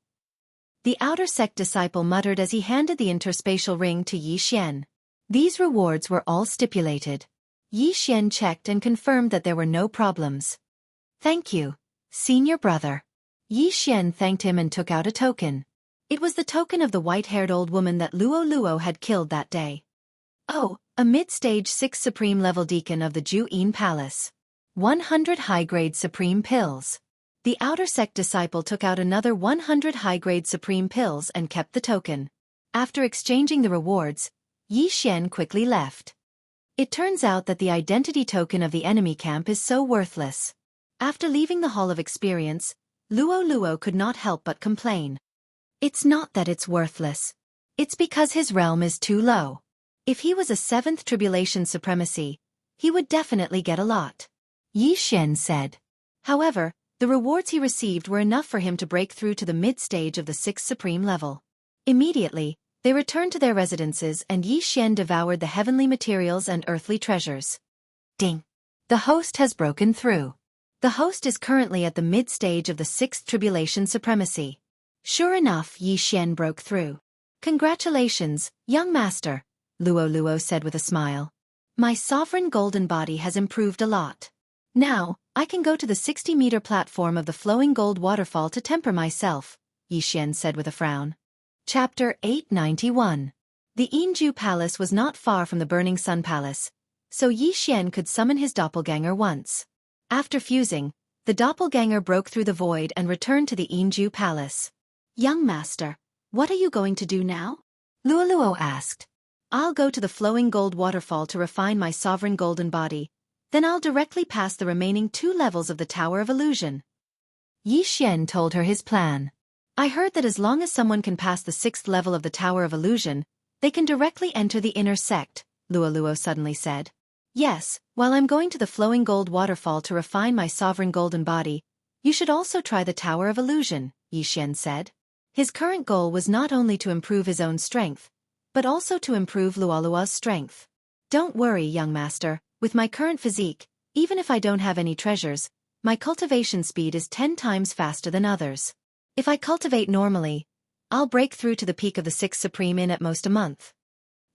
The outer sect disciple muttered as he handed the interspatial ring to Yi Xian. These rewards were all stipulated. Yi Xian checked and confirmed that there were no problems. Thank you, senior brother. Yi Xian thanked him and took out a token. It was the token of the white-haired old woman that Luo Luo had killed that day. Oh, a mid-stage 6 supreme level deacon of the Ju-In Palace. 100 high-grade supreme pills. The outer sect disciple took out another 100 high-grade supreme pills and kept the token. After exchanging the rewards, Yi Xian quickly left. It turns out that the identity token of the enemy camp is so worthless. After leaving the Hall of Experience, Luo Luo could not help but complain. It's not that it's worthless. It's because his realm is too low. If he was a 7th Tribulation Supremacy, he would definitely get a lot. Yi Xian said. However, the rewards he received were enough for him to break through to the mid-stage of the 6th Supreme level. Immediately, they returned to their residences and Yi Xian devoured the heavenly materials and earthly treasures. Ding! The host has broken through. The host is currently at the mid-stage of the 6th Tribulation Supremacy. Sure enough, Yi Xian broke through. Congratulations, young master, Luo Luo said with a smile. My sovereign golden body has improved a lot. Now, I can go to the 60-meter platform of the flowing gold waterfall to temper myself, Yi Xian said with a frown. Chapter 891. The Yinju Palace was not far from the Burning Sun Palace, so Yi Xian could summon his doppelganger once. After fusing, the doppelganger broke through the void and returned to the Yinju Palace. Young master, what are you going to do now? Luo Luo asked. I'll go to the flowing gold waterfall to refine my sovereign golden body. Then I'll directly pass the remaining 2 levels of the Tower of Illusion. Yi Xian told her his plan. I heard that as long as someone can pass the 6th level of the Tower of Illusion, they can directly enter the inner sect, Luo Luo suddenly said. Yes, while I'm going to the flowing gold waterfall to refine my sovereign golden body, you should also try the Tower of Illusion, Yi Xian said. His current goal was not only to improve his own strength, but also to improve Luo Luo's strength. Don't worry, young master. With my current physique, even if I don't have any treasures, my cultivation speed is 10 times faster than others. If I cultivate normally, I'll break through to the peak of the 6th Supreme in at most a month.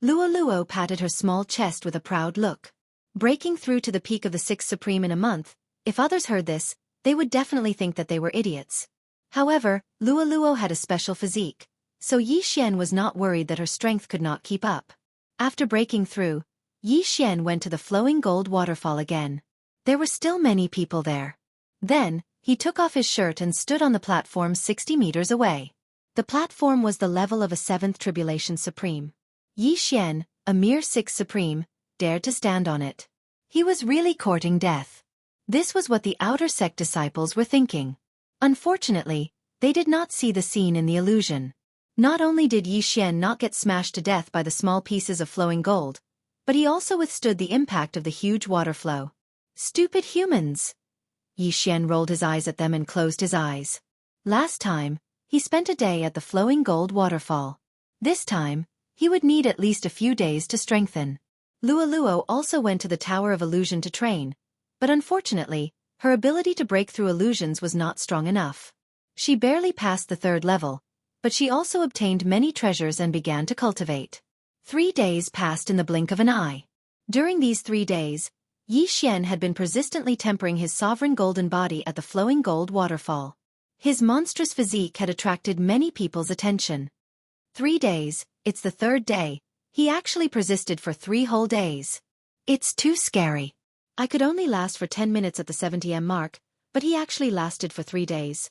Luo Luo patted her small chest with a proud look. Breaking through to the peak of the 6th Supreme in a month, if others heard this, they would definitely think that they were idiots. However, Luo Luo had a special physique, so Yi Xian was not worried that her strength could not keep up. After breaking through, Yi Xian went to the flowing gold waterfall again. There were still many people there. Then, he took off his shirt and stood on the platform 60 meters away. The platform was the level of a 7th Tribulation Supreme. Yi Xian, a mere 6th Supreme, dared to stand on it. He was really courting death. This was what the outer sect disciples were thinking. Unfortunately, they did not see the scene in the illusion. Not only did Yi Xian not get smashed to death by the small pieces of flowing gold, but he also withstood the impact of the huge water flow. Stupid humans! Yi Xian rolled his eyes at them and closed his eyes. Last time, he spent a day at the flowing gold waterfall. This time, he would need at least a few days to strengthen. Luo Luo also went to the Tower of Illusion to train, but unfortunately, her ability to break through illusions was not strong enough. She barely passed the 3rd level, but she also obtained many treasures and began to cultivate. 3 days passed in the blink of an eye. During these 3 days, Yi Xian had been persistently tempering his sovereign golden body at the flowing gold waterfall. His monstrous physique had attracted many people's attention. 3 days, it's the 3rd day, he actually persisted for 3 whole days. It's too scary. I could only last for 10 minutes at the 70m mark, but he actually lasted for 3 days.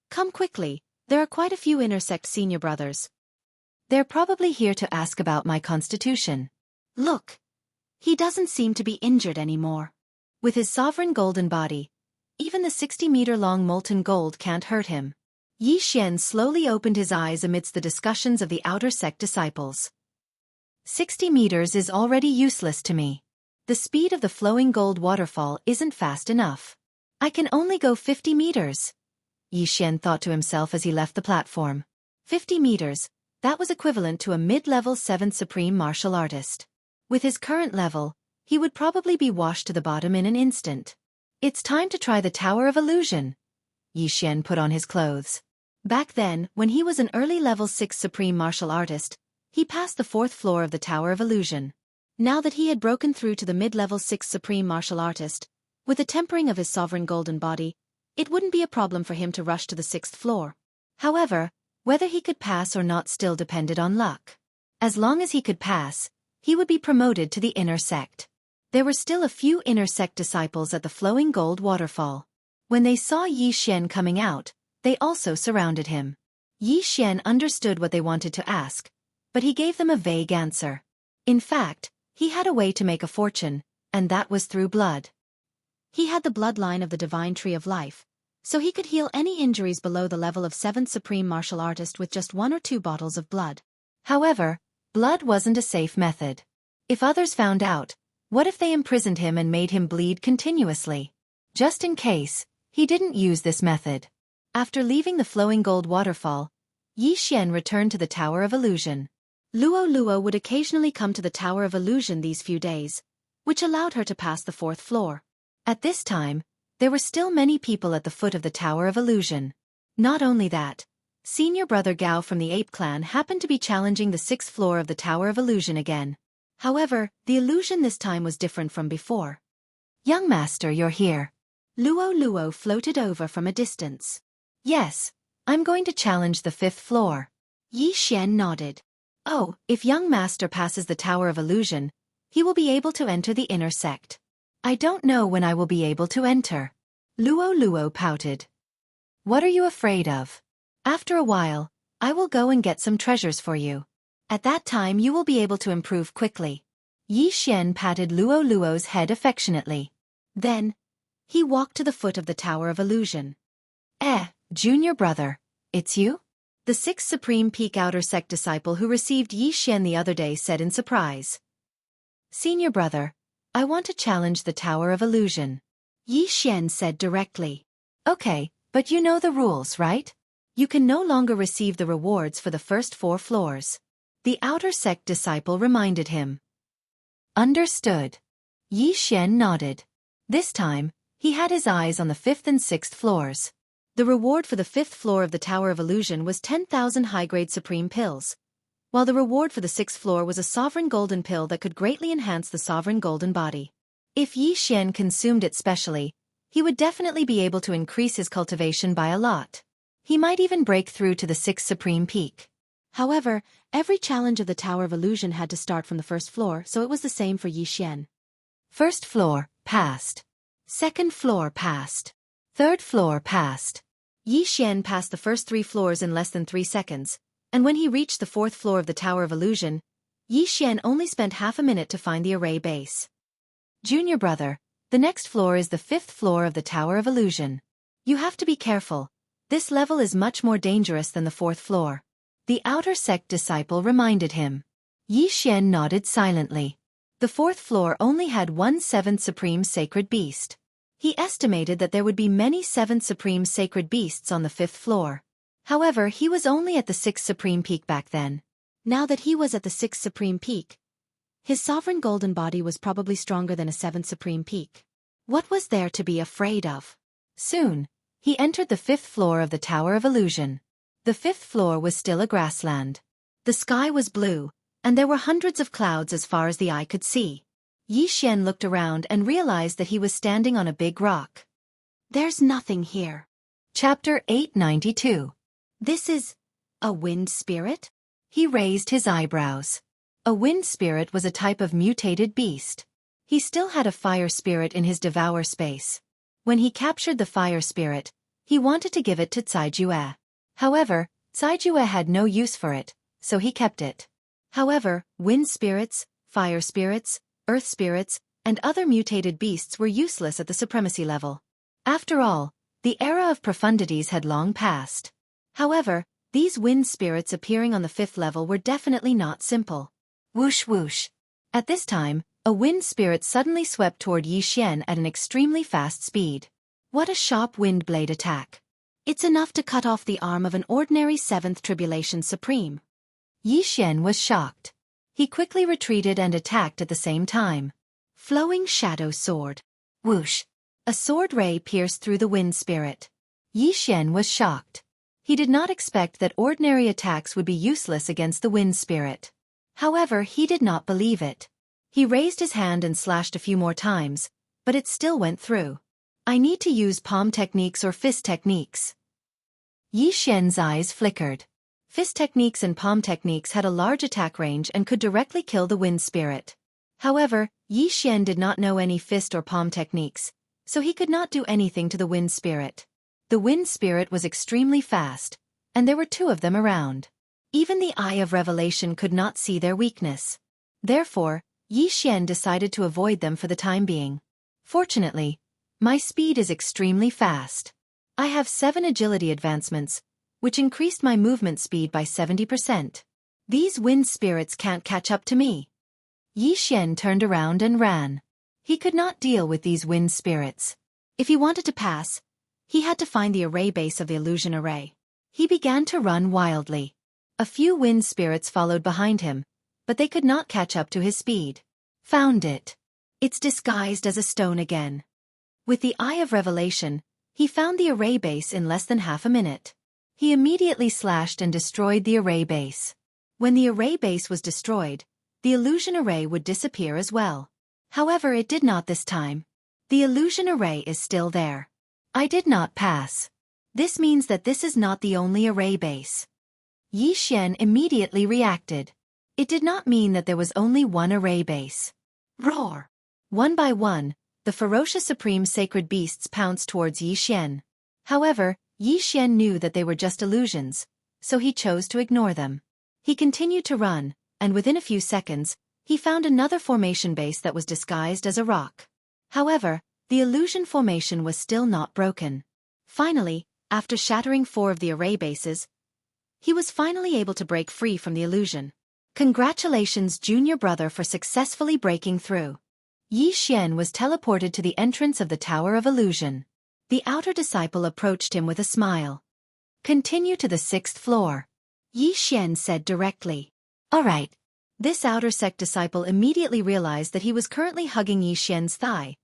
Come quickly, there are quite a few inner sect senior brothers. They're probably here to ask about my constitution. Look. He doesn't seem to be injured anymore. With his sovereign golden body, even the 60-meter-long molten gold can't hurt him. Yi Xian slowly opened his eyes amidst the discussions of the outer sect disciples. 60 meters is already useless to me. The speed of the flowing gold waterfall isn't fast enough. I can only go 50 meters. Yi Xian thought to himself as he left the platform. 50 meters, that was equivalent to a mid-level 7th Supreme Martial Artist. With his current level, he would probably be washed to the bottom in an instant. It's time to try the Tower of Illusion. Yi Xian put on his clothes. Back then, when he was an early level 6th Supreme Martial Artist, he passed the 4th floor of the Tower of Illusion. Now that he had broken through to the mid-level 6th Supreme Martial Artist, with the tempering of his sovereign golden body, it wouldn't be a problem for him to rush to the 6th floor. However, whether he could pass or not still depended on luck. As long as he could pass, he would be promoted to the inner sect. There were still a few inner sect disciples at the flowing gold waterfall. When they saw Yi Xian coming out, they also surrounded him. Yi Xian understood what they wanted to ask, but he gave them a vague answer. In fact, he had a way to make a fortune, and that was through blood. He had the bloodline of the divine tree of life, so he could heal any injuries below the level of 7th Supreme Martial Artist with just 1 or 2 bottles of blood. However, blood wasn't a safe method. If others found out, what if they imprisoned him and made him bleed continuously? Just in case, he didn't use this method. After leaving the flowing gold waterfall, Yi Xian returned to the Tower of Illusion. Luo Luo would occasionally come to the Tower of Illusion these few days, which allowed her to pass the 4th floor. At this time, there were still many people at the foot of the Tower of Illusion. Not only that, senior brother Gao from the Ape Clan happened to be challenging the 6th floor of the Tower of Illusion again. However, the illusion this time was different from before. "Young master, you're here." Luo Luo floated over from a distance. "Yes, I'm going to challenge the 5th floor." Yi Xian nodded. "Oh, if young master passes the Tower of Illusion, he will be able to enter the inner sect. I don't know when I will be able to enter." Luo Luo pouted. "What are you afraid of? After a while, I will go and get some treasures for you. At that time you will be able to improve quickly." Yi Xian patted Luo Luo's head affectionately. Then, he walked to the foot of the Tower of Illusion. Junior brother, it's you?" The 6th Supreme Peak Outer Sect disciple who received Yi Xian the other day said in surprise. "Senior brother, I want to challenge the Tower of Illusion." Yi Xian said directly. "Okay, but you know the rules, right? You can no longer receive the rewards for the first 4 floors. The Outer Sect disciple reminded him. Understood. Yi Xian nodded. This time, he had his eyes on the 5th and 6th floors. The reward for the 5th floor of the Tower of Illusion was 10,000 high-grade Supreme Pills, while the reward for the 6th floor was a sovereign golden pill that could greatly enhance the sovereign golden body. If Yi Xian consumed it specially, he would definitely be able to increase his cultivation by a lot. He might even break through to the 6th Supreme Peak. However, every challenge of the Tower of Illusion had to start from the 1st floor, so it was the same for Yi Xian. 1st floor, passed. 2nd floor, passed. 3rd floor, passed. Yi Xian passed the first 3 floors in less than 3 seconds, and when he reached the 4th floor of the Tower of Illusion, Yi Xian only spent half a minute to find the array base. "Junior brother, the next floor is the 5th floor of the Tower of Illusion. You have to be careful. This level is much more dangerous than the 4th floor." The Outer Sect disciple reminded him. Yi Xian nodded silently. The 4th floor only had 1 7th Supreme Sacred Beast. He estimated that there would be many 7th Supreme Sacred Beasts on the 5th floor. However, he was only at the 6th Supreme Peak back then. Now that he was at the 6th Supreme Peak, his sovereign golden body was probably stronger than a 7th Supreme Peak. What was there to be afraid of? Soon, he entered the 5th floor of the Tower of Illusion. The 5th floor was still a grassland. The sky was blue, and there were hundreds of clouds as far as the eye could see. Yi Xian looked around and realized that he was standing on a big rock. "There's nothing here." Chapter 892. "This is a wind spirit?" He raised his eyebrows. A wind spirit was a type of mutated beast. He still had a fire spirit in his devour space. When he captured the fire spirit, he wanted to give it to Cai Jue. However, Cai Jue had no use for it, so he kept it. However, wind spirits, fire spirits, earth spirits, and other mutated beasts were useless at the supremacy level. After all, the era of profundities had long passed. However, these wind spirits appearing on the 5th level were definitely not simple. Whoosh whoosh. At this time, a wind spirit suddenly swept toward Yi Xian at an extremely fast speed. What a sharp wind blade attack. It's enough to cut off the arm of an ordinary 7th Tribulation Supreme. Yi Xian was shocked. He quickly retreated and attacked at the same time. Flowing Shadow Sword. Whoosh! A sword ray pierced through the wind spirit. Yi Xian was shocked. He did not expect that ordinary attacks would be useless against the wind spirit. However, he did not believe it. He raised his hand and slashed a few more times, but it still went through. I need to use palm techniques or fist techniques. Yi Xian's eyes flickered. Fist techniques and palm techniques had a large attack range and could directly kill the wind spirit. However, Yi Xian did not know any fist or palm techniques, so he could not do anything to the wind spirit. The wind spirit was extremely fast, and there were 2 of them around. Even the Eye of Revelation could not see their weakness. Therefore, Yi Xian decided to avoid them for the time being. Fortunately, my speed is extremely fast. I have 7 agility advancements, which increased my movement speed by 70%. These wind spirits can't catch up to me. Yi Xian turned around and ran. He could not deal with these wind spirits. If he wanted to pass, he had to find the array base of the illusion array. He began to run wildly. A few wind spirits followed behind him, but they could not catch up to his speed. Found it. It's disguised as a stone again. With the Eye of Revelation, he found the array base in less than half a minute. He immediately slashed and destroyed the array base. When the array base was destroyed, the illusion array would disappear as well. However, it did not this time. The illusion array is still there. I did not pass. This means that this is not the only array base. Yi Xian immediately reacted. It did not mean that there was only one array base. Roar! One by one, the ferocious supreme sacred beasts pounced towards Yi Xian. However, Yi Xian knew that they were just illusions, so he chose to ignore them. He continued to run, and within a few seconds, he found another formation base that was disguised as a rock. However, the illusion formation was still not broken. Finally, after shattering 4 of the array bases, he was finally able to break free from the illusion. Congratulations, junior brother, for successfully breaking through. Yi Xian was teleported to the entrance of the Tower of Illusion. The outer disciple approached him with a smile. Continue to the 6th floor. Yi Xian said directly. All right. This outer sect disciple immediately realized that he was currently hugging Yi Xian's thigh,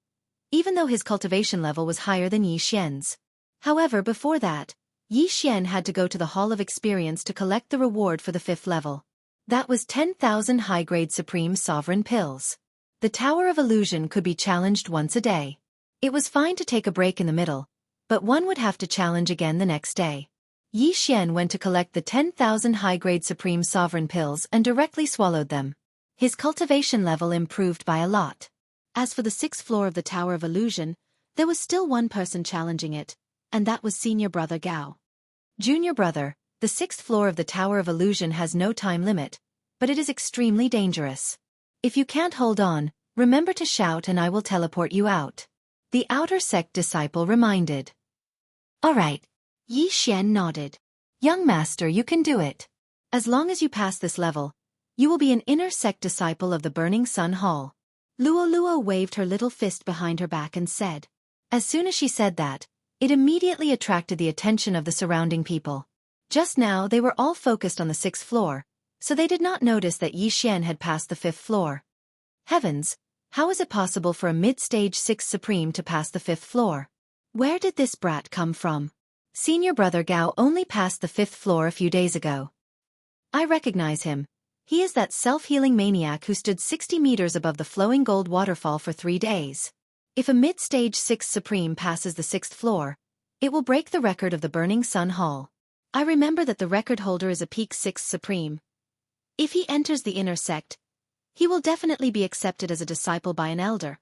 even though his cultivation level was higher than Yi Xian's. However, before that, Yi Xian had to go to the Hall of Experience to collect the reward for the 5th level. That was 10,000 high-grade Supreme Sovereign Pills. The Tower of Illusion could be challenged once a day. It was fine to take a break in the middle, but one would have to challenge again the next day. Yi Xian went to collect the 10,000 high-grade Supreme Sovereign Pills and directly swallowed them. His cultivation level improved by a lot. As for the 6th floor of the Tower of Illusion, there was still one person challenging it, and that was senior brother Gao. Junior brother, the 6th floor of the Tower of Illusion has no time limit, but it is extremely dangerous. If you can't hold on, remember to shout and I will teleport you out. The outer sect disciple reminded. All right. Yi Xian nodded. Young master, you can do it. As long as you pass this level, you will be an inner sect disciple of the Burning Sun Hall. Luo Luo waved her little fist behind her back and said. As soon as she said that, it immediately attracted the attention of the surrounding people. Just now they were all focused on the 6th floor, so they did not notice that Yi Xian had passed the 5th floor. Heavens, how is it possible for a mid-stage 6th Supreme to pass the 5th floor? Where did this brat come from? Senior brother Gao only passed the 5th floor a few days ago. I recognize him. He is that self-healing maniac who stood 60 meters above the flowing gold waterfall for 3 days. If a mid-stage 6th Supreme passes the 6th floor, it will break the record of the Burning Sun Hall. I remember that the record holder is a peak 6th Supreme. If he enters the inner sect, he will definitely be accepted as a disciple by an elder.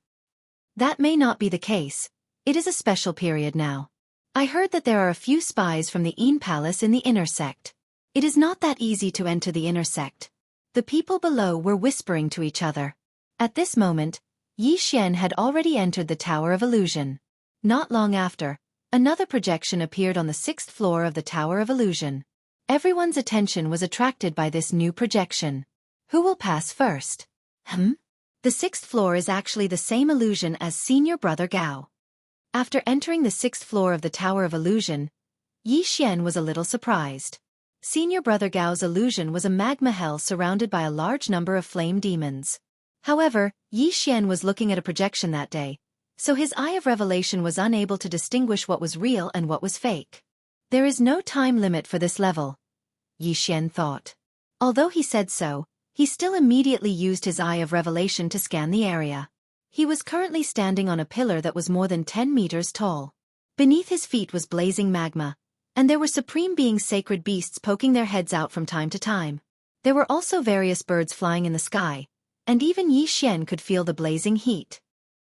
That may not be the case. It is a special period now. I heard that there are a few spies from the Yin Palace in the inner sect. It is not that easy to enter the inner sect. The people below were whispering to each other. At this moment, Yi Xian had already entered the Tower of Illusion. Not long after, another projection appeared on the 6th floor of the Tower of Illusion. Everyone's attention was attracted by this new projection. Who will pass first? The 6th floor is actually the same illusion as senior brother Gao. After entering the 6th floor of the Tower of Illusion, Yi Xian was a little surprised. Senior Brother Gao's illusion was a magma hell surrounded by a large number of flame demons. However, Yi Xian was looking at a projection that day, so his eye of revelation was unable to distinguish what was real and what was fake. There is no time limit for this level, Yi Xian thought. Although he said so, he still immediately used his eye of revelation to scan the area. He was currently standing on a pillar that was more than 10 meters tall. Beneath his feet was blazing magma, and there were supreme being sacred beasts poking their heads out from time to time. There were also various birds flying in the sky, and even Yi Xian could feel the blazing heat.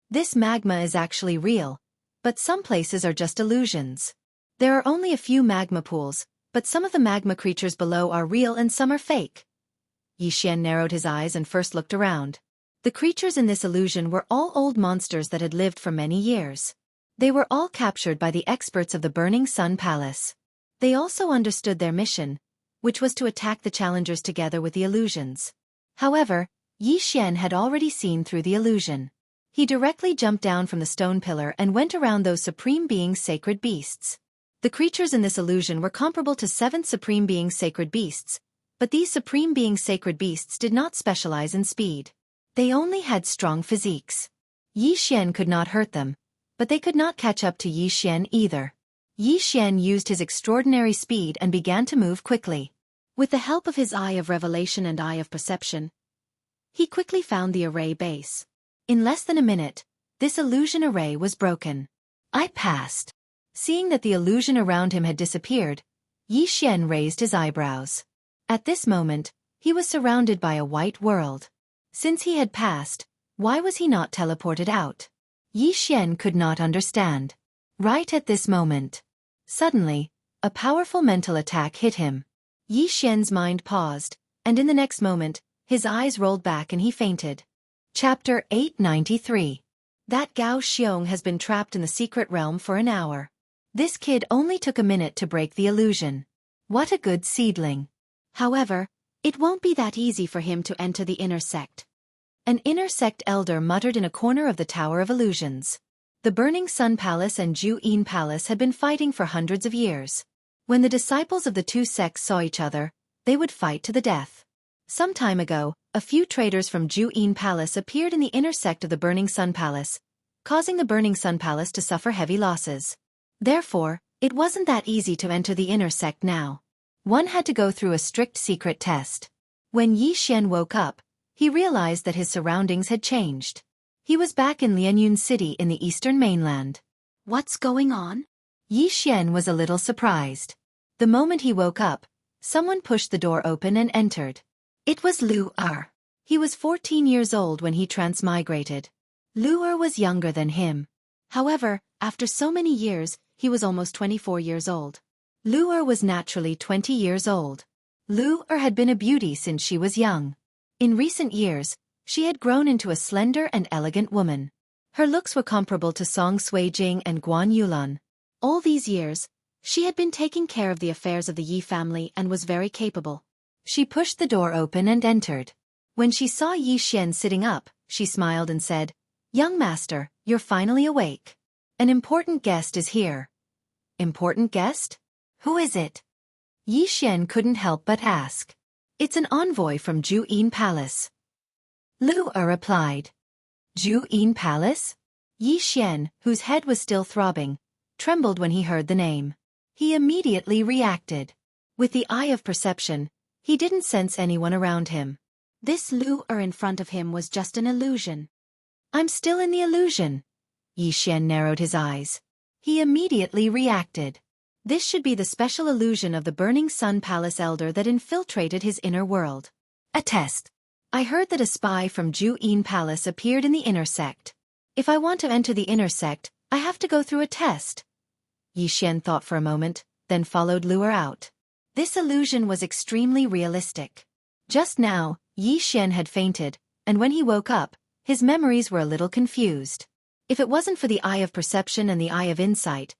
This magma is actually real, but some places are just illusions. There are only a few magma pools, but some of the magma creatures below are real and some are fake. Yi Xian narrowed his eyes and first looked around. The creatures in this illusion were all old monsters that had lived for many years. They were all captured by the experts of the Burning Sun Palace. They also understood their mission, which was to attack the challengers together with the illusions. However, Yi Xian had already seen through the illusion. He directly jumped down from the stone pillar and went around those supreme beings' sacred beasts. The creatures in this illusion were comparable to 7 supreme beings' sacred beasts, but these supreme beings' sacred beasts did not specialize in speed. They only had strong physiques. Yi Xian could not hurt them, but they could not catch up to Yi Xian either. Yi Xian used his extraordinary speed and began to move quickly. With the help of his eye of revelation and eye of perception, he quickly found the array base. In less than a minute, this illusion array was broken. I passed. Seeing that the illusion around him had disappeared, Yi Xian raised his eyebrows. At this moment, he was surrounded by a white world. Since he had passed, why was he not teleported out? Yi Xian could not understand. Right at this moment, suddenly, a powerful mental attack hit him. Yi Xian's mind paused, and in the next moment, his eyes rolled back and he fainted. Chapter 893. That Gao Xiong has been trapped in the secret realm for an hour. This kid only took a minute to break the illusion. What a good seedling. However, it won't be that easy for him to enter the inner sect. An inner sect elder muttered in a corner of the Tower of Illusions. The Burning Sun Palace and Ju Yin Palace had been fighting for hundreds of years. When the disciples of the two sects saw each other, they would fight to the death. Some time ago, a few traders from Ju Yin Palace appeared in the inner sect of the Burning Sun Palace, causing the Burning Sun Palace to suffer heavy losses. Therefore, it wasn't that easy to enter the inner sect now. One had to go through a strict secret test. When Yi Xian woke up, he realized that his surroundings had changed. He was back in Lianyun City in the eastern mainland. What's going on? Yi Xian was a little surprised. The moment he woke up, someone pushed the door open and entered. It was Lu Er. He was 14 years old when he transmigrated. Lu Er was younger than him. However, after so many years, he was almost 24 years old. Lu Er was naturally 20 years old. Lu Er had been a beauty since she was young. In recent years, she had grown into a slender and elegant woman. Her looks were comparable to Song Suijing and Guan Yulan. All these years, she had been taking care of the affairs of the Yi family and was very capable. She pushed the door open and entered. When she saw Yi Xian sitting up, she smiled and said, "Young master, you're finally awake. An important guest is here." Important guest? Who is it? Yi Xian couldn't help but ask. It's an envoy from Ju Yin Palace. Lu Er replied. Ju Yin Palace? Yi Xian, whose head was still throbbing, trembled when he heard the name. He immediately reacted. With the eye of perception, he didn't sense anyone around him. This Lu Er in front of him was just an illusion. I'm still in the illusion. Yi Xian narrowed his eyes. He immediately reacted. This should be the special illusion of the Burning Sun Palace elder that infiltrated his inner world. A test. I heard that a spy from Ju Yin Palace appeared in the inner sect. If I want to enter the inner sect, I have to go through a test. Yi Xian thought for a moment, then followed Lu Er out. This illusion was extremely realistic. Just now, Yi Xian had fainted, and when he woke up, his memories were a little confused. If it wasn't for the eye of perception and the eye of insight,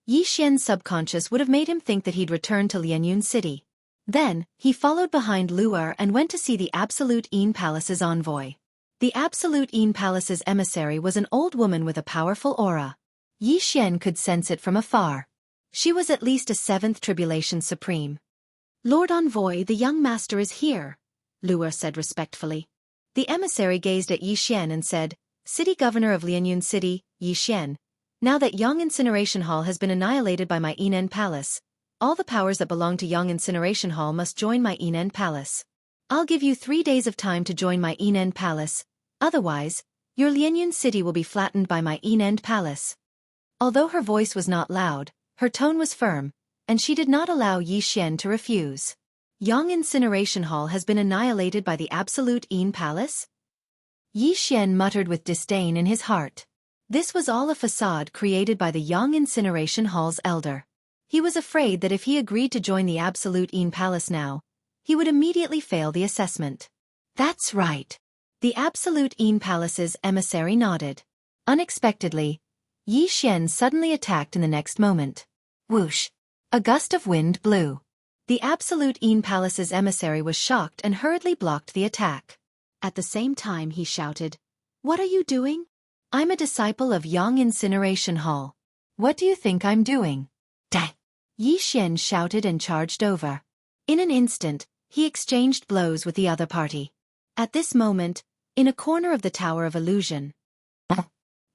Yi Xian's subconscious would have made him think that he'd returned to Lianyun City. Then, he followed behind Lu Er and went to see the Absolute Yin Palace's envoy. The Absolute Yin Palace's emissary was an old woman with a powerful aura. Yi Xian could sense it from afar. She was at least a 7th Tribulation Supreme. "Lord Envoy, the young master is here," Luo said respectfully. The emissary gazed at Yi Xian and said, "City Governor of Lianyun City, Yi Xian. Now that Yang Incineration Hall has been annihilated by my Inen Palace, all the powers that belong to Yang Incineration Hall must join my Inen Palace. I'll give you 3 days of time to join my Inen Palace, otherwise, your Lianyun City will be flattened by my Inen Palace." Although her voice was not loud, her tone was firm, and she did not allow Yi Xian to refuse. "Yang Incineration Hall has been annihilated by the absolute Yin Palace?" Yi Xian muttered with disdain in his heart. This was all a facade created by the Yang Incineration Hall's elder. He was afraid that if he agreed to join the absolute Yin Palace now, he would immediately fail the assessment. "That's right." The absolute Yin Palace's emissary nodded. Unexpectedly, Yi Xian suddenly attacked in the next moment. Whoosh! A gust of wind blew. The absolute Yin Palace's emissary was shocked and hurriedly blocked the attack. At the same time he shouted, "What are you doing? I'm a disciple of Yang Incineration Hall. What do you think I'm doing?" "Dang!" Yi Xian shouted and charged over. In an instant, he exchanged blows with the other party. At this moment, in a corner of the Tower of Illusion,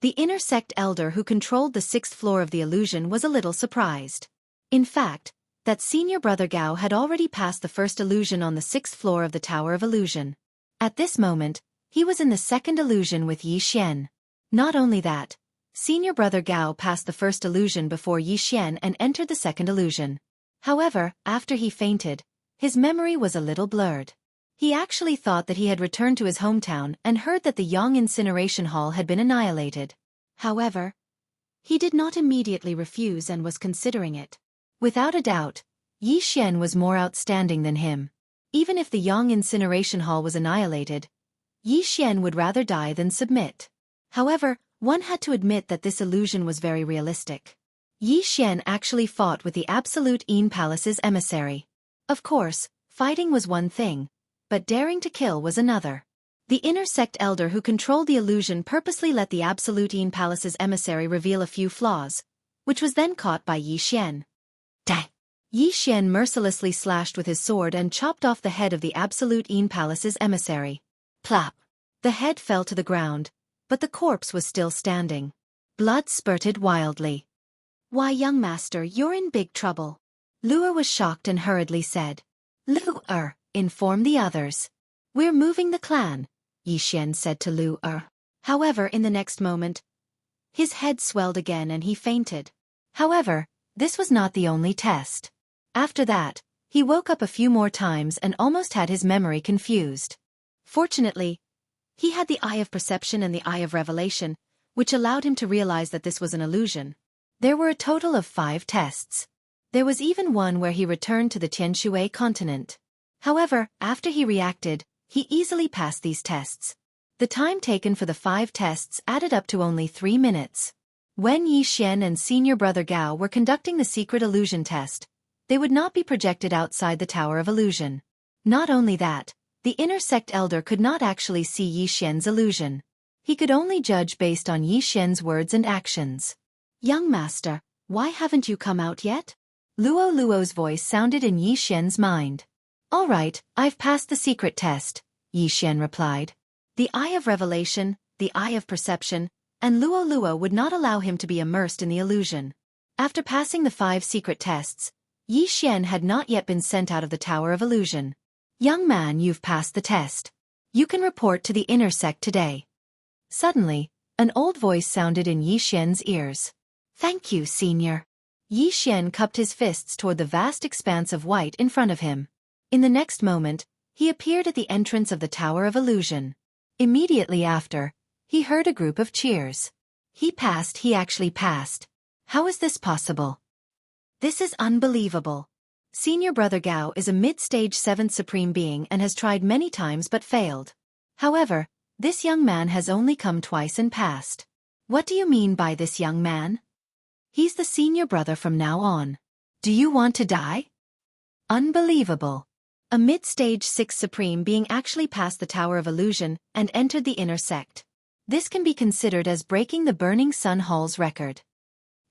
the inner sect elder who controlled the 6th floor of the illusion was a little surprised. In fact, that senior brother Gao had already passed the first illusion on the 6th floor of the Tower of Illusion. At this moment, he was in the second illusion with Yi Xian. Not only that, senior brother Gao passed the first illusion before Yi Xian and entered the second illusion. However, after he fainted, his memory was a little blurred. He actually thought that he had returned to his hometown and heard that the Yang Incineration Hall had been annihilated. However, he did not immediately refuse and was considering it. Without a doubt, Yi Xian was more outstanding than him. Even if the Yang Incineration Hall was annihilated, Yi Xian would rather die than submit. However, one had to admit that this illusion was very realistic. Yi Xian actually fought with the absolute Yin Palace's emissary. Of course, fighting was one thing, but daring to kill was another. The inner sect elder who controlled the illusion purposely let the absolute Yin Palace's emissary reveal a few flaws, which was then caught by Yi Xian. Dang! Yi Xian mercilessly slashed with his sword and chopped off the head of the absolute Yin Palace's emissary. Plop! The head fell to the ground, but the corpse was still standing. Blood spurted wildly. "Why, young master, you're in big trouble." Luo was shocked and hurriedly said. "Luo, inform the others. We're moving the clan," Yi Xian said to Luo. However, in the next moment, his head swelled again and he fainted. However, this was not the only test. After that, he woke up a few more times and almost had his memory confused. Fortunately, he had the Eye of Perception and the Eye of Revelation, which allowed him to realize that this was an illusion. There were a total of 5 tests. There was even one where he returned to the Tianshui continent. However, after he reacted, he easily passed these tests. The time taken for the 5 tests added up to only 3 minutes. When Yi Xian and senior brother Gao were conducting the secret illusion test, they would not be projected outside the Tower of Illusion. Not only that, the inner sect elder could not actually see Yi Xian's illusion. He could only judge based on Yi Xian's words and actions. "Young master, why haven't you come out yet?" Luo's voice sounded in Yi Xian's mind. "All right, I've passed the secret test," Yi Xian replied. The Eye of Revelation, the Eye of Perception, and Luo would not allow him to be immersed in the illusion. After passing the 5 secret tests, Yi Xian had not yet been sent out of the Tower of Illusion. "Young man, you've passed the test. You can report to the inner sect today." Suddenly, an old voice sounded in Yi Xian's ears. "Thank you, senior." Yi Xian cupped his fists toward the vast expanse of white in front of him. In the next moment, he appeared at the entrance of the Tower of Illusion. Immediately after, he heard a group of cheers. He actually passed. How is this possible? This is unbelievable. Senior brother Gao is a mid-stage 7th Supreme Being and has tried many times but failed. However, this young man has only come twice and passed. What do you mean by this young man? He's the senior brother from now on. Do you want to die? Unbelievable. A mid-stage 6th Supreme Being actually passed the Tower of Illusion and entered the inner sect. This can be considered as breaking the Burning Sun Hall's record.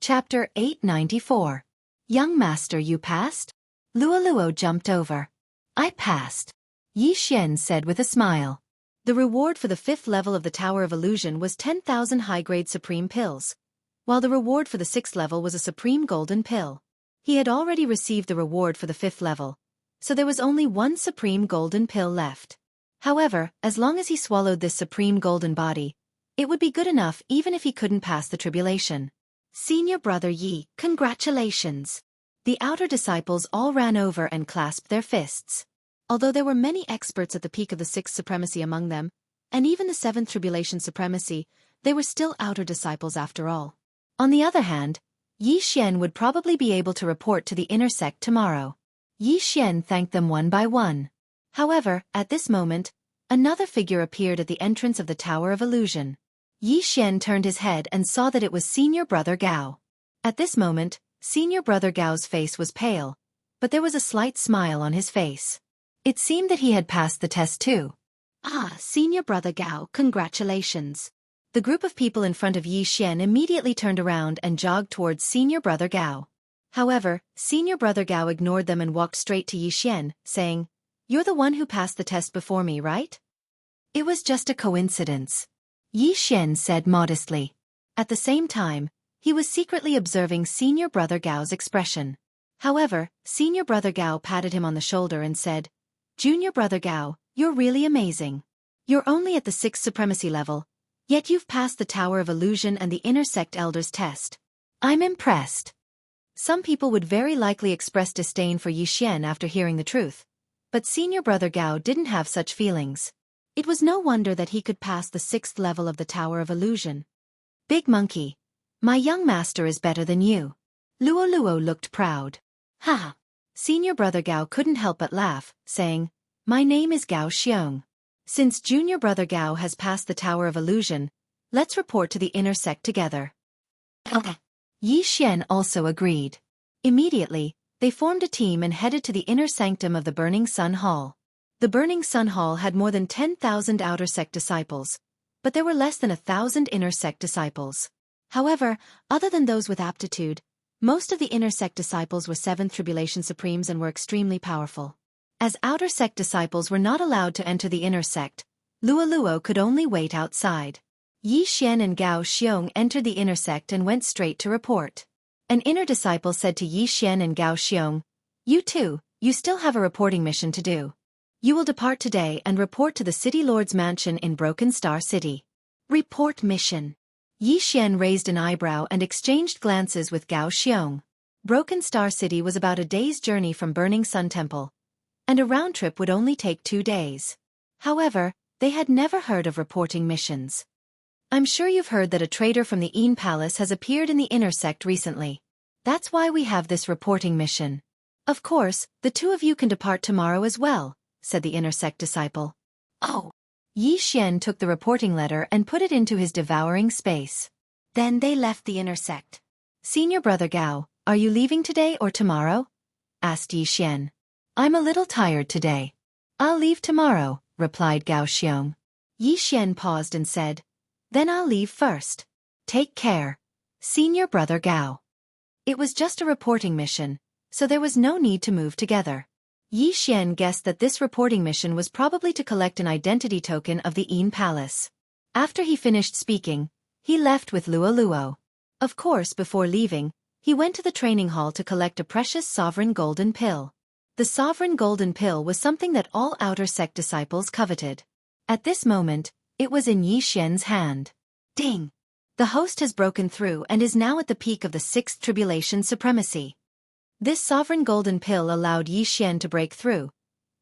Chapter 894. Young master, you passed? Luo jumped over. I passed, Yi Xian said with a smile. The reward for the 5th level of the Tower of Illusion was 10,000 high-grade supreme pills, while the reward for the 6th level was a supreme golden pill. He had already received the reward for the 5th level, so there was only one supreme golden pill left. However, as long as he swallowed this supreme golden body, it would be good enough even if he couldn't pass the tribulation. Senior brother Yi, congratulations! The outer disciples all ran over and clasped their fists. Although there were many experts at the peak of the 6th supremacy among them, and even the 7th tribulation supremacy, they were still outer disciples after all. On the other hand, Yi Xian would probably be able to report to the inner sect tomorrow. Yi Xian thanked them one by one. However, at this moment, another figure appeared at the entrance of the Tower of Illusion. Yi Xian turned his head and saw that it was Senior Brother Gao. At this moment, Senior Brother Gao's face was pale, but there was a slight smile on his face. It seemed that he had passed the test too. Ah, Senior Brother Gao, congratulations. The group of people in front of Yi Xian immediately turned around and jogged towards Senior Brother Gao. However, Senior Brother Gao ignored them and walked straight to Yi Xian, saying, "You're the one who passed the test before me, right?" "It was just a coincidence," Yi Xian said modestly. At the same time, he was secretly observing Senior Brother Gao's expression. However, Senior Brother Gao patted him on the shoulder and said, "Junior Brother Gao, you're really amazing. You're only at the 6th supremacy level, yet you've passed the Tower of Illusion and the Inner Sect Elders test. I'm impressed." Some people would very likely express disdain for Yi Xian after hearing the truth, but Senior Brother Gao didn't have such feelings. It was no wonder that he could pass the 6th level of the Tower of Illusion. "Big Monkey, my young master is better than you." Luo looked proud. "Ha!" Senior Brother Gao couldn't help but laugh, saying, "My name is Gao Xiong. Since Junior Brother Gao has passed the Tower of Illusion, let's report to the inner sect together." Yi Xian also agreed. Immediately, they formed a team and headed to the inner sanctum of the Burning Sun Hall. The Burning Sun Hall had more than 10,000 outer sect disciples, but there were less than 1,000 inner sect disciples. However, other than those with aptitude, most of the inner sect disciples were 7th tribulation supremes and were extremely powerful. As outer sect disciples were not allowed to enter the inner sect, Luo could only wait outside. Yi Xian and Gao Xiong entered the inner sect and went straight to report. An inner disciple said to Yi Xian and Gao Xiong, "You two, you still have a reporting mission to do. You will depart today and report to the City Lord's mansion in Broken Star City." Report mission. Yi Xian raised an eyebrow and exchanged glances with Gao Xiong. Broken Star City was about a day's journey from Burning Sun Temple, and a round trip would only take 2 days. However, they had never heard of reporting missions. "I'm sure you've heard that a traitor from the Een Palace has appeared in the inner sect recently. That's why we have this reporting mission. Of course, the two of you can depart tomorrow as well," said the inner sect disciple. "Oh." Yi Xian took the reporting letter and put it into his devouring space. Then they left the inner sect. "Senior Brother Gao, are you leaving today or tomorrow?" asked Yi Xian. "I'm a little tired today. I'll leave tomorrow," replied Gao Xiong. Yi Xian paused and said, "Then I'll leave first. Take care, Senior Brother Gao." It was just a reporting mission, so there was no need to move together. Yi Xian guessed that this reporting mission was probably to collect an identity token of the Een Palace. After he finished speaking, he left with Luo. Of course, before leaving, he went to the training hall to collect a precious sovereign golden pill. The sovereign golden pill was something that all outer sect disciples coveted. At this moment, it was in Yi Xian's hand. Ding! The host has broken through and is now at the peak of the 6th tribulation supremacy. This sovereign golden pill allowed Yi Xian to break through,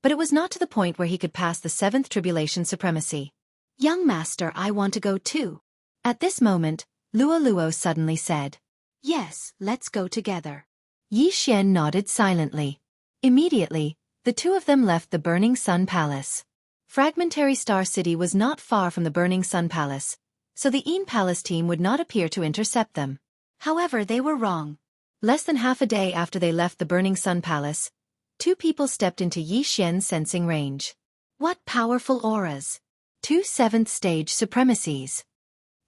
but it was not to the point where he could pass the 7th tribulation supremacy. "Young master, I want to go too." At this moment, Luo suddenly said, "Yes, let's go together." Yi Xian nodded silently. Immediately, the two of them left the Burning Sun Palace. Fragmentary Star City was not far from the Burning Sun Palace, so the Een Palace team would not appear to intercept them. However, they were wrong. Less than half a day after they left the Burning Sun Palace, 2 people stepped into Yi Xian's sensing range. What powerful auras! 2 7th stage supremacies.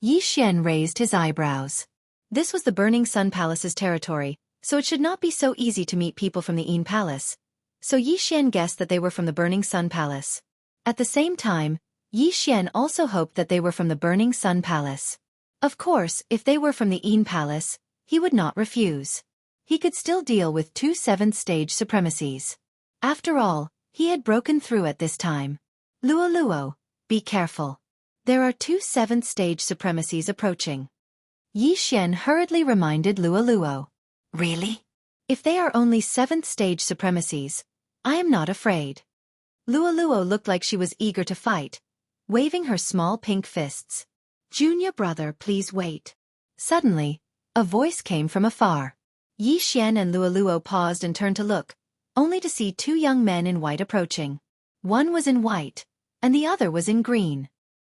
Yi Xian raised his eyebrows. This was the Burning Sun Palace's territory, so it should not be so easy to meet people from the Yin Palace. So Yi Xian guessed that they were from the Burning Sun Palace. At the same time, Yi Xian also hoped that they were from the Burning Sun Palace. Of course, if they were from the Yin Palace, he would not refuse. He could still deal with 2 7th-stage supremacies. After all, he had broken through at this time. Luo Luo, be careful. There are 2 7th-stage supremacies approaching. Yi Xian hurriedly reminded Luo Luo. Really? If they are only 7th-stage supremacies, I am not afraid. Luo Luo looked like she was eager to fight, waving her small pink fists. Junior brother, please wait. Suddenly, a voice came from afar. Yi Xian and Luo Luo paused and turned to look, only to see 2 young men in white approaching. One was in white, and the other was in green.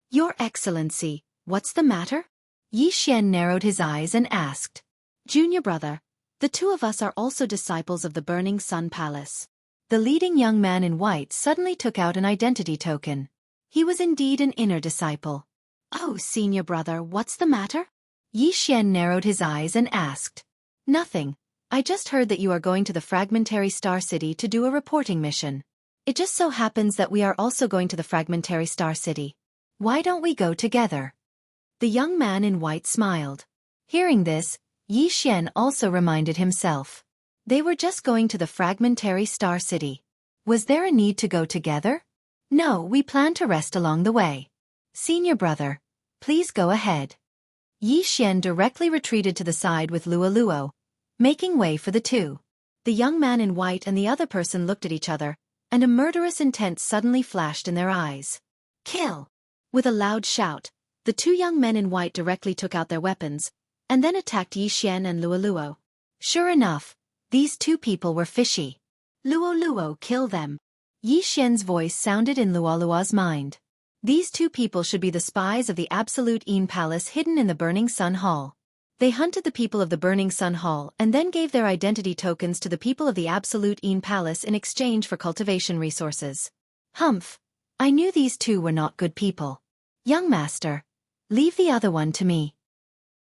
Your Excellency, what's the matter? Yi Xian narrowed his eyes and asked. Junior brother, the 2 of us are also disciples of the Burning Sun Palace. The leading young man in white suddenly took out an identity token. He was indeed an inner disciple. Oh, senior brother, what's the matter? Yi Xian narrowed his eyes and asked. Nothing. I just heard that you are going to the Fragmentary Star City to do a reporting mission. It just so happens that we are also going to the Fragmentary Star City. Why don't we go together? The young man in white smiled. Hearing this, Yi Xian also reminded himself. They were just going to the Fragmentary Star City. Was there a need to go together? No, we plan to rest along the way. Senior brother, please go ahead. Yi Xian directly retreated to the side with Luo Luo, making way for the 2. The young man in white and the other person looked at each other, and a murderous intent suddenly flashed in their eyes. Kill! With a loud shout, the 2 young men in white directly took out their weapons, and then attacked Yi Xian and Luo Luo. Sure enough, these 2 people were fishy. Luo Luo, kill them. Yi Xian's voice sounded in Luo Luo's mind. These 2 people should be the spies of the Absolute Yin Palace hidden in the Burning Sun Hall. They hunted the people of the Burning Sun Hall and then gave their identity tokens to the people of the Absolute Yin Palace in exchange for cultivation resources. Humph! I knew these 2 were not good people. Young master, leave the other one to me.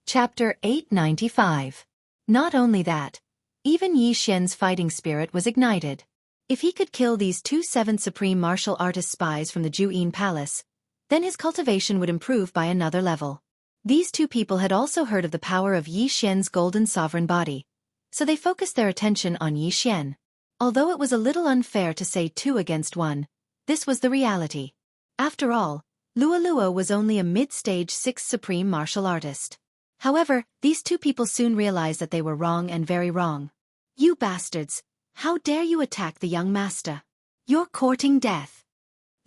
Chapter 895. Not only that, even Yi Xian's fighting spirit was ignited. If he could kill these 2 7th Supreme Martial Artist spies from the Ju-Yin Palace, then his cultivation would improve by another level. These 2 people had also heard of the power of Yi Xian's golden sovereign body, so they focused their attention on Yi Xian. Although it was a little unfair to say 2 against 1, this was the reality. After all, Luo Luo was only a mid-stage 6th Supreme Martial Artist. However, these 2 people soon realized that they were wrong and very wrong. You bastards! How dare you attack the young master? You're courting death.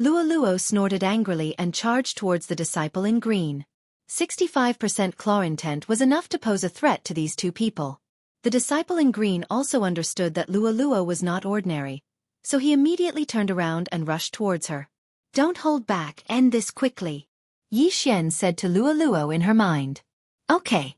Luo Luo snorted angrily and charged towards the disciple in green. 65% claw intent was enough to pose a threat to these 2 people. The disciple in green also understood that Luo Luo was not ordinary, so he immediately turned around and rushed towards her. Don't hold back, end this quickly. Yi Xian said to Luo Luo in her mind. Okay.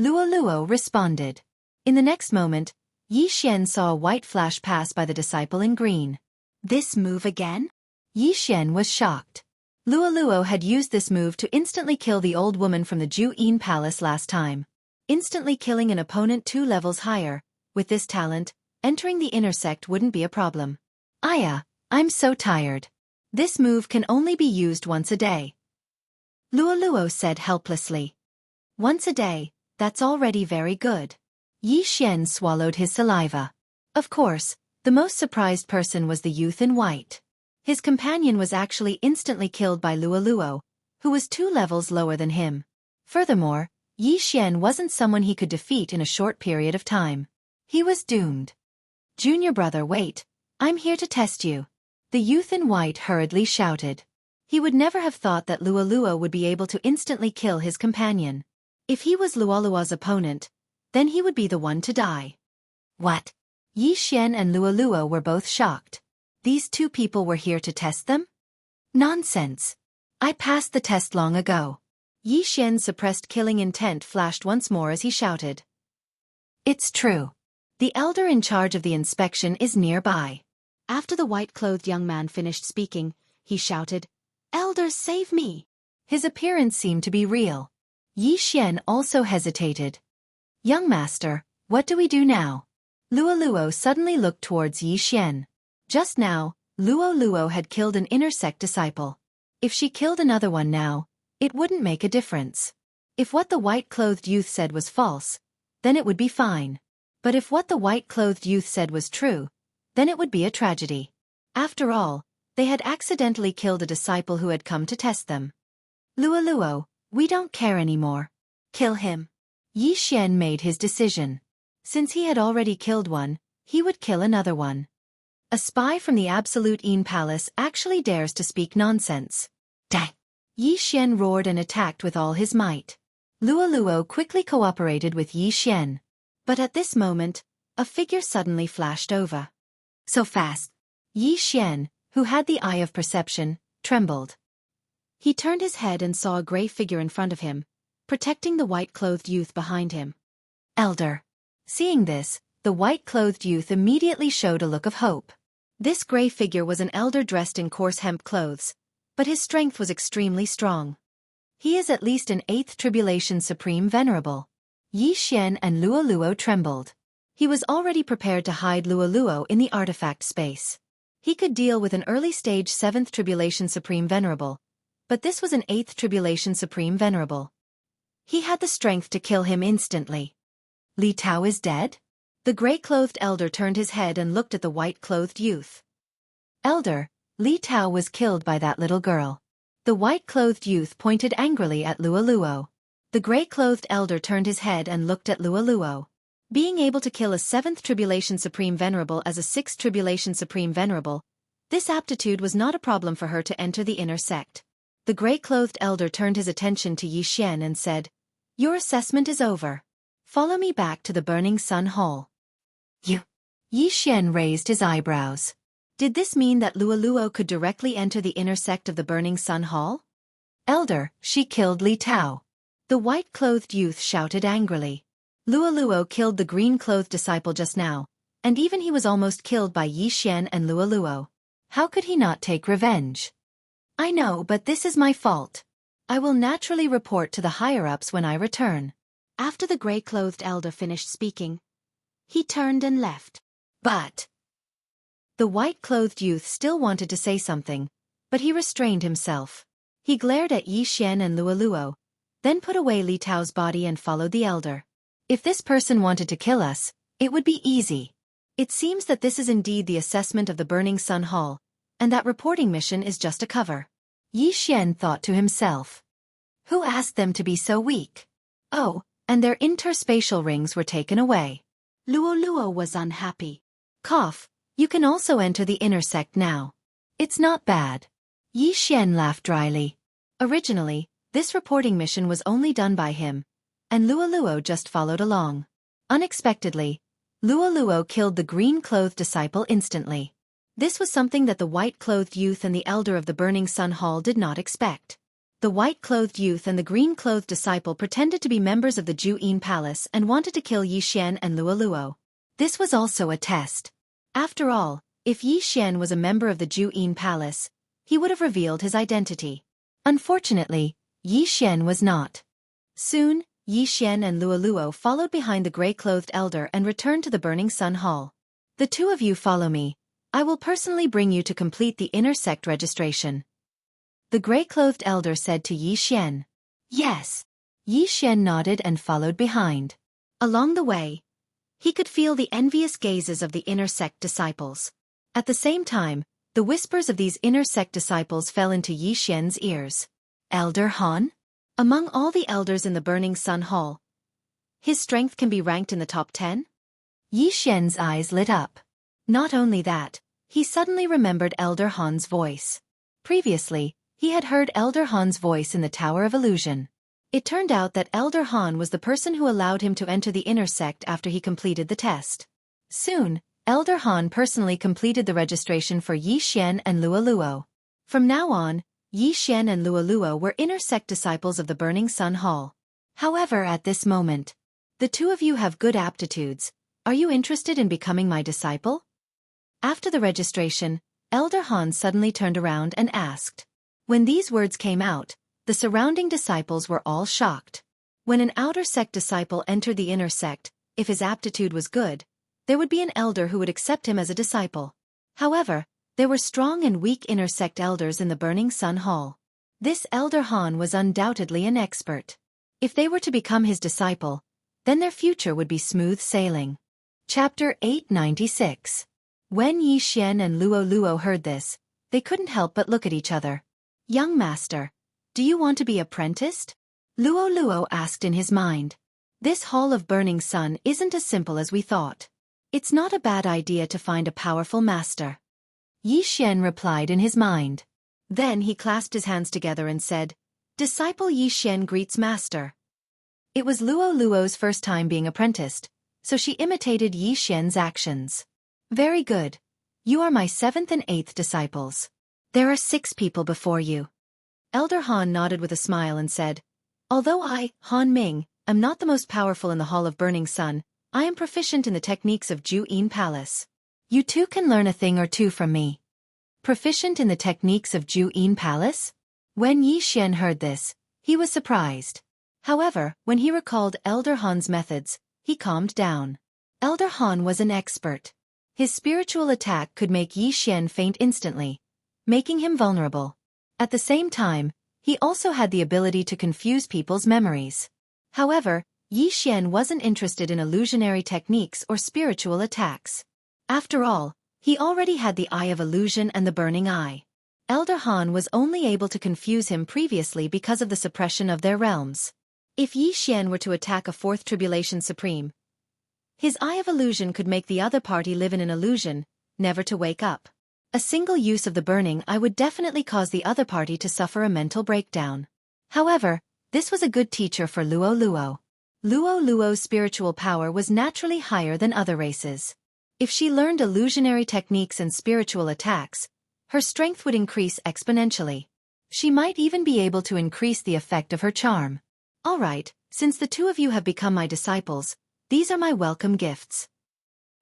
Luo Luo responded. In the next moment, Yi Xian saw a white flash pass by the disciple in green. This move again? Yi Xian was shocked. Luo Luo had used this move to instantly kill the old woman from the Ju-Yin Palace last time. Instantly killing an opponent 2 levels higher, with this talent, entering the inner sect wouldn't be a problem. Aya, I'm so tired. This move can only be used once a day. Luo Luo said helplessly. Once a day, that's already very good. Yi Xian swallowed his saliva. Of course, the most surprised person was the youth in white. His companion was actually instantly killed by Luo Luo, who was 2 levels lower than him. Furthermore, Yi Xian wasn't someone he could defeat in a short period of time. He was doomed. Junior brother, wait, I'm here to test you. The youth in white hurriedly shouted. He would never have thought that Luo Luo would be able to instantly kill his companion. If he was Luo Luo's opponent, then he would be the one to die. What? Yi Xian and Luo Luo were both shocked. These 2 people were here to test them? Nonsense. I passed the test long ago. Yi Xian's suppressed killing intent flashed once more as he shouted. It's true. The elder in charge of the inspection is nearby. After the white-clothed young man finished speaking, he shouted, Elder, save me! His appearance seemed to be real. Yi Xian also hesitated. Young master, What do we do now? Luo suddenly looked towards Yi Xian. Just now, Luo had killed an inner sect disciple. If she killed another one now, it wouldn't make a difference. If what the white-clothed youth said was false, then it would be fine. But if what the white-clothed youth said was true, then it would be a tragedy. After all, they had accidentally killed a disciple who had come to test them. Luo, we don't care anymore. Kill him. Yi Xian made his decision. Since he had already killed one, he would kill another one. A spy from the Absolute Een Palace actually dares to speak nonsense. Dang! Yi Xian roared and attacked with all his might. Luo quickly cooperated with Yi Xian. But at this moment, a figure suddenly flashed over. So fast. Yi Xian, who had the eye of perception, trembled. He turned his head and saw a gray figure in front of him, protecting the white-clothed youth behind him. Elder. Seeing this, the white-clothed youth immediately showed a look of hope. This gray figure was an elder dressed in coarse hemp clothes, but his strength was extremely strong. He is at least an 8th Tribulation Supreme Venerable. Yi Xian and Luo trembled. He was already prepared to hide Luo in the artifact space. He could deal with an early-stage 7th Tribulation Supreme Venerable, but this was an 8th Tribulation Supreme Venerable. He had the strength to kill him instantly. Li Tao is dead? The gray-clothed elder turned his head and looked at the white-clothed youth. Elder, Li Tao was killed by that little girl. The white-clothed youth pointed angrily at Luo. The gray-clothed elder turned his head and looked at Luo. Being able to kill a 7th Tribulation Supreme Venerable as a 6th Tribulation Supreme Venerable, this aptitude was not a problem for her to enter the inner sect. The gray-clothed elder turned his attention to Yi Xian and said, "Your assessment is over. Follow me back to the Burning Sun Hall." You? Yi Xian raised his eyebrows. Did this mean that Luo could directly enter the inner sect of the Burning Sun Hall? Elder, she killed Li Tao. The white-clothed youth shouted angrily. Luo killed the green-clothed disciple just now, and even he was almost killed by Yi Xian and Luo. How could he not take revenge? I know, but this is my fault. I will naturally report to the higher-ups when I return. After the gray-clothed elder finished speaking, he turned and left. But the white-clothed youth still wanted to say something, but he restrained himself. He glared at Yi Xian and Luo, then put away Li Tao's body and followed the elder. If this person wanted to kill us, it would be easy. It seems that this is indeed the assessment of the Burning Sun Hall, and that reporting mission is just a cover. Yi Xian thought to himself. Who asked them to be so weak? Oh, and their interspatial rings were taken away. Luo was unhappy. Cough, you can also enter the inner sect now. It's not bad. Yi Xian laughed dryly. Originally, this reporting mission was only done by him, and Luo just followed along. Unexpectedly, Luo killed the green-clothed disciple instantly. This was something that the white-clothed youth and the elder of the Burning Sun Hall did not expect. The white-clothed youth and the green-clothed disciple pretended to be members of the Ju-Een Palace and wanted to kill Yi Xian and Luo. This was also a test. After all, if Yi Xian was a member of the Ju-Een Palace, he would have revealed his identity. Unfortunately, Yi Xian was not. Soon, Yi Xian and Luo followed behind the gray-clothed elder and returned to the Burning Sun Hall. The two of you follow me. I will personally bring you to complete the inner sect registration. The gray-clothed elder said to Yi Xian. Yes. Yi Xian nodded and followed behind. Along the way, he could feel the envious gazes of the inner sect disciples. At the same time, the whispers of these inner sect disciples fell into Yi Xian's ears. Elder Han? Among all the elders in the Burning Sun Hall, his strength can be ranked in the top 10? Yi Xian's eyes lit up. Not only that, he suddenly remembered Elder Han's voice. Previously, he had heard Elder Han's voice in the Tower of Illusion. It turned out that Elder Han was the person who allowed him to enter the inner sect after he completed the test. Soon, Elder Han personally completed the registration for Yi Xian and Luo. From now on, Yi Xian and Luo were inner sect disciples of the Burning Sun Hall. However, at this moment, the two of you have good aptitudes. Are you interested in becoming my disciple? After the registration, Elder Han suddenly turned around and asked. When these words came out, the surrounding disciples were all shocked. When an outer sect disciple entered the inner sect, if his aptitude was good, there would be an elder who would accept him as a disciple. However, there were strong and weak inner sect elders in the Burning Sun Hall. This elder Han was undoubtedly an expert. If they were to become his disciple, then their future would be smooth sailing. Chapter 896. When Yi Xian and Luo Luo heard this, they couldn't help but look at each other. "Young master, do you want to be apprenticed?" Luo Luo asked in his mind. "This Hall of Burning Sun isn't as simple as we thought. It's not a bad idea to find a powerful master." Yi Xian replied in his mind. Then he clasped his hands together and said, "Disciple Yi Xian greets master." It was Luo Luo's first time being apprenticed, so she imitated Yi Xian's actions. "Very good. You are my 7th and 8th disciples. There are 6 people before you." Elder Han nodded with a smile and said, "Although I, Han Ming, am not the most powerful in the Hall of Burning Sun, I am proficient in the techniques of Ju Yin Palace. You too can learn a thing or two from me." Proficient in the techniques of Ju Yin Palace? When Yi Xian heard this, he was surprised. However, when he recalled Elder Han's methods, he calmed down. Elder Han was an expert. His spiritual attack could make Yi Xian faint instantly, making him vulnerable. At the same time, he also had the ability to confuse people's memories. However, Yi Xian wasn't interested in illusionary techniques or spiritual attacks. After all, he already had the Eye of Illusion and the Burning Eye. Elder Han was only able to confuse him previously because of the suppression of their realms. If Yi Xian were to attack a 4th Tribulation Supreme, his Eye of Illusion could make the other party live in an illusion, never to wake up. A single use of the Burning Eye would definitely cause the other party to suffer a mental breakdown. However, this was a good teacher for Luo Luo. Luo Luo's spiritual power was naturally higher than other races. If she learned illusionary techniques and spiritual attacks, her strength would increase exponentially. She might even be able to increase the effect of her charm. "All right, since the 2 of you have become my disciples, these are my welcome gifts."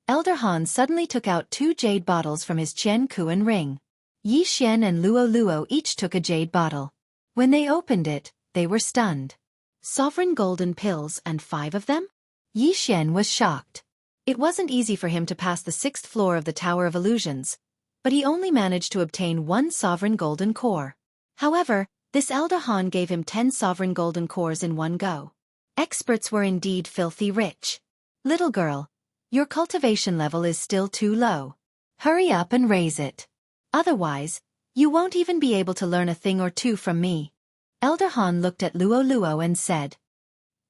Elder Han suddenly took out 2 jade bottles from his Qian Kuan ring. Yi Xian and Luo Luo each took a jade bottle. When they opened it, they were stunned. Sovereign golden pills and 5 of them? Yi Xian was shocked. It wasn't easy for him to pass the 6th floor of the Tower of Illusions, but he only managed to obtain 1 sovereign golden core. However, this Elder Han gave him 10 sovereign golden cores in one go. Experts were indeed filthy rich. "Little girl, your cultivation level is still too low. Hurry up and raise it. Otherwise, you won't even be able to learn a thing or two from me." Elder Han looked at Luo Luo and said,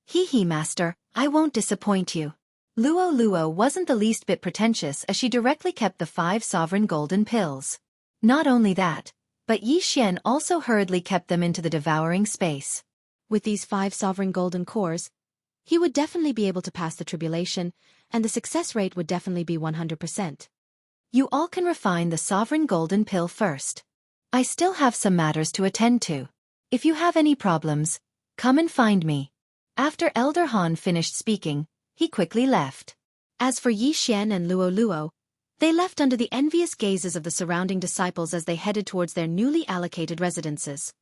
"Hee master, I won't disappoint you." Luo Luo wasn't the least bit pretentious as she directly kept the 5 sovereign golden pills. Not only that, but Yi Xian also hurriedly kept them into the devouring space. With these 5 sovereign golden cores, he would definitely be able to pass the tribulation, and the success rate would definitely be 100%. You all can refine the sovereign golden pill first. I still have some matters to attend to. If you have any problems, come and find me. After Elder Han finished speaking, he quickly left. As for Yi Xian and Luo Luo, they left under the envious gazes of the surrounding disciples as they headed towards their newly allocated residences.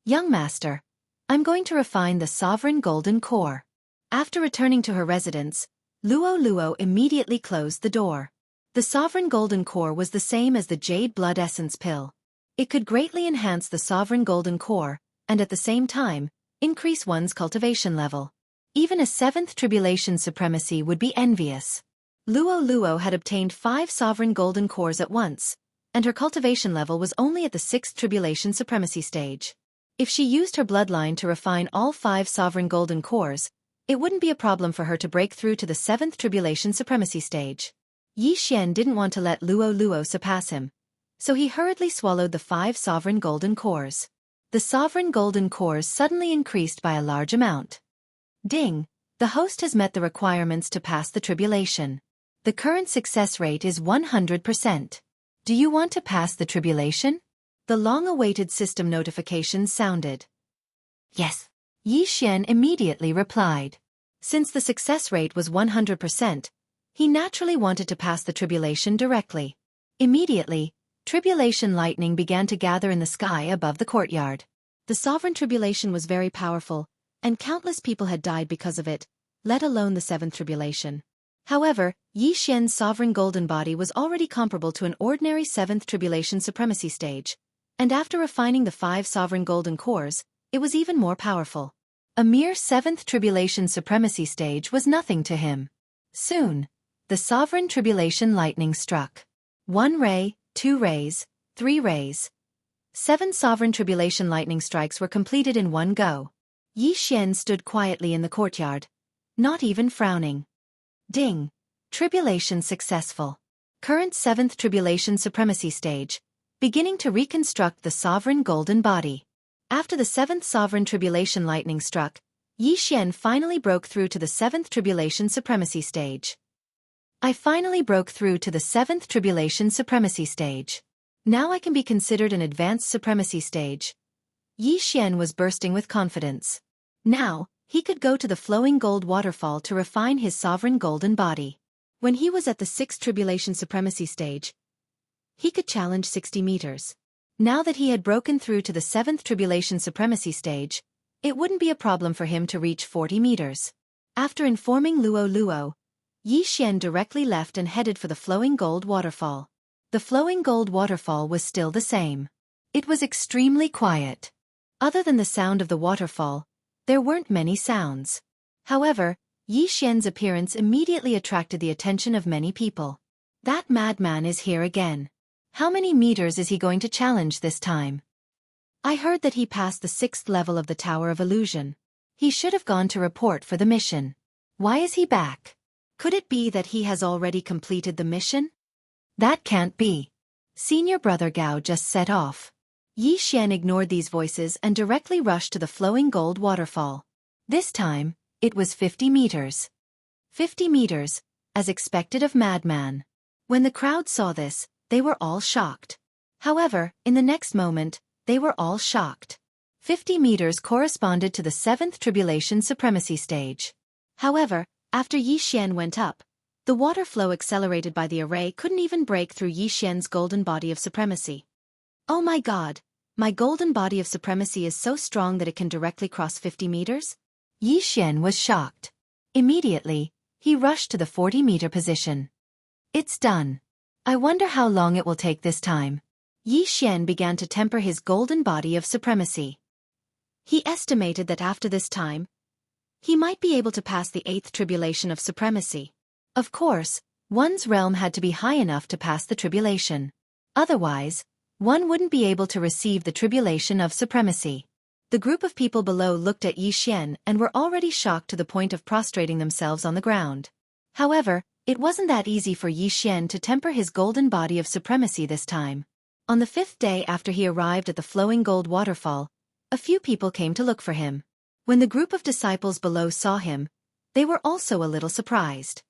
"Young master, I'm going to refine the sovereign golden core." After returning to her residence, Luo Luo immediately closed the door. The sovereign golden core was the same as the jade blood essence pill. It could greatly enhance the sovereign golden core, and at the same time, increase one's cultivation level. Even a 7th Tribulation Supremacy would be envious. Luo Luo had obtained 5 sovereign golden cores at once, and her cultivation level was only at the 6th Tribulation Supremacy stage. If she used her bloodline to refine all 5 sovereign golden cores, it wouldn't be a problem for her to break through to the 7th Tribulation Supremacy stage. Yi Xian didn't want to let Luo Luo surpass him, so he hurriedly swallowed the 5 sovereign golden cores. The sovereign golden cores suddenly increased by a large amount. Ding! The host has met the requirements to pass the tribulation. The current success rate is 100%. Do you want to pass the tribulation? The long-awaited system notification sounded. Yes. Yi Xian immediately replied. Since the success rate was 100%, he naturally wanted to pass the tribulation directly. Immediately, tribulation lightning began to gather in the sky above the courtyard. The sovereign tribulation was very powerful, and countless people had died because of it, let alone the seventh tribulation. However, Yi Xian's sovereign golden body was already comparable to an ordinary seventh tribulation supremacy stage, and after refining the 5 sovereign golden cores, it was even more powerful. A mere seventh tribulation supremacy stage was nothing to him. Soon, the sovereign tribulation lightning struck. 1 ray, 2 rays, 3 rays. 7 sovereign tribulation lightning strikes were completed in one go. Yi Xian stood quietly in the courtyard, not even frowning. Ding! Tribulation successful. Current 7th tribulation supremacy stage, beginning to reconstruct the sovereign golden body. After the 7th sovereign tribulation lightning struck, Yi Xian finally broke through to the 7th tribulation supremacy stage. I finally broke through to the 7th tribulation supremacy stage. Now I can be considered an advanced supremacy stage. Yi Xian was bursting with confidence. Now, he could go to the flowing gold waterfall to refine his sovereign golden body. When he was at the 6th tribulation supremacy stage, he could challenge 60 meters. Now that he had broken through to the 7th tribulation supremacy stage, it wouldn't be a problem for him to reach 40 meters. After informing Luo, Yi Xian directly left and headed for the flowing gold waterfall. The flowing gold waterfall was still the same. It was extremely quiet. Other than the sound of the waterfall, there weren't many sounds. However, Yi Xian's appearance immediately attracted the attention of many people. That madman is here again. How many meters is he going to challenge this time? I heard that he passed the 6th level of the Tower of Illusion. He should have gone to report for the mission. Why is he back? Could it be that he has already completed the mission? That can't be. Senior brother Gao just set off. Yi Xian ignored these voices and directly rushed to the flowing gold waterfall. This time, it was 50 meters. 50 meters, as expected of madman. When the crowd saw this, they were all shocked. However, in the next moment, they were all shocked. 50 meters corresponded to the 7th tribulation supremacy stage. However, after Yi Xian went up, the water flow accelerated by the array couldn't even break through Yi Xian's golden body of supremacy. Oh my god, my golden body of supremacy is so strong that it can directly cross 50 meters? Yi Xian was shocked. Immediately, he rushed to the 40-meter position. It's done. I wonder how long it will take this time. Yi Xian began to temper his golden body of supremacy. He estimated that after this time, he might be able to pass the 8th tribulation of supremacy. Of course, one's realm had to be high enough to pass the tribulation. Otherwise, one wouldn't be able to receive the tribulation of supremacy. The group of people below looked at Yi Xian and were already shocked to the point of prostrating themselves on the ground. However, it wasn't that easy for Yi Xian to temper his golden body of supremacy this time. On the 5th day after he arrived at the flowing gold waterfall, a few people came to look for him. When the group of disciples below saw him, they were also a little surprised.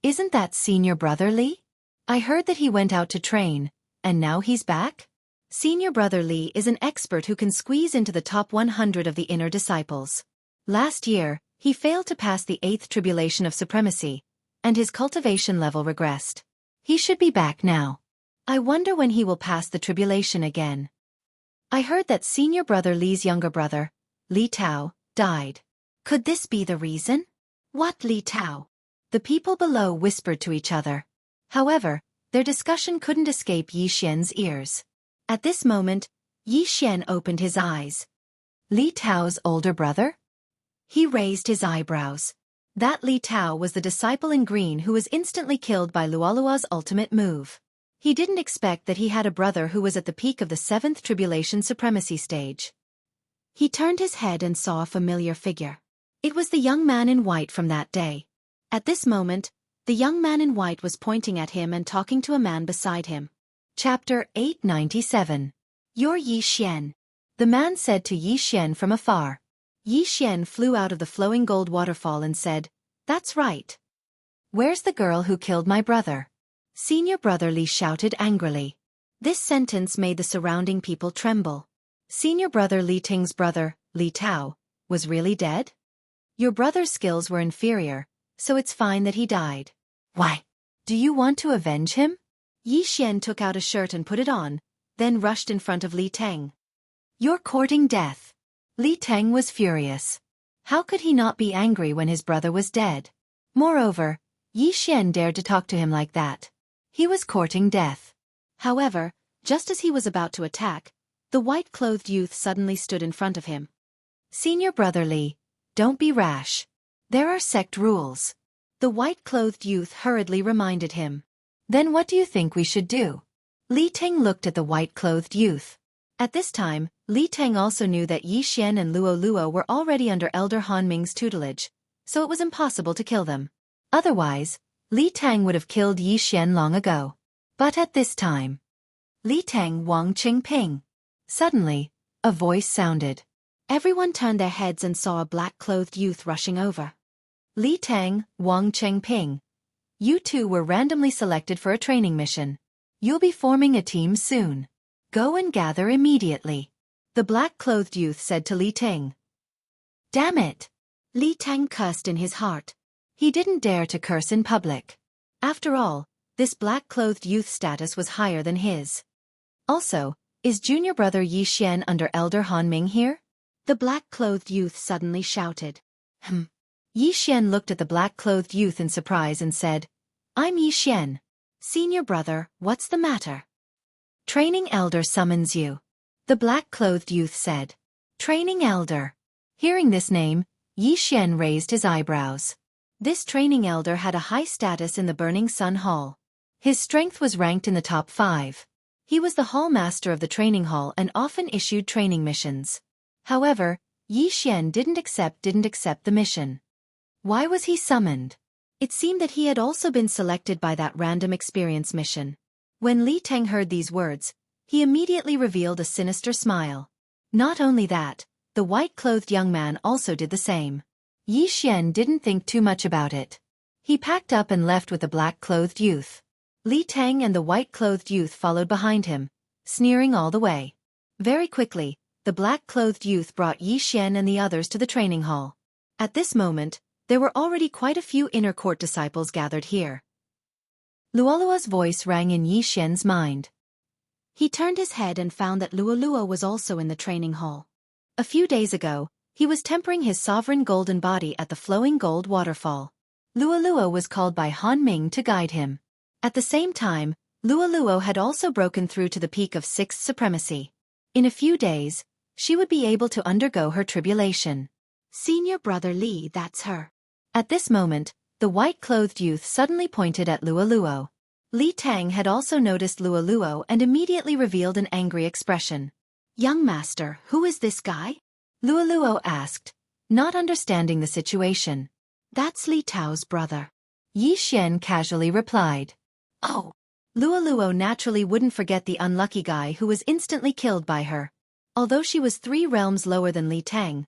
Isn't that senior brother Li? I heard that he went out to train, and now he's back? Senior brother Li is an expert who can squeeze into the top 100 of the inner disciples. Last year, he failed to pass the 8th tribulation of supremacy, and his cultivation level regressed. He should be back now. I wonder when he will pass the tribulation again. I heard that senior brother Li's younger brother, Li Tao, died. Could this be the reason? What Li Tao? The people below whispered to each other. However, their discussion couldn't escape Yi Xian's ears. At this moment, Yi Xian opened his eyes. Li Tao's older brother? He raised his eyebrows. That Li Tao was the disciple in green who was instantly killed by Luolua's ultimate move. He didn't expect that he had a brother who was at the peak of the 7th tribulation supremacy stage. He turned his head and saw a familiar figure. It was the young man in white from that day. At this moment, the young man in white was pointing at him and talking to a man beside him. Chapter 897. You're Yi Xian. The man said to Yi Xian from afar. Yi Xian flew out of the flowing gold waterfall and said, "That's right. Where's the girl who killed my brother?" Senior brother Li shouted angrily. This sentence made the surrounding people tremble. Senior brother Li Ting's brother, Li Tao, was really dead? Your brother's skills were inferior, so it's fine that he died. Why? Do you want to avenge him? Yi Xian took out a shirt and put it on, then rushed in front of Li Teng. You're courting death. Li Teng was furious. How could he not be angry when his brother was dead? Moreover, Yi Xian dared to talk to him like that. He was courting death. However, just as he was about to attack, the white-clothed youth suddenly stood in front of him. Senior brother Li, don't be rash. There are sect rules. The white-clothed youth hurriedly reminded him. Then what do you think we should do? Li Teng looked at the white-clothed youth. At this time, Li Teng also knew that Yi Xian and Luo Luo were already under Elder Han Ming's tutelage, so it was impossible to kill them. Otherwise, Li Teng would have killed Yi Xian long ago. But at this time, Li Teng Wang Qingping. Suddenly, a voice sounded. Everyone turned their heads and saw a black-clothed youth rushing over. Li Teng, Wang Qingping. You two were randomly selected for a training mission. You'll be forming a team soon. Go and gather immediately. The black-clothed youth said to Li Teng. Damn it! Li Teng cursed in his heart. He didn't dare to curse in public. After all, this black-clothed youth's status was higher than his. Also, is junior brother Yi Xian under Elder Han Ming here? The black-clothed youth suddenly shouted. Yi Xian looked at the black-clothed youth in surprise and said, I'm Yi Xian. Senior brother, what's the matter? Training elder summons you. The black-clothed youth said. Training elder. Hearing this name, Yi Xian raised his eyebrows. This training elder had a high status in the Burning Sun Hall. His strength was ranked in the top 5. He was the hall master of the training hall and often issued training missions. However, Yi Xian didn't accept the mission. Why was he summoned? It seemed that he had also been selected by that random experience mission. When Li Teng heard these words, he immediately revealed a sinister smile. Not only that, the white-clothed young man also did the same. Yi Xian didn't think too much about it. He packed up and left with the black-clothed youth. Li Teng and the white-clothed youth followed behind him, sneering all the way. Very quickly, the black-clothed youth brought Yi Xian and the others to the training hall. At this moment, there were already quite a few inner court disciples gathered here. Luoluo's voice rang in Yi Xian's mind. He turned his head and found that Luoluo was also in the training hall. A few days ago, he was tempering his sovereign golden body at the flowing gold waterfall. Luoluo was called by Han Ming to guide him. At the same time, Luoluo had also broken through to the peak of 6th supremacy. In a few days, she would be able to undergo her tribulation. Senior brother Li, that's her. At this moment, the white-clothed youth suddenly pointed at Luoluo. Li Teng had also noticed Luoluo and immediately revealed an angry expression. Young master, who is this guy? Luoluo asked, not understanding the situation. That's Li Tao's brother. Yi Xian casually replied. Oh. Luoluo naturally wouldn't forget the unlucky guy who was instantly killed by her. Although she was 3 realms lower than Li Teng,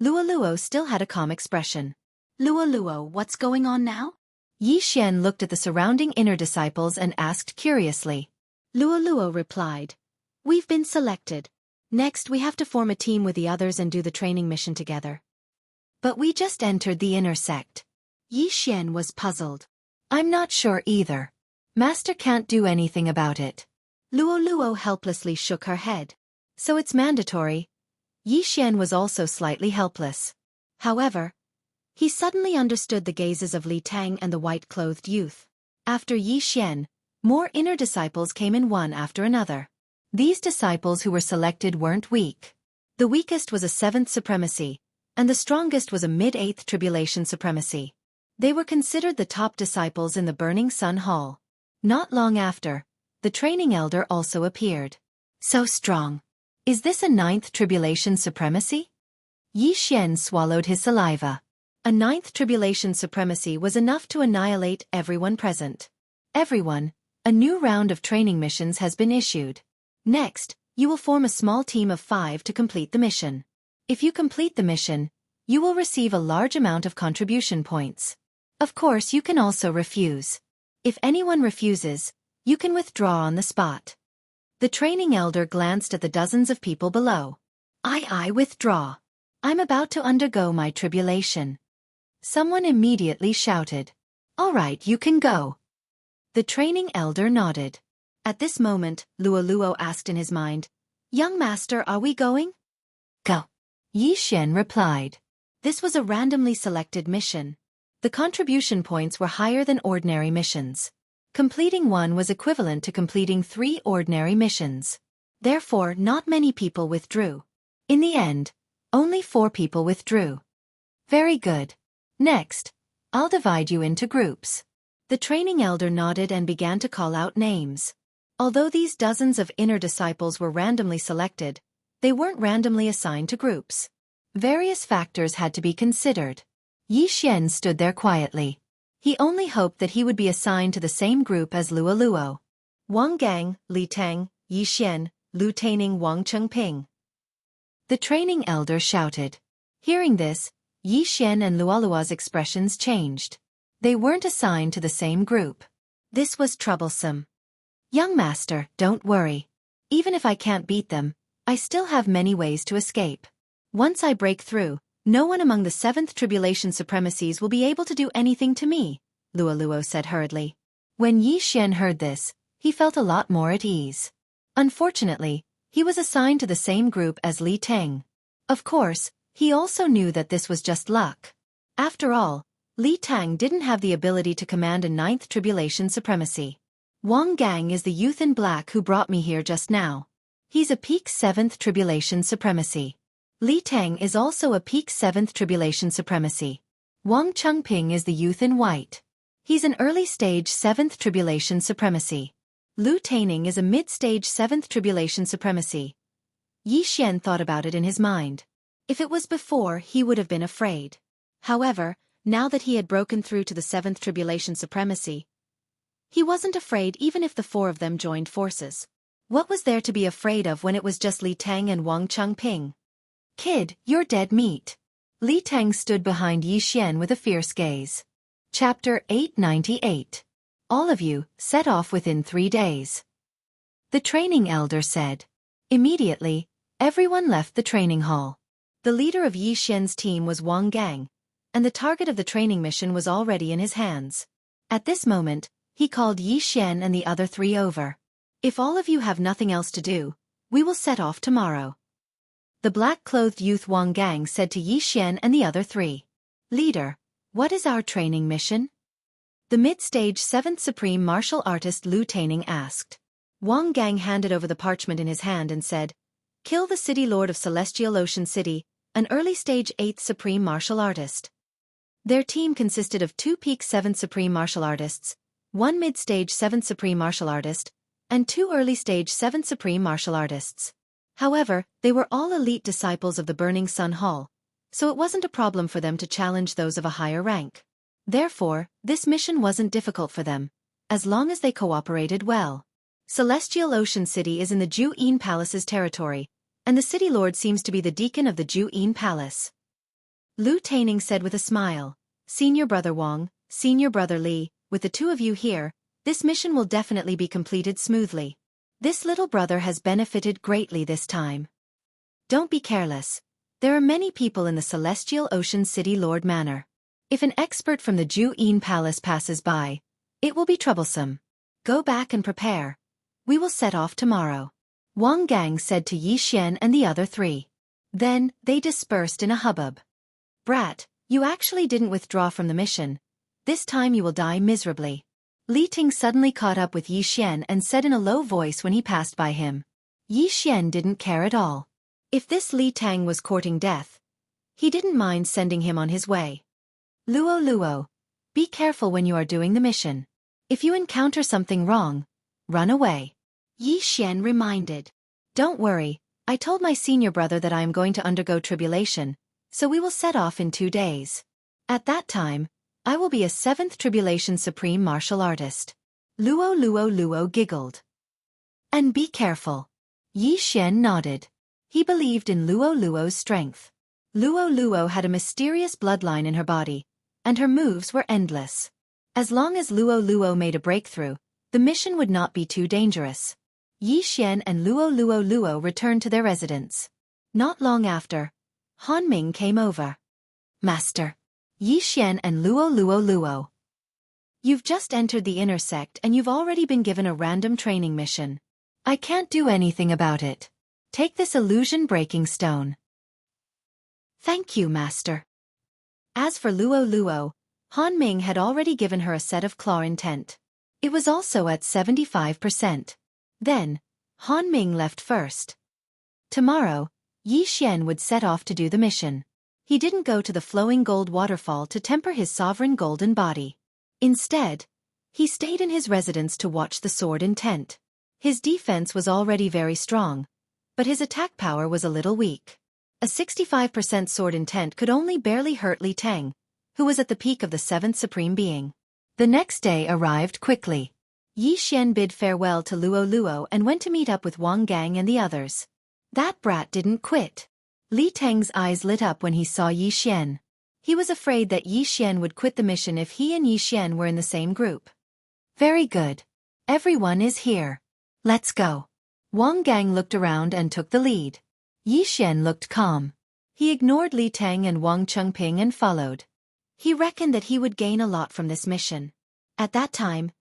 Luoluo still had a calm expression. Luoluo, what's going on now? Yi Xian looked at the surrounding inner disciples and asked curiously. Luoluo replied. We've been selected. Next we have to form a team with the others and do the training mission together. But we just entered the inner sect. Yi Xian was puzzled. I'm not sure either. Master can't do anything about it. Luoluo helplessly shook her head. So it's mandatory. Yi Xian was also slightly helpless. However, he suddenly understood the gazes of Li Teng and the white-clothed youth. After Yi Xian, more inner disciples came in one after another. These disciples who were selected weren't weak. The weakest was a 7th supremacy, and the strongest was a mid-8th tribulation supremacy. They were considered the top disciples in the Burning Sun Hall. Not long after, the training elder also appeared. So strong. Is this a 9th tribulation supremacy? Yi Xian swallowed his saliva. A 9th tribulation supremacy was enough to annihilate everyone present. Everyone, a new round of training missions has been issued. Next, you will form a small team of 5 to complete the mission. If you complete the mission, you will receive a large amount of contribution points. Of course, you can also refuse. If anyone refuses, you can withdraw on the spot. The training elder glanced at the dozens of people below. I withdraw. I'm about to undergo my tribulation. Someone immediately shouted. All right, you can go. The training elder nodded. At this moment, Luoluo asked in his mind, Young master, are we going? Go. Yi Xian replied. This was a randomly selected mission. The contribution points were higher than ordinary missions. Completing one was equivalent to completing 3 ordinary missions. Therefore, not many people withdrew. In the end, only 4 people withdrew. Very good. Next, I'll divide you into groups. The training elder nodded and began to call out names. Although these dozens of inner disciples were randomly selected, they weren't randomly assigned to groups. Various factors had to be considered. Yi Xian stood there quietly. He only hoped that he would be assigned to the same group as Luo Luo. Wang Gang, Li Tang, Yi Xian, Lu Taining, Wang Chengping. The training elder shouted. Hearing this, Yi Xian and Luolua's expressions changed. They weren't assigned to the same group. This was troublesome. Young master, don't worry. Even if I can't beat them, I still have many ways to escape. Once I break through, no one among the 7th Tribulation Supremacies will be able to do anything to me, Luo Luo said hurriedly. When Yi Xian heard this, he felt a lot more at ease. Unfortunately, he was assigned to the same group as Li Tang. Of course, he also knew that this was just luck. After all, Li Tang didn't have the ability to command a 9th Tribulation Supremacy. Wang Gang is the youth in black who brought me here just now. He's a peak 7th Tribulation Supremacy. Li Tang is also a peak 7th Tribulation Supremacy. Wang Chengping is the youth in white. He's an early-stage 7th Tribulation Supremacy. Lu Taining is a mid-stage 7th Tribulation Supremacy. Yi Xian thought about it in his mind. If it was before, he would have been afraid. However, now that he had broken through to the 7th Tribulation Supremacy, he wasn't afraid even if the 4 of them joined forces. What was there to be afraid of when it was just Li Tang and Wang Chengping? Kid, you're dead meat. Li Tang stood behind Yi Xian with a fierce gaze. Chapter 898. All of you, set off within 3 days. The training elder said. Immediately, everyone left the training hall. The leader of Yi Xian's team was Wang Gang, and the target of the training mission was already in his hands. At this moment, he called Yi Xian and the other 3 over. If all of you have nothing else to do, we will set off tomorrow. The black-clothed youth Wang Gang said to Yi Xian and the other 3. Leader, what is our training mission? The mid-stage 7th Supreme Martial Artist Lu Taining asked. Wang Gang handed over the parchment in his hand and said, Kill the City Lord of Celestial Ocean City, an early-stage 8th Supreme Martial Artist. Their team consisted of 2 peak 7th Supreme Martial Artists, 1 mid-stage 7th Supreme Martial Artist, and 2 early-stage 7th Supreme Martial Artists. However, they were all elite disciples of the Burning Sun Hall, so it wasn't a problem for them to challenge those of a higher rank. Therefore, this mission wasn't difficult for them, as long as they cooperated well. Celestial Ocean City is in the Ju-In Palace's territory, and the City Lord seems to be the deacon of the Ju-In Palace. Lu Taining said with a smile, Senior Brother Wang, Senior Brother Li, with the 2 of you here, this mission will definitely be completed smoothly. This little brother has benefited greatly this time. Don't be careless. There are many people in the Celestial Ocean City Lord Manor. If an expert from the Ju-In Palace passes by, it will be troublesome. Go back and prepare. We will set off tomorrow. Wang Gang said to Yi Xian and the other 3. Then, they dispersed in a hubbub. Brat, you actually didn't withdraw from the mission. This time you will die miserably. Li Ting suddenly caught up with Yi Xian and said in a low voice when he passed by him. Yi Xian didn't care at all. If this Li Tang was courting death, he didn't mind sending him on his way. Luo Luo, be careful when you are doing the mission. If you encounter something wrong, run away. Yi Xian reminded. Don't worry, I told my senior brother that I am going to undergo tribulation, so we will set off in 2 days. At that time, I will be a 7th Tribulation Supreme Martial Artist. Luo Luo Luo giggled. And be careful. Yi Xian nodded. He believed in Luo Luo's strength. Luo Luo had a mysterious bloodline in her body, and her moves were endless. As long as Luo Luo made a breakthrough, the mission would not be too dangerous. Yi Xian and Luo Luo Luo returned to their residence. Not long after, Han Ming came over. Master. Yi Xian and Luo Luo Luo. You've just entered the inner sect and you've already been given a random training mission. I can't do anything about it. Take this illusion-breaking stone. Thank you, Master. As for Luo Luo, Han Ming had already given her a set of claw intent. It was also at 75%. Then, Han Ming left first. Tomorrow, Yi Xian would set off to do the mission. He didn't go to the flowing gold waterfall to temper his sovereign golden body. Instead, he stayed in his residence to watch the sword intent. His defense was already very strong, but his attack power was a little weak. A 65% sword intent could only barely hurt Li Tang, who was at the peak of the 7th Supreme Being. The next day arrived quickly. Yi Xian bid farewell to Luo Luo and went to meet up with Wang Gang and the others. That brat didn't quit. Li Tang's eyes lit up when he saw Yi Xian. He was afraid that Yi Xian would quit the mission if he and Yi Xian were in the same group. Very good. Everyone is here. Let's go. Wang Gang looked around and took the lead. Yi Xian looked calm. He ignored Li Tang and Wang Chengping and followed. He reckoned that he would gain a lot from this mission. At that time,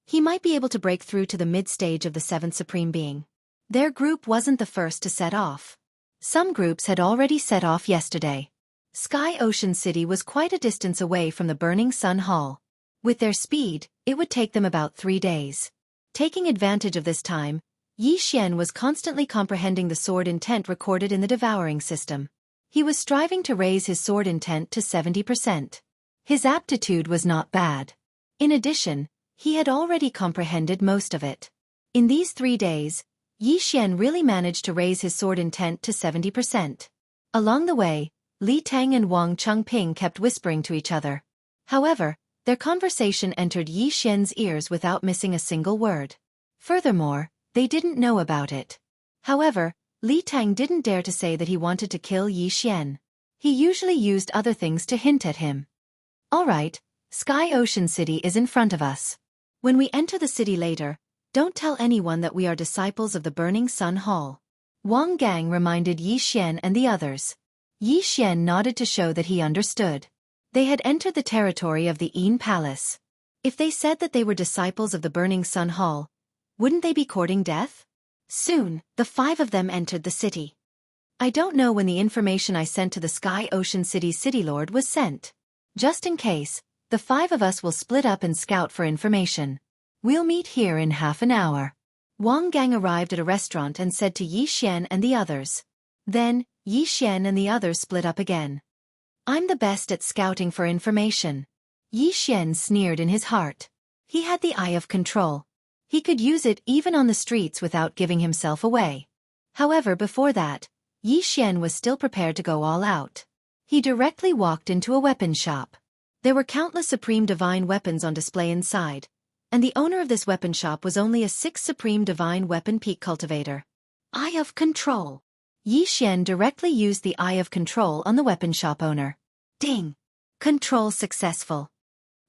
he might be able to break through to the mid-stage of the 7th Supreme Being. Their group wasn't the first to set off. Some groups had already set off yesterday. Sky Ocean City was quite a distance away from the Burning Sun Hall. With their speed, it would take them about 3 days. Taking advantage of this time, Yi Xian was constantly comprehending the sword intent recorded in the devouring system. He was striving to raise his sword intent to 70%. His aptitude was not bad. In addition, he had already comprehended most of it. In these 3 days, Yi Xian really managed to raise his sword intent to 70%. Along the way, Li Tang and Wang Chengping kept whispering to each other. However, their conversation entered Yi Xian's ears without missing a single word. Furthermore, they didn't know about it. However, Li Tang didn't dare to say that he wanted to kill Yi Xian. He usually used other things to hint at him. All right, Sky Ocean City is in front of us. When we enter the city later, don't tell anyone that we are disciples of the Burning Sun Hall. Wang Gang reminded Yi Xian and the others. Yi Xian nodded to show that he understood. They had entered the territory of the Yin Palace. If they said that they were disciples of the Burning Sun Hall, wouldn't they be courting death? Soon, the 5 of them entered the city. I don't know when the information I sent to the Sky Ocean City's City Lord was sent. Just in case, the 5 of us will split up and scout for information. We'll meet here in half an hour. Wang Gang arrived at a restaurant and said to Yi Xian and the others. Then, Yi Xian and the others split up again. I'm the best at scouting for information. Yi Xian sneered in his heart. He had the eye of control. He could use it even on the streets without giving himself away. However, before that, Yi Xian was still prepared to go all out. He directly walked into a weapon shop. There were countless Supreme Divine weapons on display inside, and the owner of this weapon shop was only a 6th Supreme Divine Weapon Peak cultivator. Eye of Control. Yi Xian directly used the Eye of Control on the weapon shop owner. Ding! Control successful.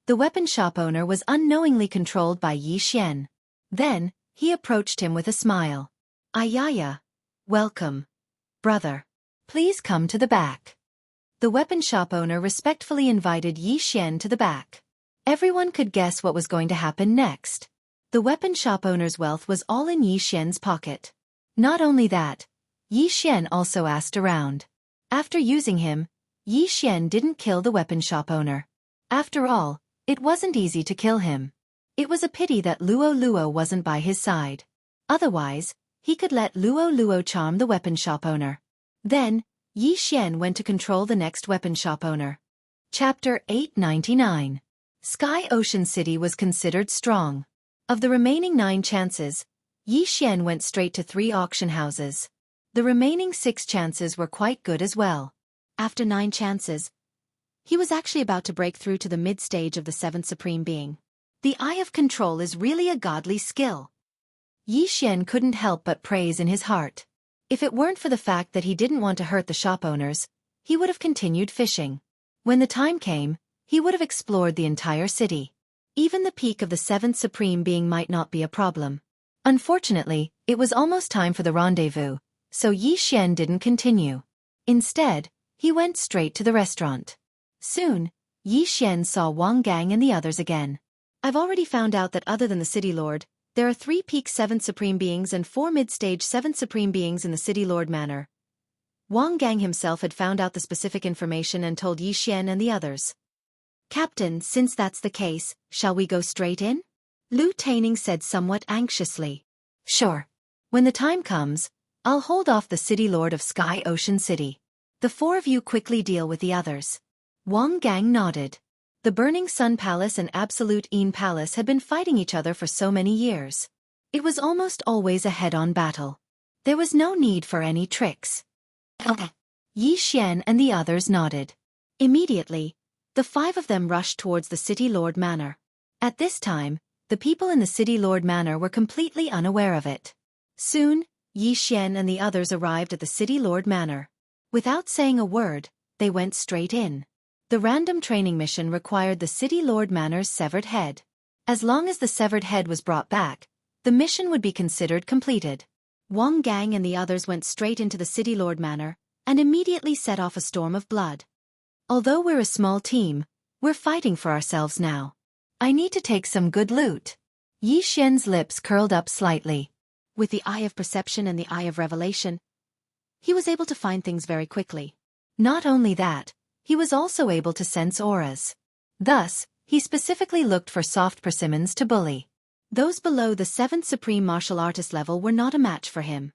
The weapon shop owner was unknowingly controlled by Yi Xian. Then, he approached him with a smile. Ayaya. Welcome. Brother. Please come to the back. The weapon shop owner respectfully invited Yi Xian to the back. Everyone could guess what was going to happen next. The weapon shop owner's wealth was all in Yi Xian's pocket. Not only that, Yi Xian also asked around. After using him, Yi Xian didn't kill the weapon shop owner. After all, it wasn't easy to kill him. It was a pity that Luo Luo wasn't by his side. Otherwise, he could let Luo Luo charm the weapon shop owner. Then, Yi Xian went to control the next weapon shop owner. Chapter 899. Sky Ocean City was considered strong. Of the remaining 9 chances, Yi Xian went straight to 3 auction houses. The remaining 6 chances were quite good as well. After 9 chances, he was actually about to break through to the mid-stage of the 7th Supreme Being. The Eye of Control is really a godly skill. Yi Xian couldn't help but praise in his heart. If it weren't for the fact that he didn't want to hurt the shop owners, he would have continued fishing. When the time came, he would have explored the entire city. Even the peak of the 7th Supreme Being might not be a problem. Unfortunately, it was almost time for the rendezvous, so Yi Xian didn't continue. Instead, he went straight to the restaurant. Soon, Yi Xian saw Wang Gang and the others again. I've already found out that other than the City Lord, there are 3 peak 7th Supreme Beings and 4 mid-stage 7th Supreme Beings in the City Lord Manor. Wang Gang himself had found out the specific information and told Yi Xian and the others. "Captain, since that's the case, shall we go straight in?" Lu Taining said somewhat anxiously. "Sure. When the time comes, I'll hold off the City Lord of Sky Ocean City. The four of you quickly deal with the others." Wang Gang nodded. The Burning Sun Palace and Absolute Een Palace had been fighting each other for so many years. It was almost always a head-on battle. There was no need for any tricks. Yi Xian and the others nodded. Immediately, the five of them rushed towards the City Lord Manor. At this time, the people in the City Lord Manor were completely unaware of it. Soon, Yi Xian and the others arrived at the City Lord Manor. Without saying a word, they went straight in. The random training mission required the City Lord Manor's severed head. As long as the severed head was brought back, the mission would be considered completed. Wang Gang and the others went straight into the City Lord Manor, and immediately set off a storm of blood. "Although we're a small team, we're fighting for ourselves now. I need to take some good loot." Yi Xian's lips curled up slightly. With the eye of perception and the eye of revelation, he was able to find things very quickly. Not only that, he was also able to sense auras. Thus, he specifically looked for soft persimmons to bully. Those below the 7th Supreme Martial Artist level were not a match for him.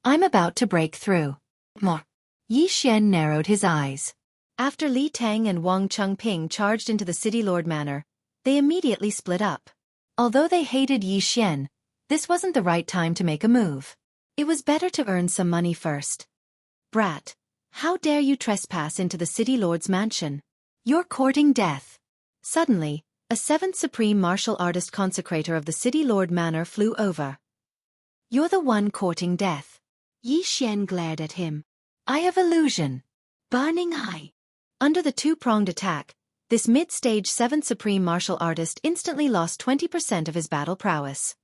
"I'm about to break through." More. Yi Xian narrowed his eyes. After Li Tang and Wang Chengping charged into the City Lord Manor, they immediately split up. Although they hated Yi Xian, this wasn't the right time to make a move. It was better to earn some money first. "Brat, how dare you trespass into the City Lord's mansion? You're courting death." Suddenly, a 7th Supreme Martial Artist consecrator of the City Lord Manor flew over. "You're the one courting death." Yi Xian glared at him. "Eye of Illusion. Burning Eye." Under the two-pronged attack, this mid-stage 7th Supreme Martial Artist instantly lost 20% of his battle prowess.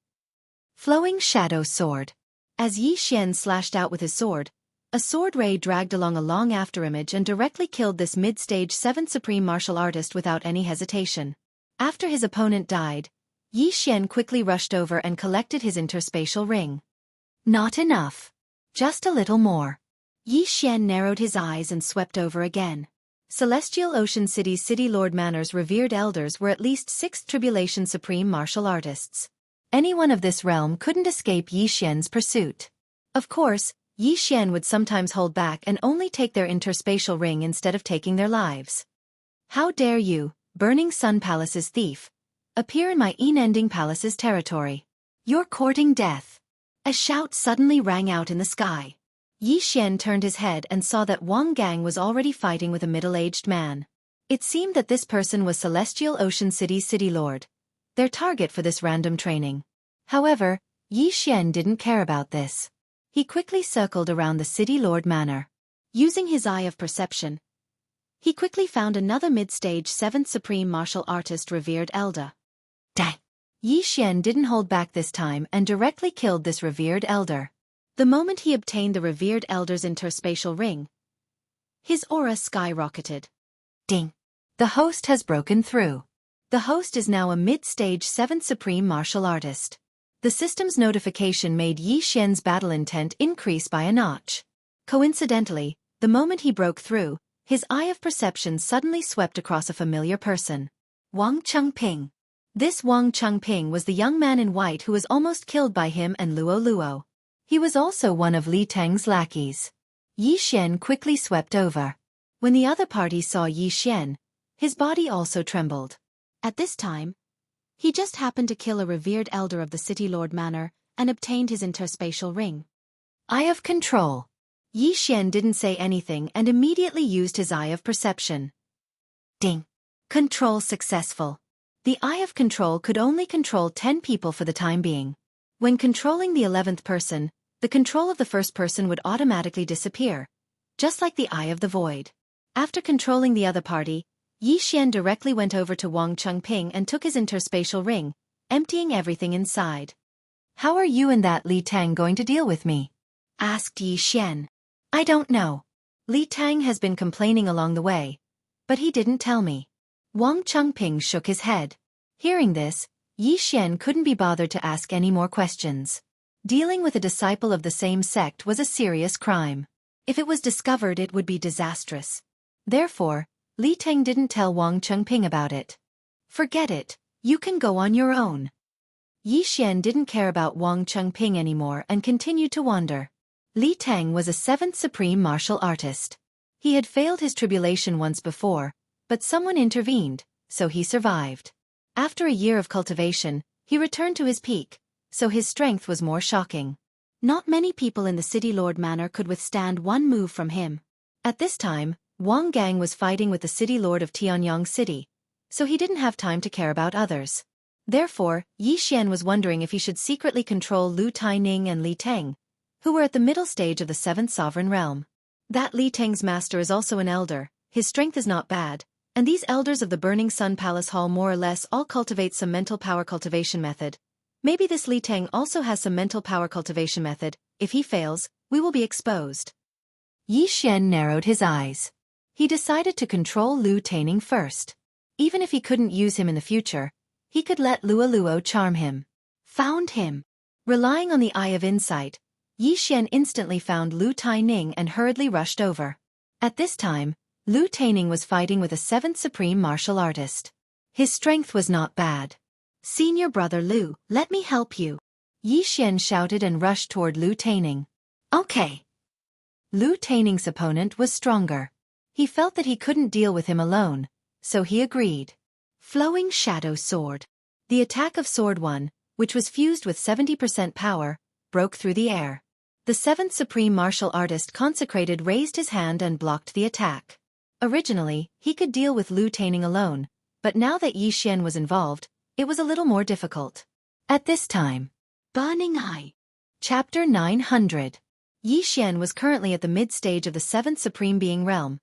Flowing Shadow Sword. As Yi Xian slashed out with his sword, a sword ray dragged along a long afterimage and directly killed this mid-stage 7th Supreme Martial Artist without any hesitation. After his opponent died, Yi Xian quickly rushed over and collected his interspatial ring. Not enough. Just a little more. Yi Xian narrowed his eyes and swept over again. Celestial Ocean City's City Lord Manor's revered elders were at least 6th Tribulation Supreme Martial Artists. Anyone of this realm couldn't escape Yi Xian's pursuit. Of course, Yi Xian would sometimes hold back and only take their interspatial ring instead of taking their lives. "How dare you, Burning Sun Palace's thief, appear in my Unending Palace's territory? You're courting death." A shout suddenly rang out in the sky. Yi Xian turned his head and saw that Wang Gang was already fighting with a middle-aged man. It seemed that this person was Celestial Ocean City's City Lord, their target for this random training. However, Yi Xian didn't care about this. He quickly circled around the City Lord Manor. Using his eye of perception, he quickly found another mid-stage 7th Supreme Martial Artist revered elder. Dang! Yi Xian didn't hold back this time and directly killed this revered elder. The moment he obtained the revered elder's interspatial ring, his aura skyrocketed. Ding! The host has broken through. The host is now a mid-stage 7th Supreme Martial Artist. The system's notification made Yi Xian's battle intent increase by a notch. Coincidentally, the moment he broke through, his eye of perception suddenly swept across a familiar person. Wang Chengping. This Wang Chengping was the young man in white who was almost killed by him and Luo Luo. He was also one of Li Tang's lackeys. Yi Xian quickly swept over. When the other party saw Yi Xian, his body also trembled. At this time, he just happened to kill a revered elder of the City Lord Manor and obtained his interspatial ring. Eye of Control. Yi Xian didn't say anything and immediately used his eye of perception. Ding! Control successful. The eye of control could only control 10 people for the time being. When controlling the 11th person, the control of the first person would automatically disappear, just like the eye of the void. After controlling the other party, Yi Xian directly went over to Wang Chengping and took his interspatial ring, emptying everything inside. "How are you and that Li Tang going to deal with me?" asked Yi Xian. "I don't know. Li Tang has been complaining along the way, but he didn't tell me." Wang Chengping shook his head. Hearing this, Yi Xian couldn't be bothered to ask any more questions. Dealing with a disciple of the same sect was a serious crime. If it was discovered, it would be disastrous. Therefore, Li Teng didn't tell Wang Chengping about it. Forget it, you can go on your own. Yi Xian didn't care about Wang Chengping anymore and continued to wander. Li Teng was a 7th supreme martial artist. He had failed his tribulation once before, but someone intervened, so he survived. After a year of cultivation, he returned to his peak, so his strength was more shocking. Not many people in the City Lord Manor could withstand one move from him. At this time, Wang Gang was fighting with the City Lord of Tianyang City, so he didn't have time to care about others. Therefore, Yi Xian was wondering if he should secretly control Lu Taining and Li Teng, who were at the middle stage of the 7th sovereign realm. That Li Teng's master is also an elder, his strength is not bad, and these elders of the Burning Sun Palace Hall more or less all cultivate some mental power cultivation method. Maybe this Li Teng also has some mental power cultivation method. If he fails, we will be exposed. Yi Xian narrowed his eyes. He decided to control Lu Taining first. Even if he couldn't use him in the future, he could let Luo charm him. Found him. Relying on the Eye of Insight, Yi Xian instantly found Lu Taining and hurriedly rushed over. At this time, Lu Taining was fighting with a 7th supreme martial artist. His strength was not bad. Senior brother Lu, let me help you. Yi Xian shouted and rushed toward Lu Taining. Okay. Lu Taining's opponent was stronger. He felt that he couldn't deal with him alone, so he agreed. Flowing Shadow Sword. The attack of Sword 1, which was fused with 70% power, broke through the air. The 7th supreme martial artist consecrated raised his hand and blocked the attack. Originally, he could deal with Lu Taining alone, but now that Yi Xian was involved, it was a little more difficult. At this time, Burning Eye. Chapter 900. Yi Xian was currently at the mid-stage of the 7th Supreme Being Realm,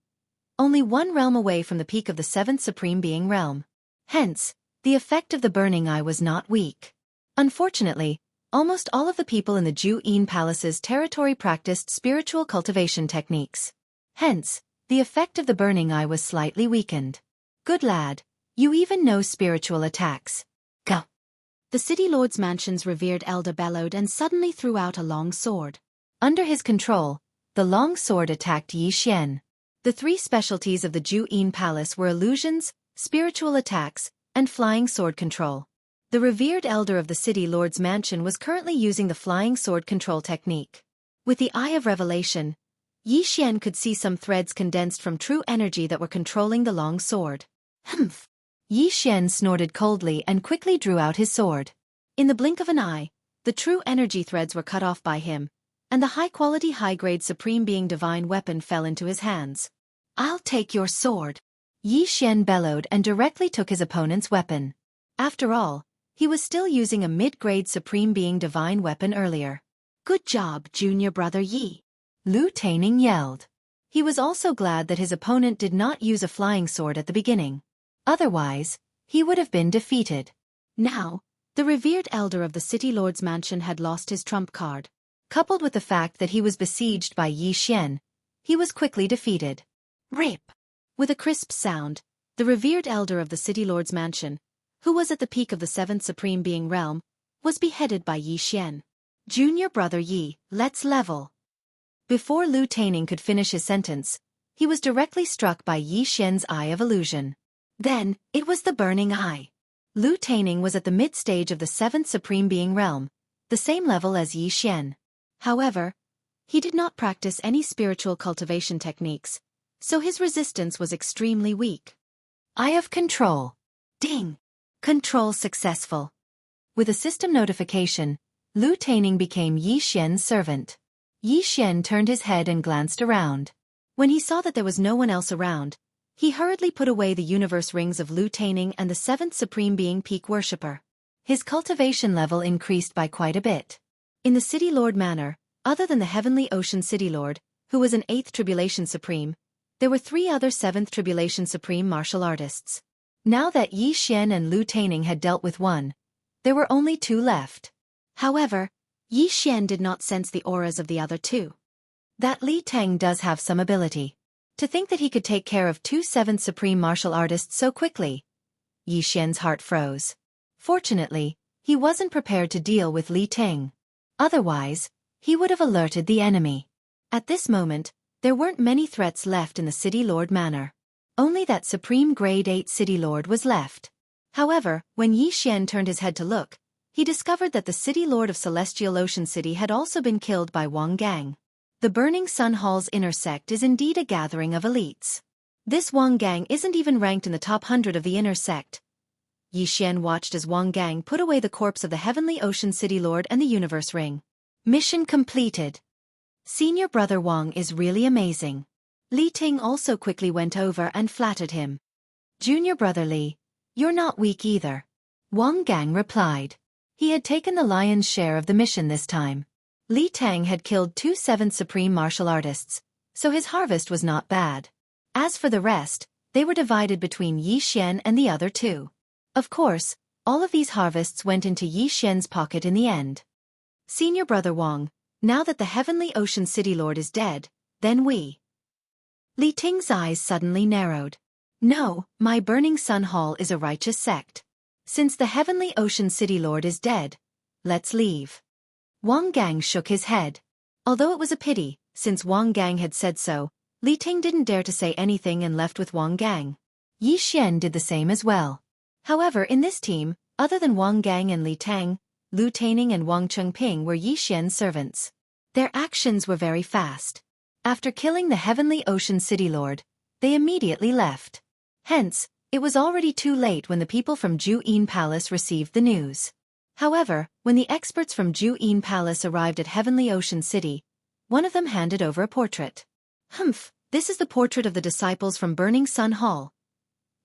only one realm away from the peak of the 7th Supreme Being Realm. Hence, the effect of the Burning Eye was not weak. Unfortunately, almost all of the people in the Ju-In Palace's territory practiced spiritual cultivation techniques. Hence, the effect of the Burning Eye was slightly weakened. Good lad, you even know spiritual attacks. Go. The City Lord's mansion's revered elder bellowed and suddenly threw out a long sword. Under his control, the long sword attacked Yi Xian. The 3 specialties of the Ju-In Palace were illusions, spiritual attacks, and flying sword control. The revered elder of the City Lord's mansion was currently using the flying sword control technique. With the Eye of Revelation, Yi Xian could see some threads condensed from true energy that were controlling the long sword. Humph! Yi Xian snorted coldly and quickly drew out his sword. In the blink of an eye, the true energy threads were cut off by him, and the high-quality high-grade Supreme Being Divine weapon fell into his hands. I'll take your sword. Yi Xian bellowed and directly took his opponent's weapon. After all, he was still using a mid-grade Supreme Being Divine weapon earlier. Good job, junior brother Yi. Lu Taining yelled. He was also glad that his opponent did not use a flying sword at the beginning. Otherwise, he would have been defeated. Now, the revered elder of the City Lord's mansion had lost his trump card. Coupled with the fact that he was besieged by Yi Xian, he was quickly defeated. Rip! With a crisp sound, the revered elder of the City Lord's mansion, who was at the peak of the 7th Supreme Being Realm, was beheaded by Yi Xian. Junior brother Yi, let's level. Before Lu Taining could finish his sentence, he was directly struck by Yi Xian's Eye of Illusion. Then, it was the Burning Eye. Lu Taining was at the mid-stage of the 7th Supreme Being Realm, the same level as Yi Xian. However, he did not practice any spiritual cultivation techniques, so his resistance was extremely weak. Eye of Control. Ding! Control successful. With a system notification, Lu Taining became Yi Xian's servant. Yi Xian turned his head and glanced around. When he saw that there was no one else around, he hurriedly put away the universe rings of Lu Taining and the 7th Supreme Being Peak Worshipper. His cultivation level increased by quite a bit. In the City Lord Manor, other than the Heavenly Ocean City Lord, who was an 8th Tribulation Supreme, there were 3 other 7th Tribulation Supreme martial artists. Now that Yi Xian and Lu Taining had dealt with one, there were only 2 left. However, Yi Xian did not sense the auras of the other 2. That Li Teng does have some ability. To think that he could take care of 2 7th Supreme martial artists so quickly. Yi Xian's heart froze. Fortunately, he wasn't prepared to deal with Li Teng. Otherwise, he would have alerted the enemy. At this moment, there weren't many threats left in the City Lord Manor. Only that supreme Grade 8 City Lord was left. However, when Yi Xian turned his head to look, he discovered that the City Lord of Celestial Ocean City had also been killed by Wang Gang. The Burning Sun Hall's inner sect is indeed a gathering of elites. This Wang Gang isn't even ranked in the top 100 of the inner sect. Yi Xian watched as Wang Gang put away the corpse of the Heavenly Ocean City Lord and the Universe Ring. Mission completed. Senior brother Wang is really amazing. Li Ting also quickly went over and flattered him. Junior brother Li, you're not weak either. Wang Gang replied. He had taken the lion's share of the mission this time. Li Tang had killed 2 7th Supreme Martial Artists, so his harvest was not bad. As for the rest, they were divided between Yi Xian and the other 2. Of course, all of these harvests went into Yi Xian's pocket in the end. Senior brother Wang, now that the Heavenly Ocean City Lord is dead, then we. Li Ting's eyes suddenly narrowed. No, my Burning Sun Hall is a righteous sect. Since the Heavenly Ocean City Lord is dead, let's leave. Wang Gang shook his head. Although it was a pity, since Wang Gang had said so, Li Ting didn't dare to say anything and left with Wang Gang. Yi Xian did the same as well. However, in this team, other than Wang Gang and Li Tang, Lu Taining and Wang Chengping were Yi Xian's servants. Their actions were very fast. After killing the Heavenly Ocean City Lord, they immediately left. Hence, it was already too late when the people from Ju Yin Palace received the news. However, when the experts from Ju Yin Palace arrived at Heavenly Ocean City, one of them handed over a portrait. Humph, this is the portrait of the disciples from Burning Sun Hall.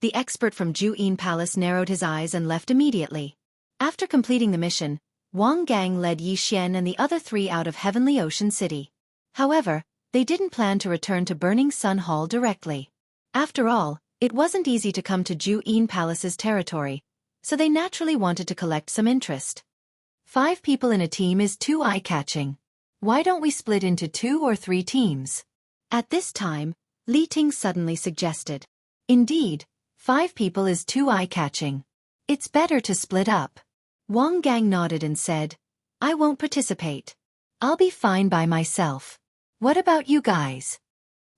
The expert from Ju Yin Palace narrowed his eyes and left immediately. After completing the mission, Wang Gang led Yi Xian and the other 3 out of Heavenly Ocean City. However, they didn't plan to return to Burning Sun Hall directly. After all, it wasn't easy to come to Ju Yin Palace's territory, so they naturally wanted to collect some interest. 5 people in a team is too eye-catching. Why don't we split into 2 or 3 teams? At this time, Li Ting suddenly suggested. Indeed, 5 people is too eye-catching. It's better to split up. Wang Gang nodded and said, I won't participate. I'll be fine by myself. What about you guys?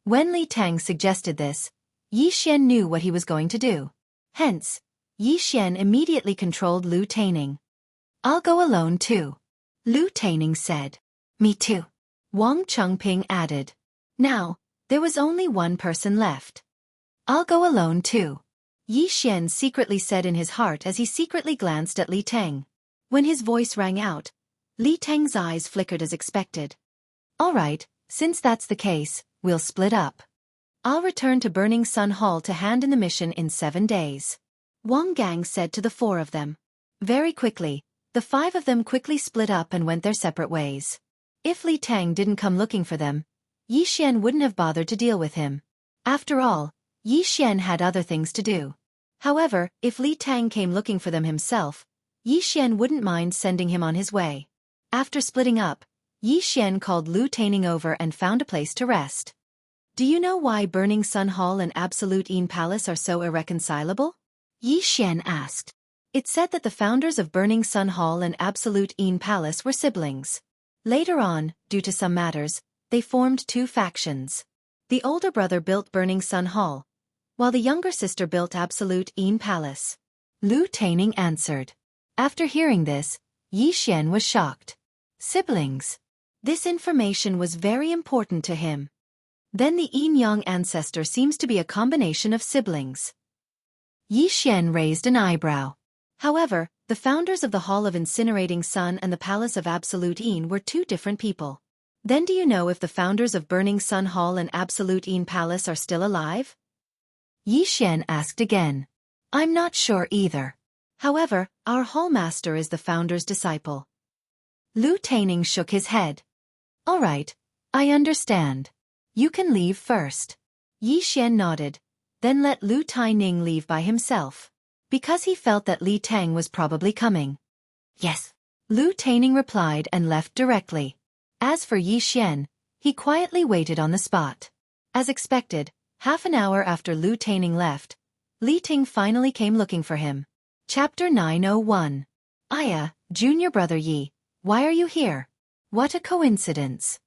When Li Tang suggested this, Yi Xian knew what he was going to do. Hence, Yi Xian immediately controlled Lu Taining. I'll go alone too. Lu Taining said. Me too. Wang Chengping added. Now, there was only one person left. I'll go alone too. Yi Xian secretly said in his heart as he secretly glanced at Li Tang. When his voice rang out, Li Tang's eyes flickered as expected. All right, since that's the case, we'll split up. I'll return to Burning Sun Hall to hand in the mission in 7 days. Wang Gang said to the 4 of them. Very quickly, the 5 of them quickly split up and went their separate ways. If Li Tang didn't come looking for them, Yi Xian wouldn't have bothered to deal with him. After all, Yi Xian had other things to do. However, if Li Tang came looking for them himself, Yi Xian wouldn't mind sending him on his way. After splitting up, Yi Xian called Lu Taining over and found a place to rest. Do you know why Burning Sun Hall and Absolute Yin Palace are so irreconcilable? Yi Xian asked. It said that the founders of Burning Sun Hall and Absolute Yin Palace were siblings. Later on, due to some matters, they formed 2 factions. The older brother built Burning Sun Hall, while the younger sister built Absolute Yin Palace. Lu Taining answered. After hearing this, Yi Xian was shocked. Siblings. This information was very important to him. Then the Yin-Yang ancestor seems to be a combination of siblings. Yi Xian raised an eyebrow. However, the founders of the Hall of Incinerating Sun and the Palace of Absolute Yin were 2 different people. Then do you know if the founders of Burning Sun Hall and Absolute Yin Palace are still alive? Yi Xian asked again. I'm not sure either. However, our Hall Master is the founder's disciple. Lu Taining shook his head. All right, I understand. You can leave first. Yi Xian nodded, then let Lu Taining leave by himself, because he felt that Li Tang was probably coming. Yes. Lu Taining replied and left directly. As for Yi Xian, he quietly waited on the spot. As expected, half an hour after Lu Taining left, Li Ting finally came looking for him. Chapter 901. Aya, Junior Brother Yi, why are you here? What a coincidence.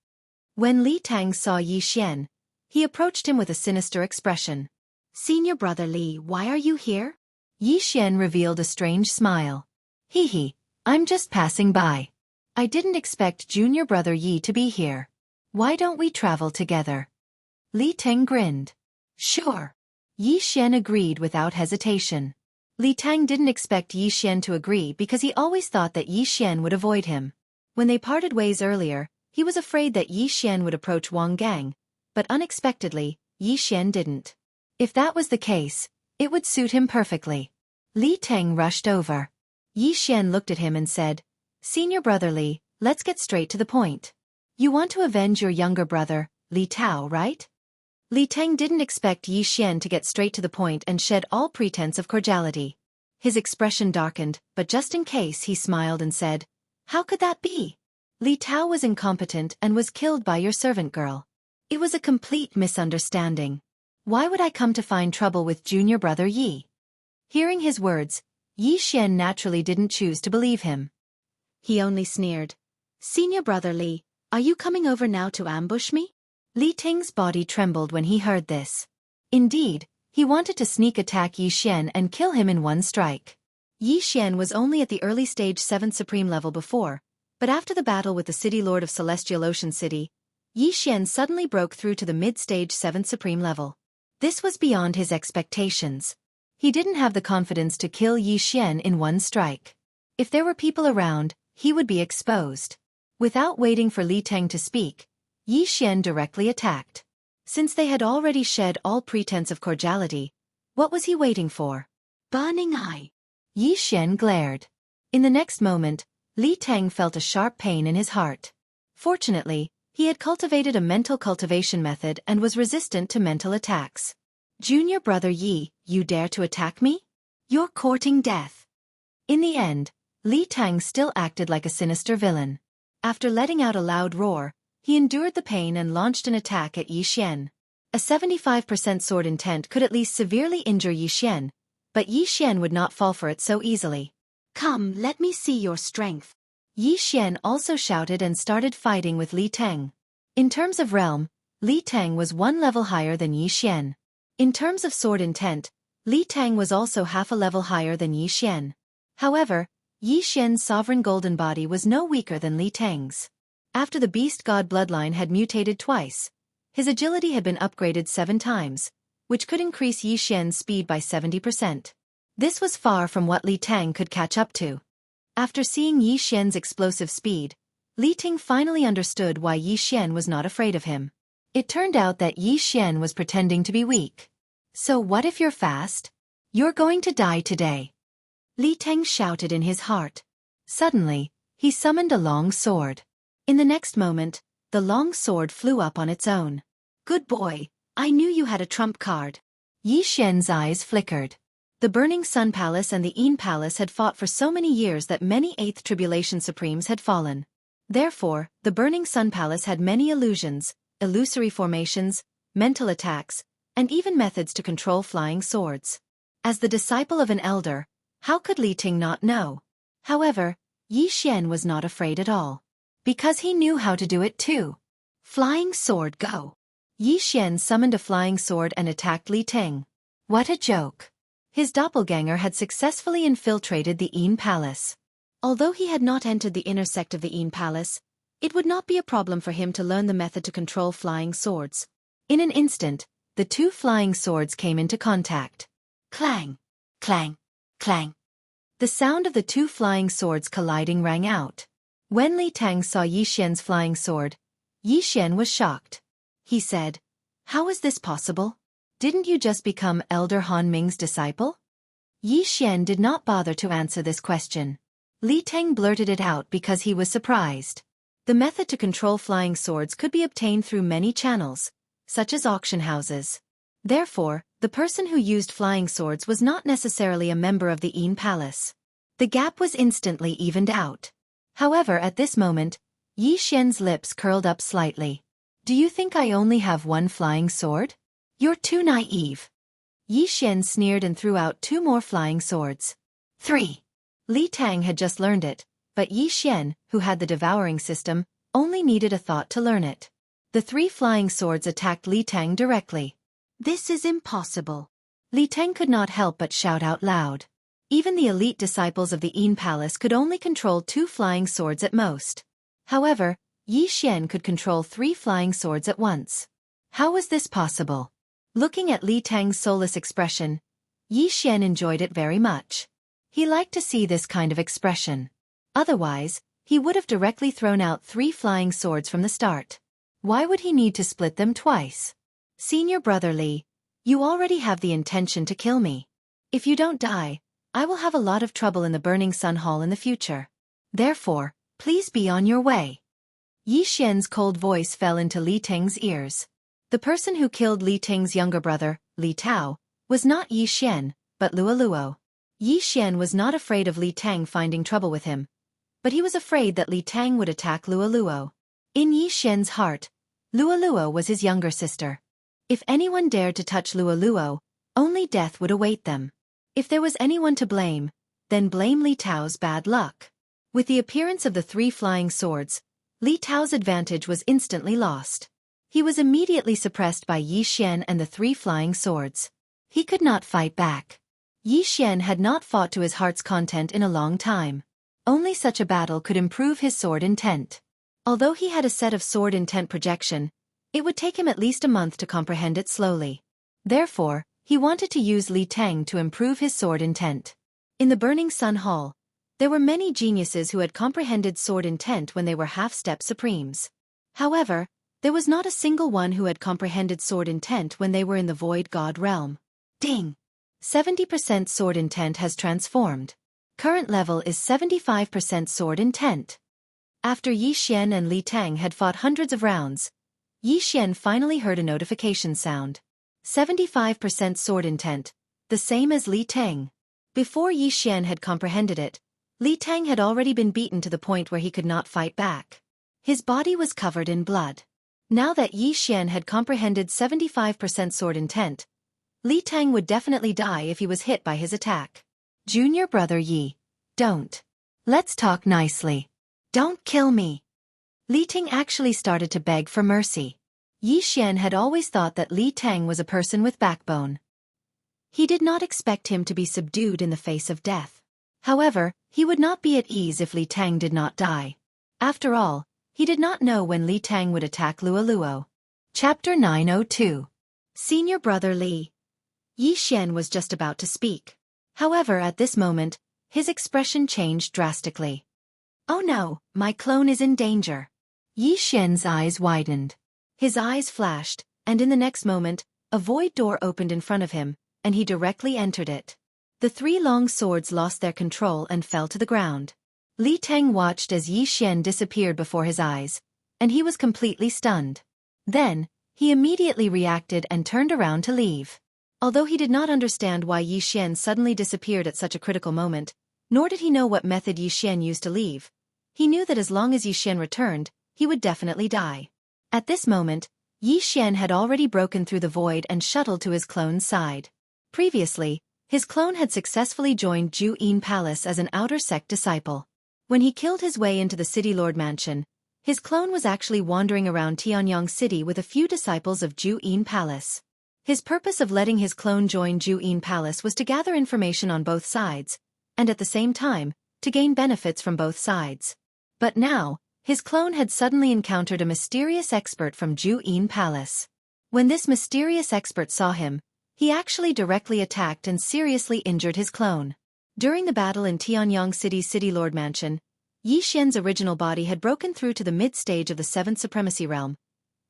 When Li Tang saw Yi Xian, He approached him with a sinister expression. Senior brother Li, why are you here? Yi Xian revealed a strange smile. Hee hee, I'm just passing by. I didn't expect junior brother Yi to be here. Why don't we travel together? Li Teng grinned. Sure. Yi Xian agreed without hesitation. Li Teng didn't expect Yi Xian to agree because he always thought that Yi Xian would avoid him. When they parted ways earlier, he was afraid that Yi Xian would approach Wang Gang, but unexpectedly, Yi Xian didn't. If that was the case, it would suit him perfectly. Li Teng rushed over. Yi Xian looked at him and said, Senior brother Li, let's get straight to the point. You want to avenge your younger brother, Li Tao, right? Li Teng didn't expect Yi Xian to get straight to the point and shed all pretense of cordiality. His expression darkened, but just in case he smiled and said, How could that be? Li Tao was incompetent and was killed by your servant girl. It was a complete misunderstanding. Why would I come to find trouble with junior brother Yi? Hearing his words, Yi Xian naturally didn't choose to believe him. He only sneered. Senior brother Li, are you coming over now to ambush me? Li Ting's body trembled when he heard this. Indeed, he wanted to sneak attack Yi Xian and kill him in one strike. Yi Xian was only at the early stage 7th Supreme level before, but after the battle with the City Lord of Celestial Ocean City, Yi Xian suddenly broke through to the mid-stage 7th Supreme level. This was beyond his expectations. He didn't have the confidence to kill Yi Xian in one strike. If there were people around, he would be exposed. Without waiting for Li Teng to speak, Yi Xian directly attacked. Since they had already shed all pretense of cordiality, what was he waiting for? Burning eye. Yi Xian glared. In the next moment, Li Teng felt a sharp pain in his heart. Fortunately, he had cultivated a mental cultivation method and was resistant to mental attacks. Junior brother Yi, you dare to attack me? You're courting death. In the end, Li Teng still acted like a sinister villain. After letting out a loud roar, he endured the pain and launched an attack at Yi Xian. A 75% sword intent could at least severely injure Yi Xian, but Yi Xian would not fall for it so easily. Come, let me see your strength. Yi Xian also shouted and started fighting with Li Teng. In terms of realm, Li Teng was one level higher than Yi Xian. In terms of sword intent, Li Teng was also half a level higher than Yi Xian. However, Yi Xian's sovereign golden body was no weaker than Li Teng's. After the beast god bloodline had mutated twice, his agility had been upgraded 7 times, which could increase Yi Xian's speed by 70%. This was far from what Li Teng could catch up to. After seeing Yi Xian's explosive speed, Li Teng finally understood why Yi Xian was not afraid of him. It turned out that Yi Xian was pretending to be weak. So what if you're fast? You're going to die today. Li Teng shouted in his heart. Suddenly, he summoned a long sword. In the next moment, the long sword flew up on its own. Good boy, I knew you had a trump card. Yi Xian's eyes flickered. The Burning Sun Palace and the Yin Palace had fought for so many years that many 8th Tribulation Supremes had fallen. Therefore, the Burning Sun Palace had many illusions, illusory formations, mental attacks, and even methods to control flying swords. As the disciple of an elder, how could Li Ting not know? However, Yi Xian was not afraid at all. Because he knew how to do it too. Flying sword go. Yi Xian summoned a flying sword and attacked Li Ting. What a joke. His doppelganger had successfully infiltrated the Yin Palace. Although he had not entered the inner sect of the Yin Palace, it would not be a problem for him to learn the method to control flying swords. In an instant, the two flying swords came into contact. Clang! Clang! Clang! The sound of the two flying swords colliding rang out. When Li Teng saw Yi Xian's flying sword, Yi Xian was shocked. He said, How is this possible? Didn't you just become Elder Han Ming's disciple? Yi Xian did not bother to answer this question. Li Teng blurted it out because he was surprised. The method to control flying swords could be obtained through many channels, such as auction houses. Therefore, the person who used flying swords was not necessarily a member of the Yin Palace. The gap was instantly evened out. However, at this moment, Yi Xian's lips curled up slightly. Do you think I only have one flying sword? You're too naive. Yi Xian sneered and threw out 2 more flying swords. 3. Li Teng had just learned it, but Yi Xian, who had the devouring system, only needed a thought to learn it. The 3 flying swords attacked Li Tang directly. This is impossible. Li Tang could not help but shout out loud. Even the elite disciples of the Yin Palace could only control 2 flying swords at most. However, Yi Xian could control 3 flying swords at once. How was this possible? Looking at Li Tang's soulless expression, Yi Xian enjoyed it very much. He liked to see this kind of expression. Otherwise, he would have directly thrown out 3 flying swords from the start. Why would he need to split them twice? Senior brother Li, you already have the intention to kill me. If you don't die, I will have a lot of trouble in the Burning Sun Hall in the future. Therefore, please be on your way. Yi Xian's cold voice fell into Li Tang's ears. The person who killed Li Tang's younger brother, Li Tao, was not Yi Xian, but Luo. Yi Xian was not afraid of Li Tang finding trouble with him, but he was afraid that Li Tang would attack Luo. In Yi Xian's heart, Luo was his younger sister. If anyone dared to touch Luo, only death would await them. If there was anyone to blame, then blame Li Tao's bad luck. With the appearance of the 3 flying swords, Li Tao's advantage was instantly lost. He was immediately suppressed by Yi Xian and the 3 flying swords. He could not fight back. Yi Xian had not fought to his heart's content in a long time. Only such a battle could improve his sword intent. Although he had a set of sword intent projection, it would take him at least a month to comprehend it slowly. Therefore, he wanted to use Li Tang to improve his sword intent. In the Burning Sun Hall, there were many geniuses who had comprehended sword intent when they were half-step supremes. However, there was not a single one who had comprehended sword intent when they were in the Void God realm. Ding! 70% sword intent has transformed. Current level is 75% sword intent. After Yi Xian and Li Tang had fought hundreds of rounds, Yi Xian finally heard a notification sound. 75% sword intent, the same as Li Tang. Before Yi Xian had comprehended it, Li Tang had already been beaten to the point where he could not fight back. His body was covered in blood. Now that Yi Xian had comprehended 75% sword intent, Li Tang would definitely die if he was hit by his attack. Junior brother Yi, don't. Let's talk nicely. Don't kill me. Li Tang actually started to beg for mercy. Yi Xian had always thought that Li Tang was a person with backbone. He did not expect him to be subdued in the face of death. However, he would not be at ease if Li Tang did not die. After all, he did not know when Li Tang would attack Luo. Chapter 902. Senior brother Li. Yi Xian was just about to speak. However, at this moment, his expression changed drastically. Oh no, my clone is in danger. Yi Xian's eyes widened. His eyes flashed, and in the next moment, a void door opened in front of him, and he directly entered it. The 3 long swords lost their control and fell to the ground. Li Tang watched as Yi Xian disappeared before his eyes, and he was completely stunned. Then, he immediately reacted and turned around to leave. Although he did not understand why Yi Xian suddenly disappeared at such a critical moment, nor did he know what method Yi Xian used to leave, he knew that as long as Yi Xian returned, he would definitely die. At this moment, Yi Xian had already broken through the void and shuttled to his clone's side. Previously, his clone had successfully joined Ju Yin Palace as an outer sect disciple. When he killed his way into the City Lord Mansion, his clone was actually wandering around Tianyang City with a few disciples of Ju Yin Palace. His purpose of letting his clone join Ju Yin Palace was to gather information on both sides, and at the same time, to gain benefits from both sides. But now, his clone had suddenly encountered a mysterious expert from Ju Yin Palace. When this mysterious expert saw him, he actually directly attacked and seriously injured his clone. During the battle in Tianyang City's City Lord Mansion, Yi Xian's original body had broken through to the mid-stage of the 7th Supremacy Realm,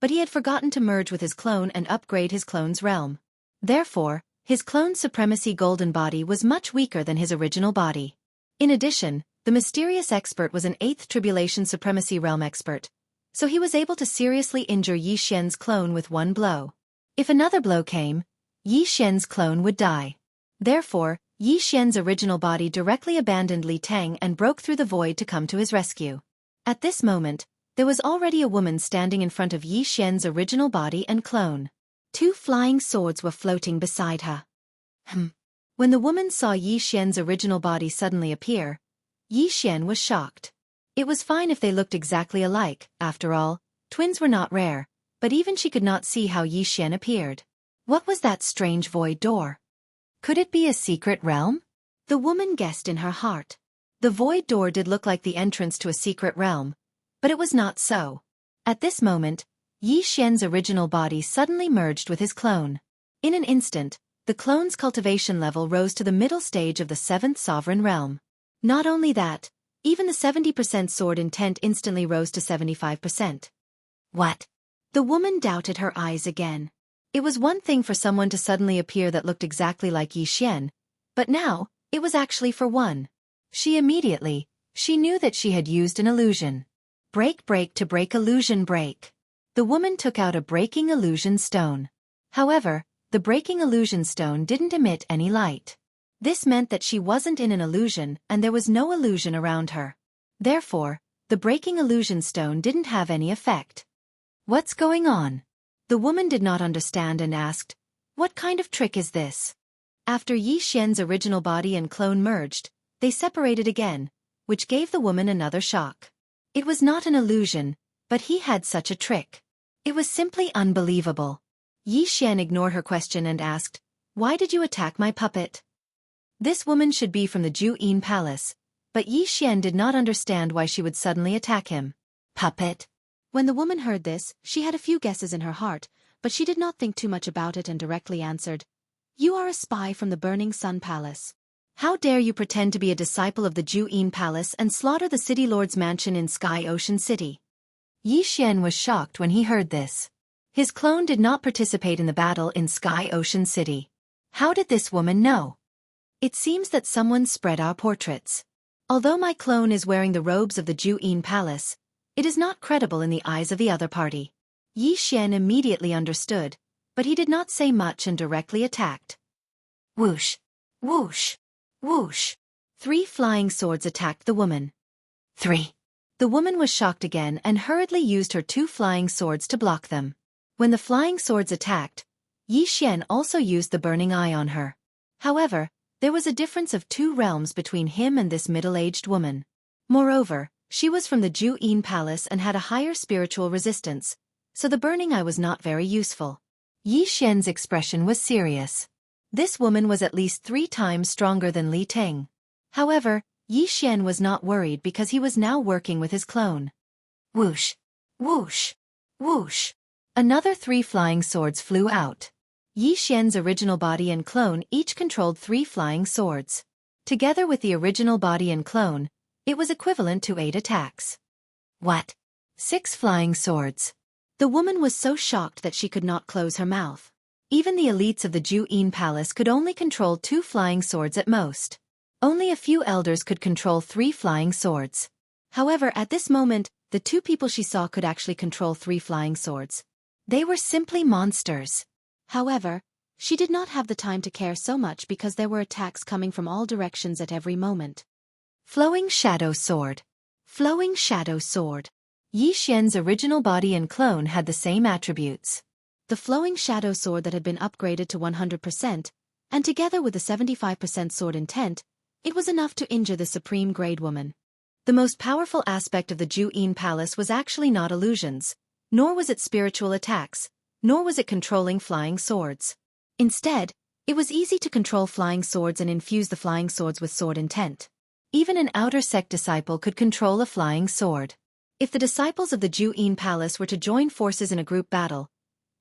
but he had forgotten to merge with his clone and upgrade his clone's realm. Therefore, his clone's Supremacy Golden body was much weaker than his original body. In addition, the mysterious expert was an 8th Tribulation Supremacy Realm expert, so he was able to seriously injure Yi Xian's clone with one blow. If another blow came, Yi Xian's clone would die. Therefore, Yi Xian's original body directly abandoned Li Tang and broke through the void to come to his rescue. At this moment, there was already a woman standing in front of Yi Xian's original body and clone. 2 flying swords were floating beside her. When the woman saw Yi Xian's original body suddenly appear, Yi Xian was shocked. It was fine if they looked exactly alike, after all, twins were not rare, but even she could not see how Yi Xian appeared. What was that strange void door? Could it be a secret realm? The woman guessed in her heart. The void door did look like the entrance to a secret realm, but it was not so. At this moment, Yi Xian's original body suddenly merged with his clone. In an instant, the clone's cultivation level rose to the middle stage of the 7th sovereign realm. Not only that, even the 70% sword intent instantly rose to 75%. What? The woman doubted her eyes again. It was one thing for someone to suddenly appear that looked exactly like Yi Xian, but now, it was actually for one. She knew that she had used an illusion. Break to break illusion break. The woman took out a breaking illusion stone. However, the breaking illusion stone didn't emit any light. This meant that she wasn't in an illusion and there was no illusion around her. Therefore, the breaking illusion stone didn't have any effect. What's going on? The woman did not understand and asked, "What kind of trick is this?" After Yi Xian's original body and clone merged, they separated again, which gave the woman another shock. It was not an illusion, but he had such a trick. It was simply unbelievable. Yi Xian ignored her question and asked, "Why did you attack my puppet?" This woman should be from the Juyin Palace, but Yi Xian did not understand why she would suddenly attack him. Puppet? When the woman heard this, she had a few guesses in her heart, but she did not think too much about it and directly answered, "You are a spy from the Burning Sun Palace. How dare you pretend to be a disciple of the Juyin Palace and slaughter the City Lord's mansion in Sky Ocean City?" Yi Xian was shocked when he heard this. His clone did not participate in the battle in Sky Ocean City. How did this woman know? It seems that someone spread our portraits. Although my clone is wearing the robes of the Juyin Palace, it is not credible in the eyes of the other party. Yi Xian immediately understood, but he did not say much and directly attacked. Whoosh! Whoosh! Whoosh! 3 flying swords attacked the woman. 3. The woman was shocked again and hurriedly used her 2 flying swords to block them. When the flying swords attacked, Yi Xian also used the burning eye on her. However, there was a difference of 2 realms between him and this middle-aged woman. Moreover, she was from the Juyin Palace and had a higher spiritual resistance, so the burning eye was not very useful. Yi Xian's expression was serious. This woman was at least 3 times stronger than Li Teng. However, Yi Xian was not worried because he was now working with his clone. Whoosh! Whoosh! Whoosh! Another 3 flying swords flew out. Yi Xian's original body and clone each controlled 3 flying swords. Together with the original body and clone, it was equivalent to 8 attacks. What? 6 flying swords. The woman was so shocked that she could not close her mouth. Even the elites of the Juyin Palace could only control 2 flying swords at most. Only a few elders could control 3 flying swords. However, at this moment, the 2 people she saw could actually control 3 flying swords. They were simply monsters. However, she did not have the time to care so much because there were attacks coming from all directions at every moment. Flowing Shadow Sword. Flowing Shadow Sword. Yi Xian's original body and clone had the same attributes. The Flowing Shadow Sword that had been upgraded to 100%, and together with the 75% sword intent, it was enough to injure the supreme grade woman. The most powerful aspect of the Juyin Palace was actually not illusions, nor was it spiritual attacks, nor was it controlling flying swords. Instead, it was easy to control flying swords and infuse the flying swords with sword intent. Even an outer sect disciple could control a flying sword. If the disciples of the Juyin Palace were to join forces in a group battle,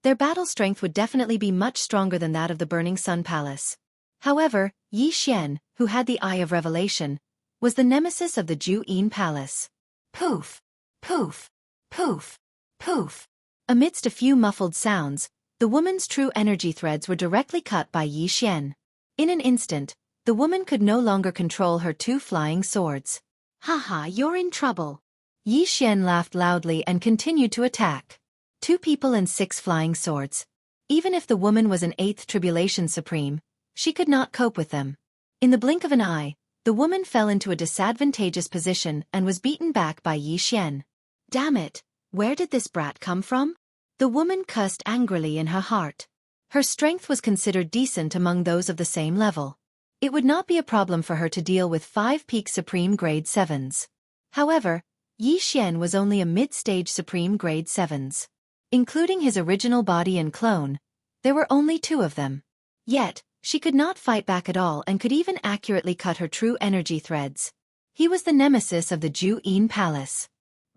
their battle strength would definitely be much stronger than that of the Burning Sun Palace. However, Yi Xian, who had the Eye of Revelation, was the nemesis of the Juyin Palace. Poof! Poof! Poof! Poof! Amidst a few muffled sounds, the woman's true energy threads were directly cut by Yi Xian. In an instant, the woman could no longer control her 2 flying swords. Haha, you're in trouble. Yi Xian laughed loudly and continued to attack. 2 people and 6 flying swords. Even if the woman was an 8th Tribulation Supreme, she could not cope with them. In the blink of an eye, the woman fell into a disadvantageous position and was beaten back by Yi Xian. Damn it, where did this brat come from? The woman cursed angrily in her heart. Her strength was considered decent among those of the same level. It would not be a problem for her to deal with 5 peak Supreme Grade 7s. However, Yi Xian was only a mid-stage Supreme Grade 7s. Including his original body and clone, there were only 2 of them. Yet, she could not fight back at all and could even accurately cut her true energy threads. He was the nemesis of the Ju-in Palace.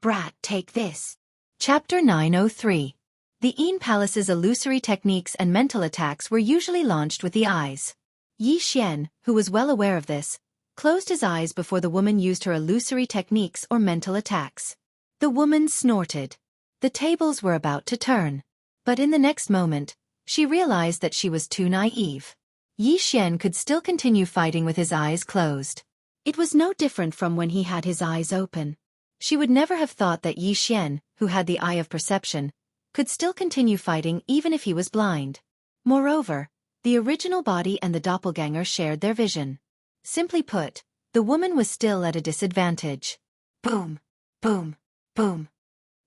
Brat, take this. Chapter 903. The Een Palace's illusory techniques and mental attacks were usually launched with the eyes. Yi Xian, who was well aware of this, closed his eyes before the woman used her illusory techniques or mental attacks. The woman snorted. The tables were about to turn. But in the next moment, she realized that she was too naive. Yi Xian could still continue fighting with his eyes closed. It was no different from when he had his eyes open. She would never have thought that Yi Xian, who had the eye of perception, could still continue fighting even if he was blind. Moreover, the original body and the doppelganger shared their vision. Simply put, the woman was still at a disadvantage. Boom! Boom! Boom!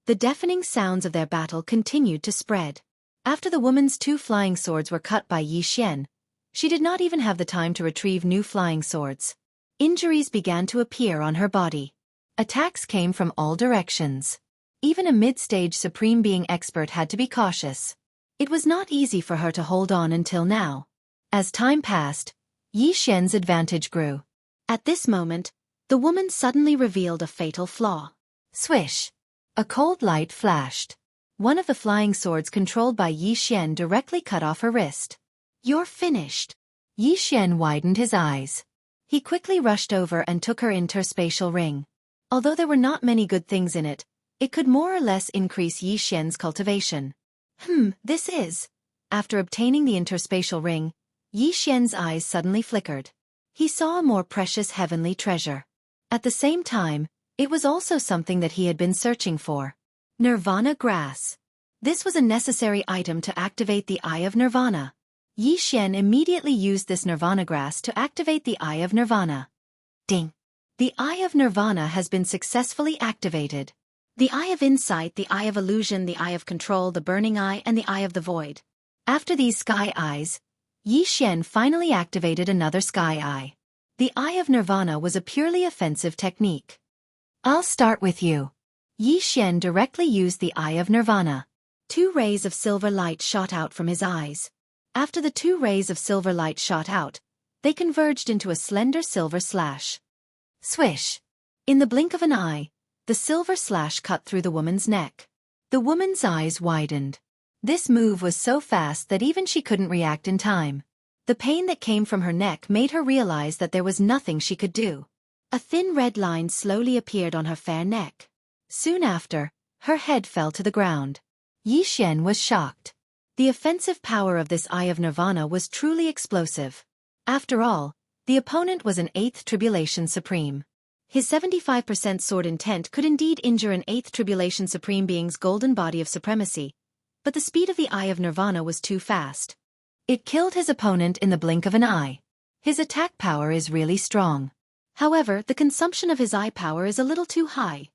The deafening sounds of their battle continued to spread. After the woman's 2 flying swords were cut by Yi Xian, she did not even have the time to retrieve new flying swords. Injuries began to appear on her body. Attacks came from all directions. Even a mid-stage Supreme Being expert had to be cautious. It was not easy for her to hold on until now. As time passed, Yi Xian's advantage grew. At this moment, the woman suddenly revealed a fatal flaw. Swish! A cold light flashed. One of the flying swords controlled by Yi Xian directly cut off her wrist. You're finished. Yi Xian widened his eyes. He quickly rushed over and took her interspatial ring. Although there were not many good things in it, it could more or less increase Yi Xian's cultivation. This is... After obtaining the interspatial ring, Yi Xian's eyes suddenly flickered. He saw a more precious heavenly treasure. At the same time, it was also something that he had been searching for. Nirvana grass. This was a necessary item to activate the Eye of Nirvana. Yi Xian immediately used this Nirvana grass to activate the Eye of Nirvana. Ding! The Eye of Nirvana has been successfully activated. The Eye of Insight, the Eye of Illusion, the Eye of Control, the Burning Eye, and the Eye of the Void. After these Sky Eyes, Yi Xian finally activated another Sky Eye. The Eye of Nirvana was a purely offensive technique. I'll start with you. Yi Xian directly used the Eye of Nirvana. 2 rays of silver light shot out from his eyes. After the 2 rays of silver light shot out, they converged into a slender silver slash. Swish! In the blink of an eye, the silver slash cut through the woman's neck. The woman's eyes widened. This move was so fast that even she couldn't react in time. The pain that came from her neck made her realize that there was nothing she could do. A thin red line slowly appeared on her fair neck. Soon after, her head fell to the ground. Yi Xian was shocked. The offensive power of this Eye of Nirvana was truly explosive. After all, the opponent was an 8th Tribulation Supreme. His 75% sword intent could indeed injure an 8th Tribulation Supreme being's golden body of supremacy, but the speed of the Eye of Nirvana was too fast. It killed his opponent in the blink of an eye. His attack power is really strong. However, the consumption of his eye power is a little too high.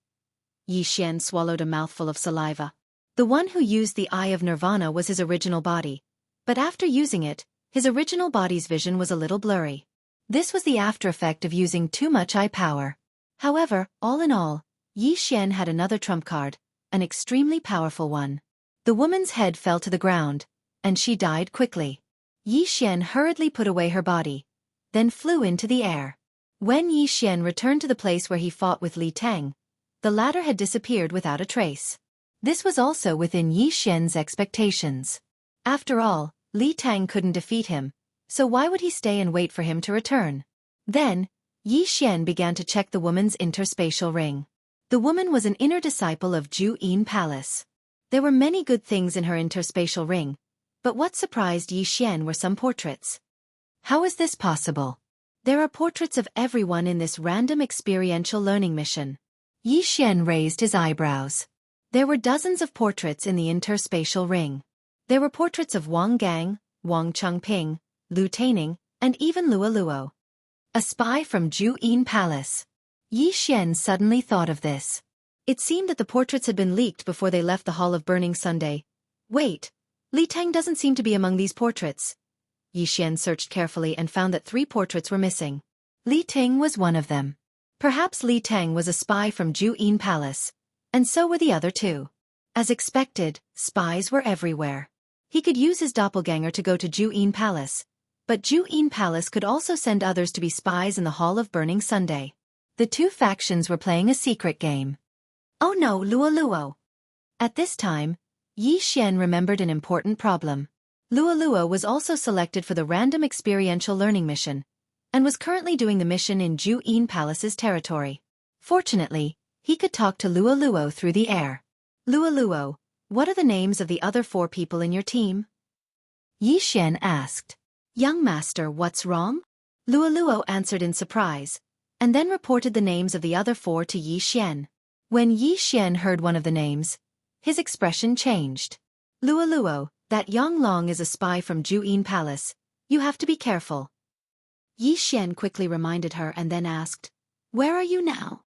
Yi Xian swallowed a mouthful of saliva. The one who used the Eye of Nirvana was his original body, but after using it, his original body's vision was a little blurry. This was the after effect of using too much eye power. However, all in all, Yi Xian had another trump card, an extremely powerful one. The woman's head fell to the ground, and she died quickly. Yi Xian hurriedly put away her body, then flew into the air. When Yi Xian returned to the place where he fought with Li Tang, the latter had disappeared without a trace. This was also within Yi Xian's expectations. After all, Li Tang couldn't defeat him, so why would he stay and wait for him to return? Then, Yi Xian began to check the woman's interspatial ring. The woman was an inner disciple of Ju-in Palace. There were many good things in her interspatial ring, but what surprised Yi Xian were some portraits. How is this possible? There are portraits of everyone in this random experiential learning mission. Yi Xian raised his eyebrows. There were dozens of portraits in the interspatial ring. There were portraits of Wang Gang, Wang Chengping, Lu Taining, and even Luo Luo. A spy from Ju-in Palace. Yi Xian suddenly thought of this. It seemed that the portraits had been leaked before they left the Hall of Burning Sunday. Wait, Li Tang doesn't seem to be among these portraits. Yi Xian searched carefully and found that 3 portraits were missing. Li Tang was one of them. Perhaps Li Tang was a spy from Ju-in Palace, and so were the other 2. As expected, spies were everywhere. He could use his doppelganger to go to Ju'in Palace, but Ju'in Palace could also send others to be spies in the Hall of Burning Sunday. The two factions were playing a secret game. Oh no, Luo. At this time, Yi Xian remembered an important problem. Luo was also selected for the random experiential learning mission, and was currently doing the mission in Ju'in Palace's territory. Fortunately, he could talk to Luo through the air. Luo, what are the names of the other 4 people in your team? Yi Xian asked. Young master, what's wrong? Luo answered in surprise, and then reported the names of the other 4 to Yi Xian. When Yi Xian heard one of the names, his expression changed. Luo, that Yang Long is a spy from Ju'in Palace. You have to be careful. Yi Xian quickly reminded her and then asked, where are you now?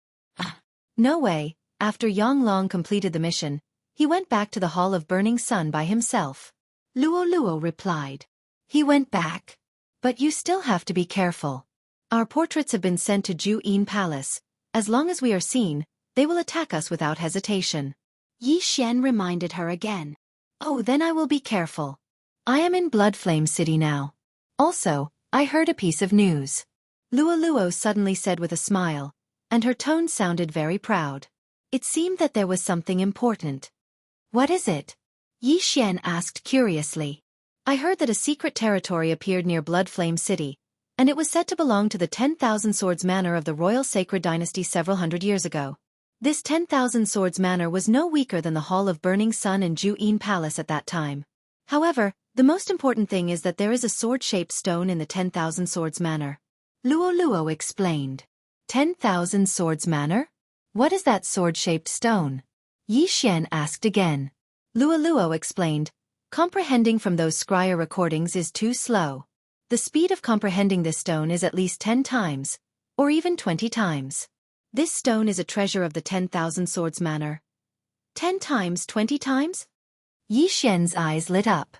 No way. After Yang Long completed the mission, he went back to the Hall of Burning Sun by himself. Luo replied. He went back. But you still have to be careful. Our portraits have been sent to Ju'in Palace. As long as we are seen, they will attack us without hesitation. Yi Xian reminded her again. Oh, then I will be careful. I am in Bloodflame City now. Also, I heard a piece of news. Luo suddenly said with a smile, and her tone sounded very proud. It seemed that there was something important. What is it? Yi Xian asked curiously. I heard that a secret territory appeared near Bloodflame City, and it was said to belong to the 10,000 Swords Manor of the Royal Sacred Dynasty several hundred years ago. This 10,000 Swords Manor was no weaker than the Hall of Burning Sun and Ju'in Palace at that time. However, the most important thing is that there is a sword-shaped stone in the 10,000 Swords Manor. Luo explained. 10,000 Swords Manor? What is that sword-shaped stone? Yi Xian asked again. Luo explained. Comprehending from those scryer recordings is too slow. The speed of comprehending this stone is at least 10 times, or even 20 times. This stone is a treasure of the 10,000 Swords Manor. 10 times 20 times? Yi Xian's eyes lit up.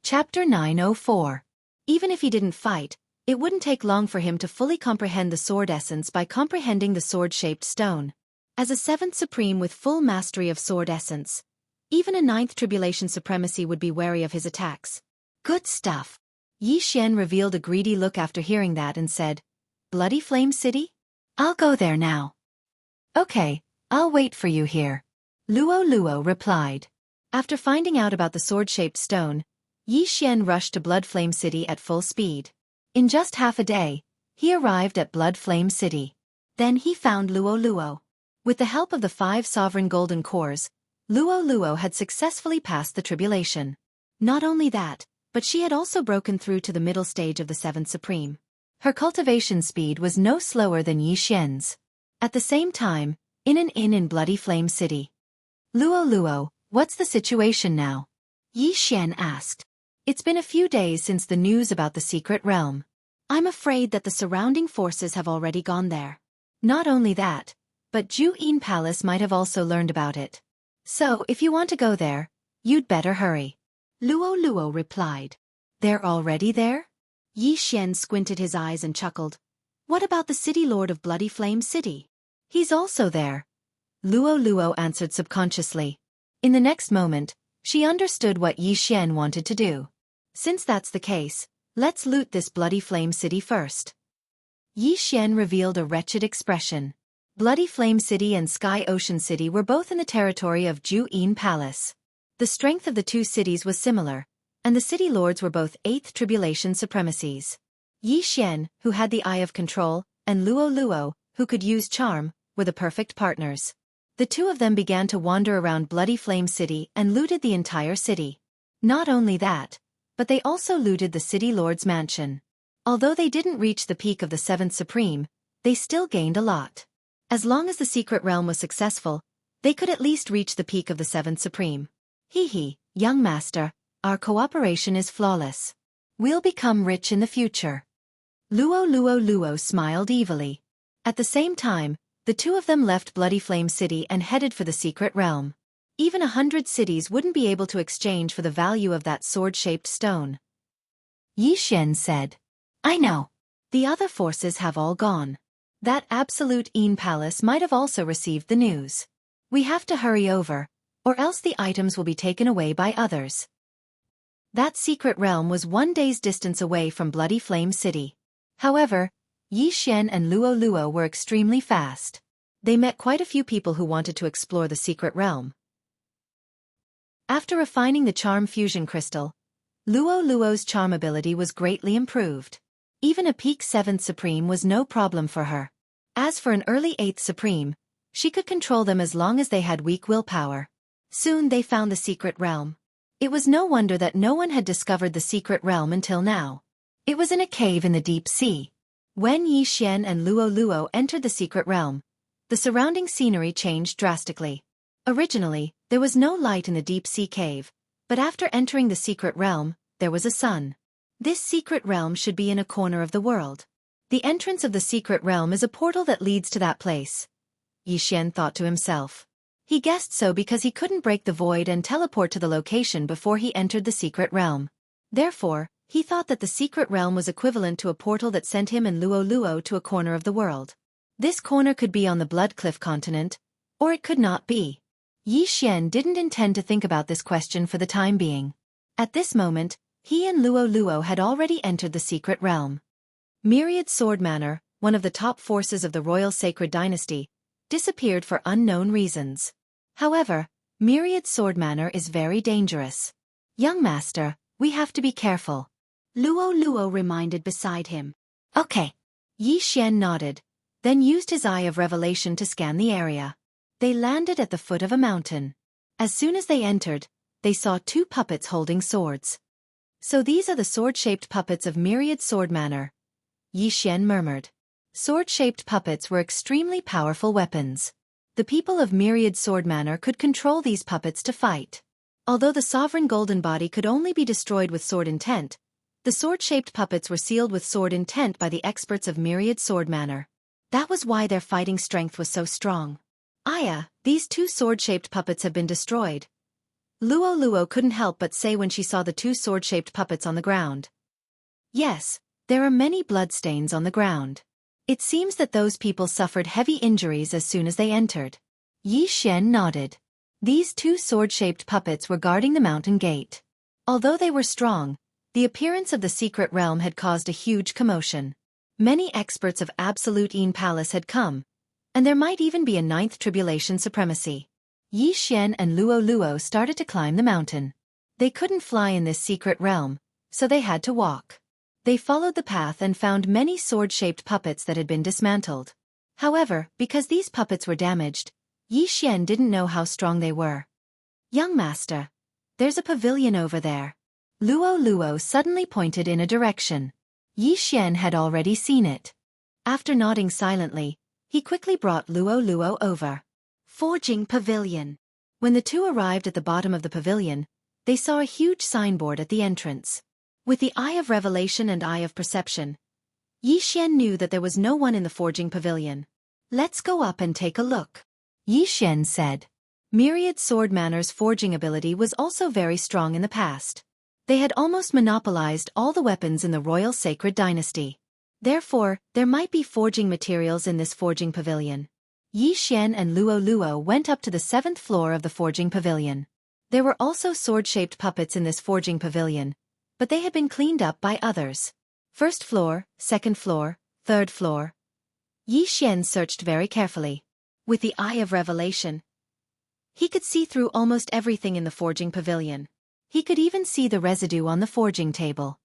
Chapter 904. Even if he didn't fight, it wouldn't take long for him to fully comprehend the sword essence by comprehending the sword-shaped stone. As a 7th Supreme with full mastery of sword essence, even a 9th Tribulation Supremacy would be wary of his attacks. Good stuff. Yi Xian revealed a greedy look after hearing that and said, Bloody Flame City? I'll go there now. Okay, I'll wait for you here. Luo replied. After finding out about the sword-shaped stone, Yi Xian rushed to Bloodflame City at full speed. In just half a day, he arrived at Bloodflame City. Then he found Luo. With the help of the 5 sovereign golden cores, Luo had successfully passed the tribulation. Not only that, but she had also broken through to the middle stage of the 7th Supreme. Her cultivation speed was no slower than Yi Xian's. At the same time, in an inn in Bloody Flame City. Luo, what's the situation now? Yi Xian asked. It's been a few days since the news about the secret realm. I'm afraid that the surrounding forces have already gone there. Not only that, but Ju'in Palace might have also learned about it. So if you want to go there, you'd better hurry. Luo replied. They're already there? Yi Xian squinted his eyes and chuckled. What about the city lord of Bloody Flame City? He's also there. Luo answered subconsciously. In the next moment, she understood what Yi Xian wanted to do. Since that's the case, let's loot this Bloody Flame City first. Yi Xian revealed a wretched expression. Bloody Flame City and Sky Ocean City were both in the territory of Ju'in Palace. The strength of the two cities was similar, and the city lords were both 8th Tribulation Supremacies. Yi Xian, who had the Eye of Control, and Luo, who could use charm, were the perfect partners. The two of them began to wander around Bloody Flame City and looted the entire city. Not only that, but they also looted the city lord's mansion. Although they didn't reach the peak of the 7th Supreme, they still gained a lot. As long as the secret realm was successful, they could at least reach the peak of the 7th Supreme. Young master, our cooperation is flawless. We'll become rich in the future. Luo smiled evilly. At the same time, the two of them left Bloody Flame City and headed for the secret realm. Even 100 cities wouldn't be able to exchange for the value of that sword-shaped stone. Yi Xian said. I know. The other forces have all gone. That absolute Een Palace might have also received the news. We have to hurry over, or else the items will be taken away by others. That secret realm was 1 day's distance away from Bloody Flame City. However, Yi Xian and Luo Luo were extremely fast. They met quite a few people who wanted to explore the secret realm. After refining the charm fusion crystal, Luo Luo's charm ability was greatly improved. Even a peak 7th Supreme was no problem for her. As for an early 8th Supreme, she could control them as long as they had weak willpower. Soon they found the secret realm. It was no wonder that no one had discovered the secret realm until now. It was in a cave in the deep sea. When Yi Xian and Luo Luo entered the secret realm, the surrounding scenery changed drastically. Originally, there was no light in the deep sea cave, but after entering the secret realm, there was a sun. This secret realm should be in a corner of the world. The entrance of the secret realm is a portal that leads to that place, Yi Xian thought to himself. He guessed so because he couldn't break the void and teleport to the location before he entered the secret realm. Therefore, he thought that the secret realm was equivalent to a portal that sent him and Luo Luo to a corner of the world. This corner could be on the Blood Cliff continent, or it could not be. Yi Xian didn't intend to think about this question for the time being. At this moment, he and Luo Luo had already entered the secret realm. Myriad Sword Manor, one of the top forces of the Royal Sacred Dynasty, disappeared for unknown reasons. However, Myriad Sword Manor is very dangerous. Young master, we have to be careful, Luo Luo reminded beside him. Okay. Yi Xian nodded, then used his Eye of Revelation to scan the area. They landed at the foot of a mountain. As soon as they entered, they saw 2 puppets holding swords. So these are the sword-shaped puppets of Myriad Sword Manor, Yi Xian murmured. Sword-shaped puppets were extremely powerful weapons. The people of Myriad Sword Manor could control these puppets to fight. Although the sovereign golden body could only be destroyed with sword intent, the sword-shaped puppets were sealed with sword intent by the experts of Myriad Sword Manor. That was why their fighting strength was so strong. Aya, these 2 sword-shaped puppets have been destroyed, Luo Luo couldn't help but say when she saw the 2 sword-shaped puppets on the ground. Yes, there are many bloodstains on the ground. It seems that those people suffered heavy injuries as soon as they entered. Yi Xian nodded. These 2 sword-shaped puppets were guarding the mountain gate. Although they were strong, the appearance of the secret realm had caused a huge commotion. Many experts of Absolute Een Palace had come, and there might even be a 9th Tribulation supremacy. Yi Xian and Luo Luo started to climb the mountain. They couldn't fly in this secret realm, so they had to walk. They followed the path and found many sword-shaped puppets that had been dismantled. However, because these puppets were damaged, Yi Xian didn't know how strong they were. Young master, there's a pavilion over there. Luo Luo suddenly pointed in a direction. Yi Xian had already seen it. After nodding silently, he quickly brought Luo Luo over. Forging Pavilion. When the 2 arrived at the bottom of the pavilion, they saw a huge signboard at the entrance. With the Eye of Revelation and Eye of Perception, Yi Xian knew that there was no one in the Forging Pavilion. Let's go up and take a look, Yi Xian said. Myriad Sword Manor's forging ability was also very strong in the past. They had almost monopolized all the weapons in the Royal Sacred Dynasty. Therefore, there might be forging materials in this Forging Pavilion. Yi Xian and Luo Luo went up to the 7th floor of the Forging Pavilion. There were also sword-shaped puppets in this Forging Pavilion, but they had been cleaned up by others. 1st floor, 2nd floor, 3rd floor. Yi Xian searched very carefully. With the Eye of Revelation, he could see through almost everything in the Forging Pavilion. He could even see the residue on the forging table.